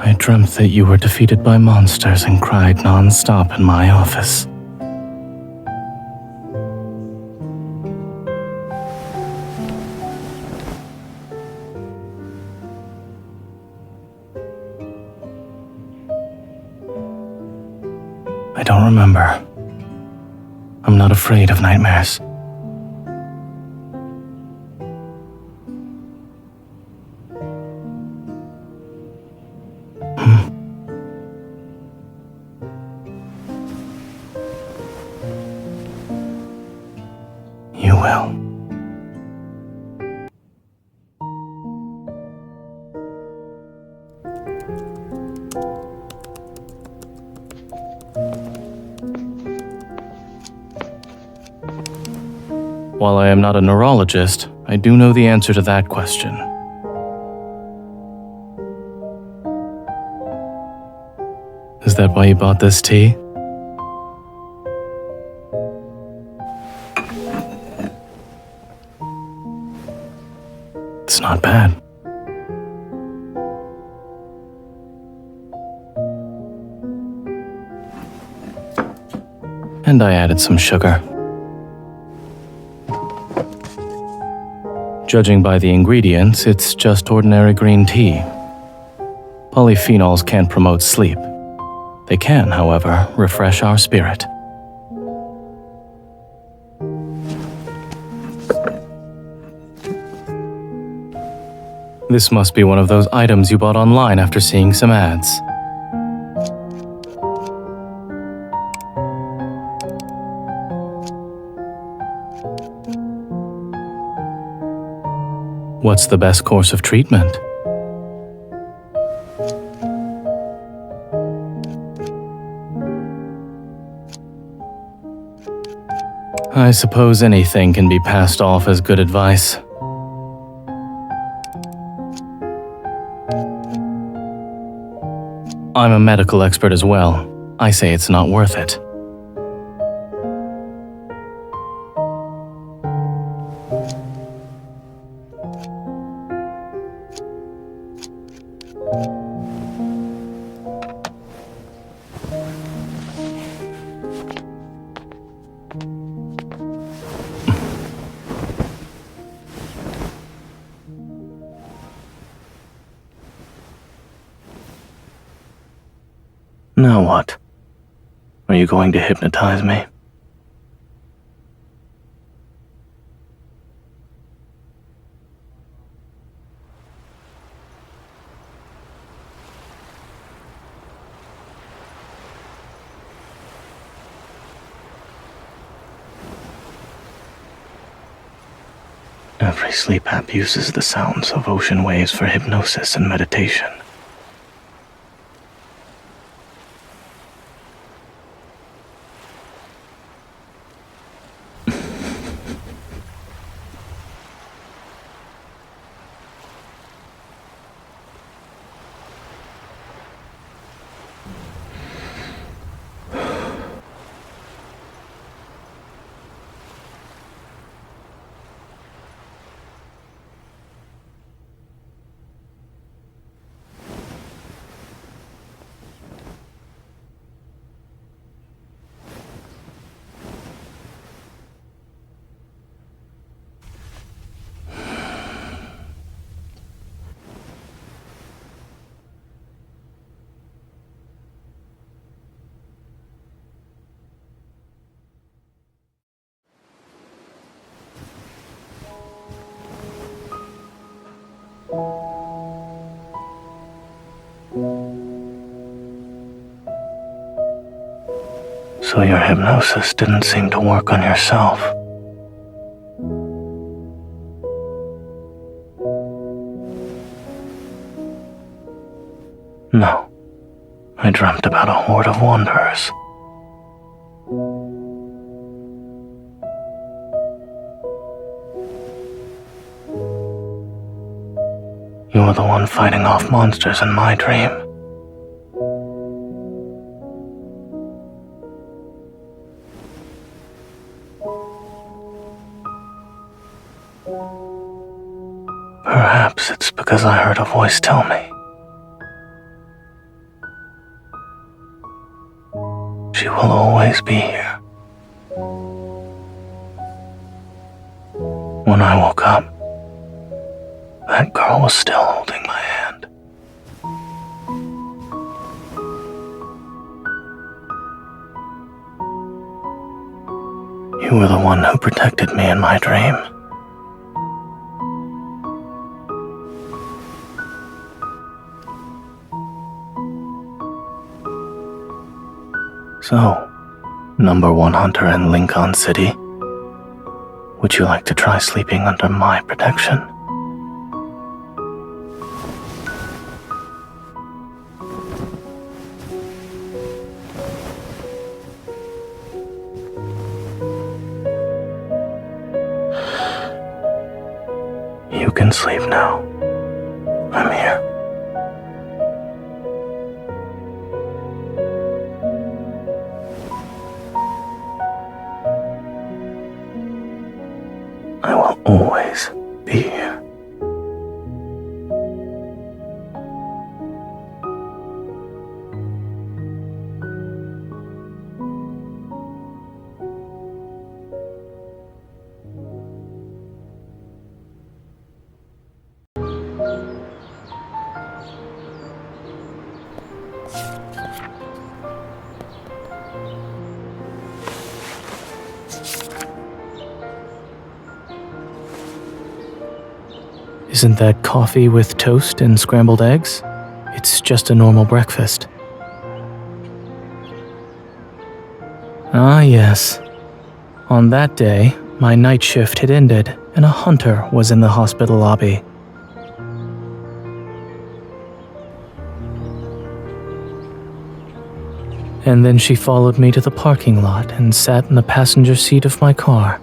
I dreamt that you were defeated by monsters and cried non-stop in my office. I don't remember. I'm not afraid of nightmares. You will. While I am not a neurologist, I do know the answer to that question. Is that why you bought this tea? It's not bad. And I added some sugar. Judging by the ingredients, it's just ordinary green tea. Polyphenols can't promote sleep. They can, however, refresh our spirit. This must be one of those items you bought online after seeing some ads. What's the best course of treatment? I suppose anything can be passed off as good advice. I'm a medical expert as well. I say it's not worth it. Now what? Are you going to hypnotize me? Every sleep app uses the sounds of ocean waves for hypnosis and meditation. So your hypnosis didn't seem to work on yourself. No. I dreamt about a horde of wanderers. You were the one fighting off monsters in my dream. Perhaps it's because I heard a voice tell me. She will always be here. When I woke up, that girl was still holding my hand. You were the one who protected me in my dream. So, number one hunter in Lincoln City, would you like to try sleeping under my protection? You can sleep now. I'm here. I will always be here. Isn't that coffee with toast and scrambled eggs? It's just a normal breakfast. Ah, yes. On that day, my night shift had ended, and a hunter was in the hospital lobby. And then she followed me to the parking lot and sat in the passenger seat of my car.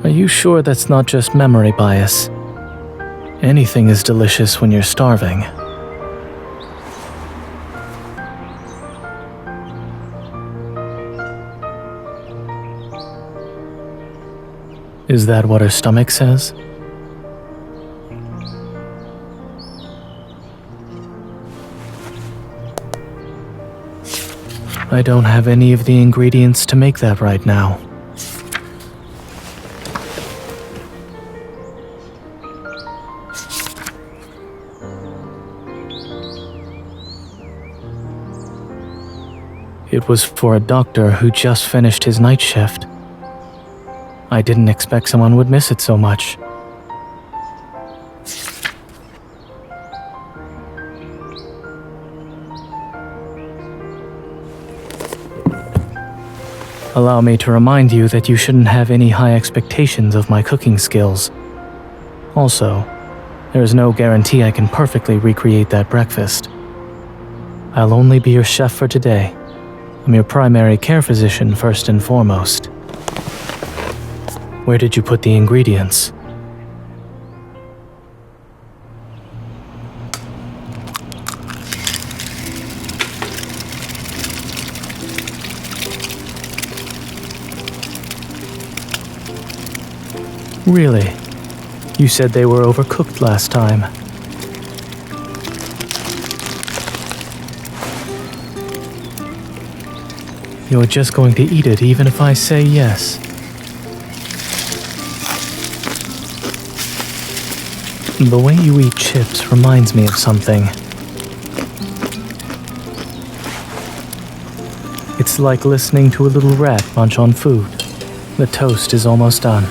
Are you sure that's not just memory bias? Anything is delicious when you're starving. Is that what her stomach says? I don't have any of the ingredients to make that right now. It was for a doctor who just finished his night shift. I didn't expect someone would miss it so much. Allow me to remind you that you shouldn't have any high expectations of my cooking skills. Also, there is no guarantee I can perfectly recreate that breakfast. I'll only be your chef for today. I'm your primary care physician first and foremost. Where did you put the ingredients? Really? You said they were overcooked last time. You're just going to eat it even if I say yes. The way you eat chips reminds me of something. It's like listening to a little rat munch on food. The toast is almost done.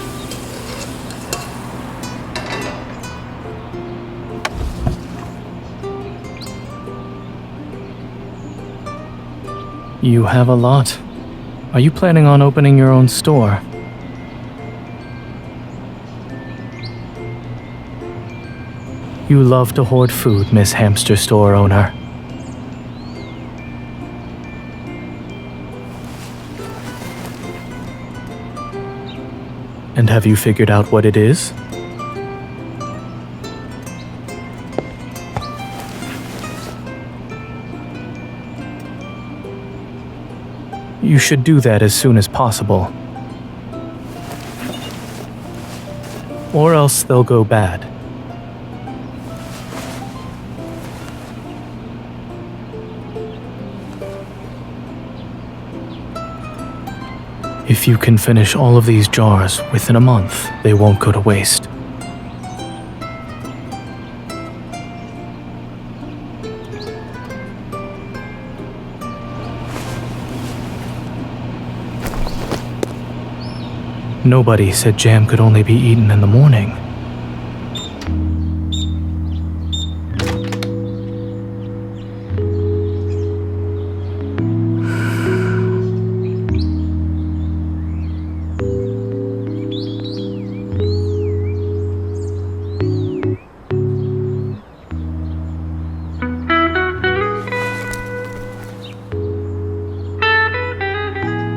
You have a lot. Are you planning on opening your own store? You love to hoard food, Miss Hamster Store owner. And have you figured out what it is? You should do that as soon as possible. Or else they'll go bad. If you can finish all of these jars within a month, they won't go to waste. Nobody said jam could only be eaten in the morning.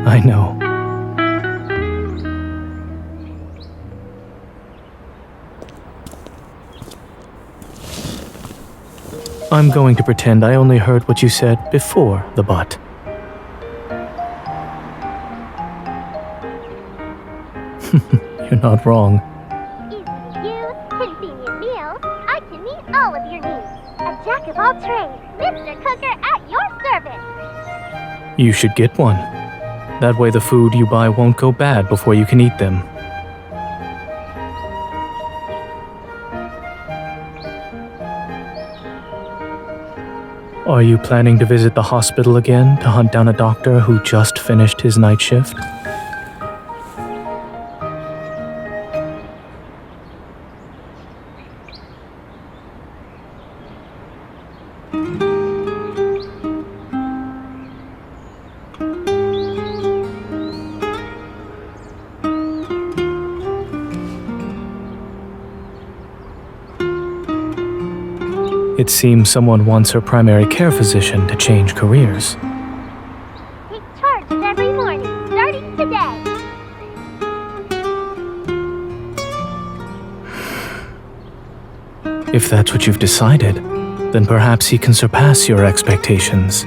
I know. I'm going to pretend I only heard what you said before the but. You're not wrong. Convenient meals. I can meet all of your needs. A jack of all trades, Mr. Cooker at your service. You should get one. That way the food you buy won't go bad before you can eat them. Are you planning to visit the hospital again to hunt down a doctor who just finished his night shift? It seems someone wants her primary care physician to change careers. Take charges every morning, starting today. If that's what you've decided, then perhaps he can surpass your expectations.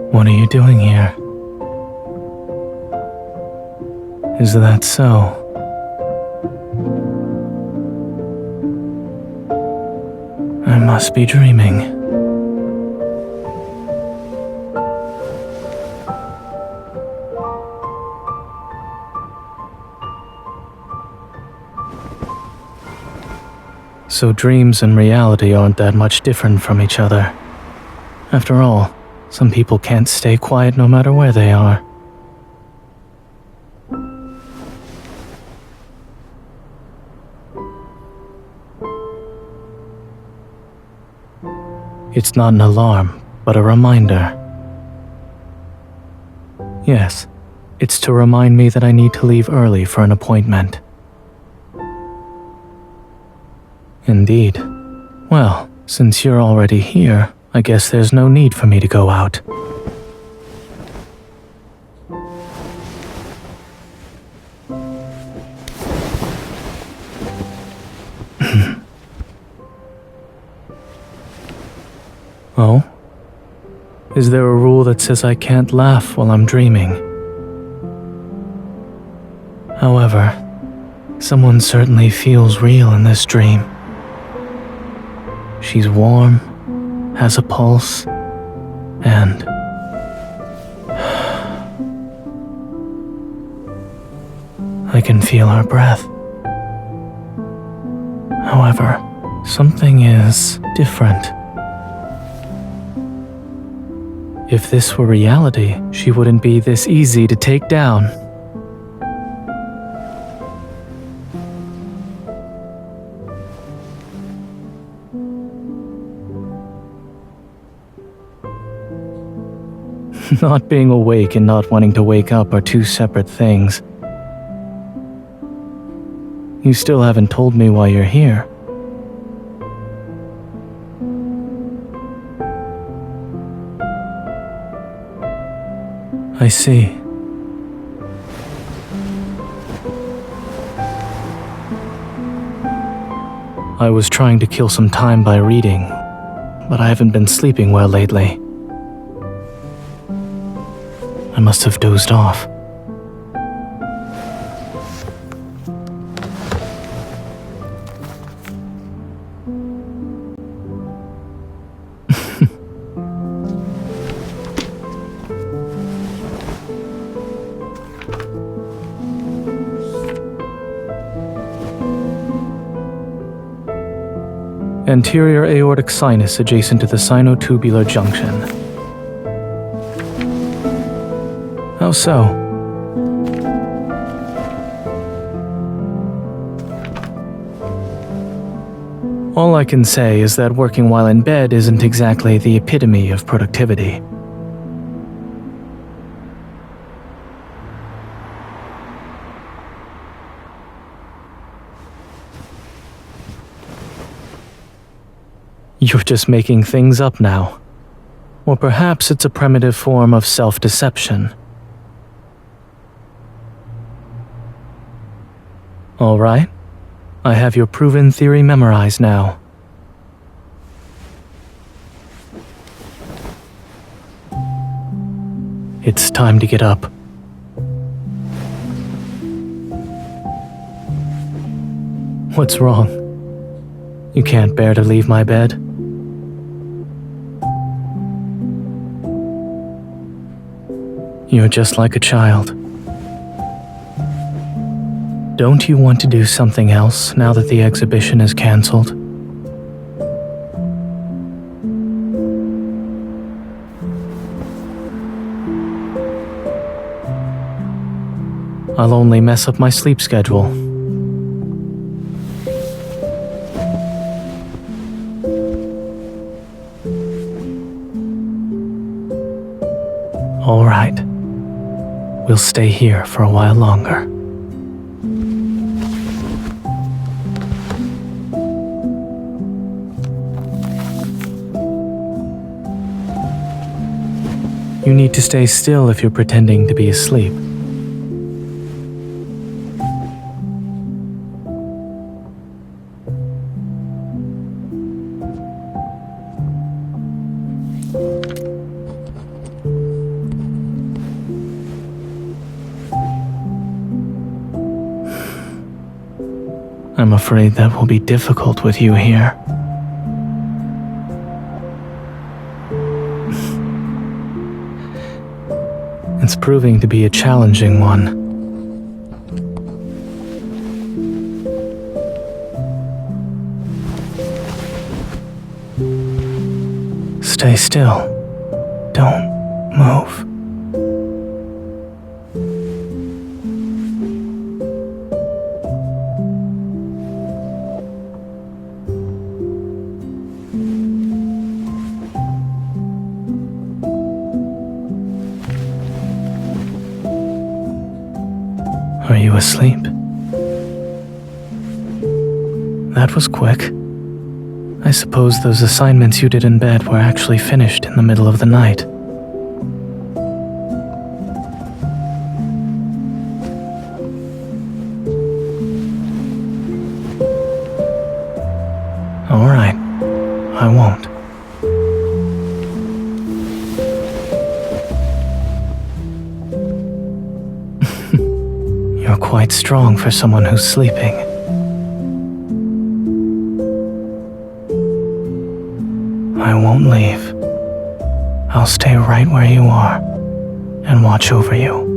What are you doing here? Is that so? I must be dreaming. So dreams and reality aren't that much different from each other. After all, some people can't stay quiet no matter where they are. It's not an alarm, but a reminder. Yes, it's to remind me that I need to leave early for an appointment. Indeed. Well, since you're already here, I guess there's no need for me to go out. Oh? Is there a rule that says I can't laugh while I'm dreaming? However, someone certainly feels real in this dream. She's warm, has a pulse, and... I can feel her breath. However, something is different. If this were reality, she wouldn't be this easy to take down. Not being awake and not wanting to wake up are two separate things. You still haven't told me why you're here. I see. I was trying to kill some time by reading, but I haven't been sleeping well lately. I must have dozed off. Anterior aortic sinus adjacent to the sinotubular junction. How so? All I can say is that working while in bed isn't exactly the epitome of productivity. You're just making things up now. Or perhaps it's a primitive form of self-deception. All right. I have your proven theory memorized now. It's time to get up. What's wrong? You can't bear to leave my bed? You're just like a child. Don't you want to do something else now that the exhibition is cancelled? I'll only mess up my sleep schedule. All right. We'll stay here for a while longer. You need to stay still if you're pretending to be asleep. I'm afraid that will be difficult with you here. It's proving to be a challenging one. Stay still. Don't move. Are you asleep? That was quick. I suppose those assignments you did in bed were actually finished in the middle of the night. All right, I won't. You're quite strong for someone who's sleeping. I won't leave. I'll stay right where you are and watch over you.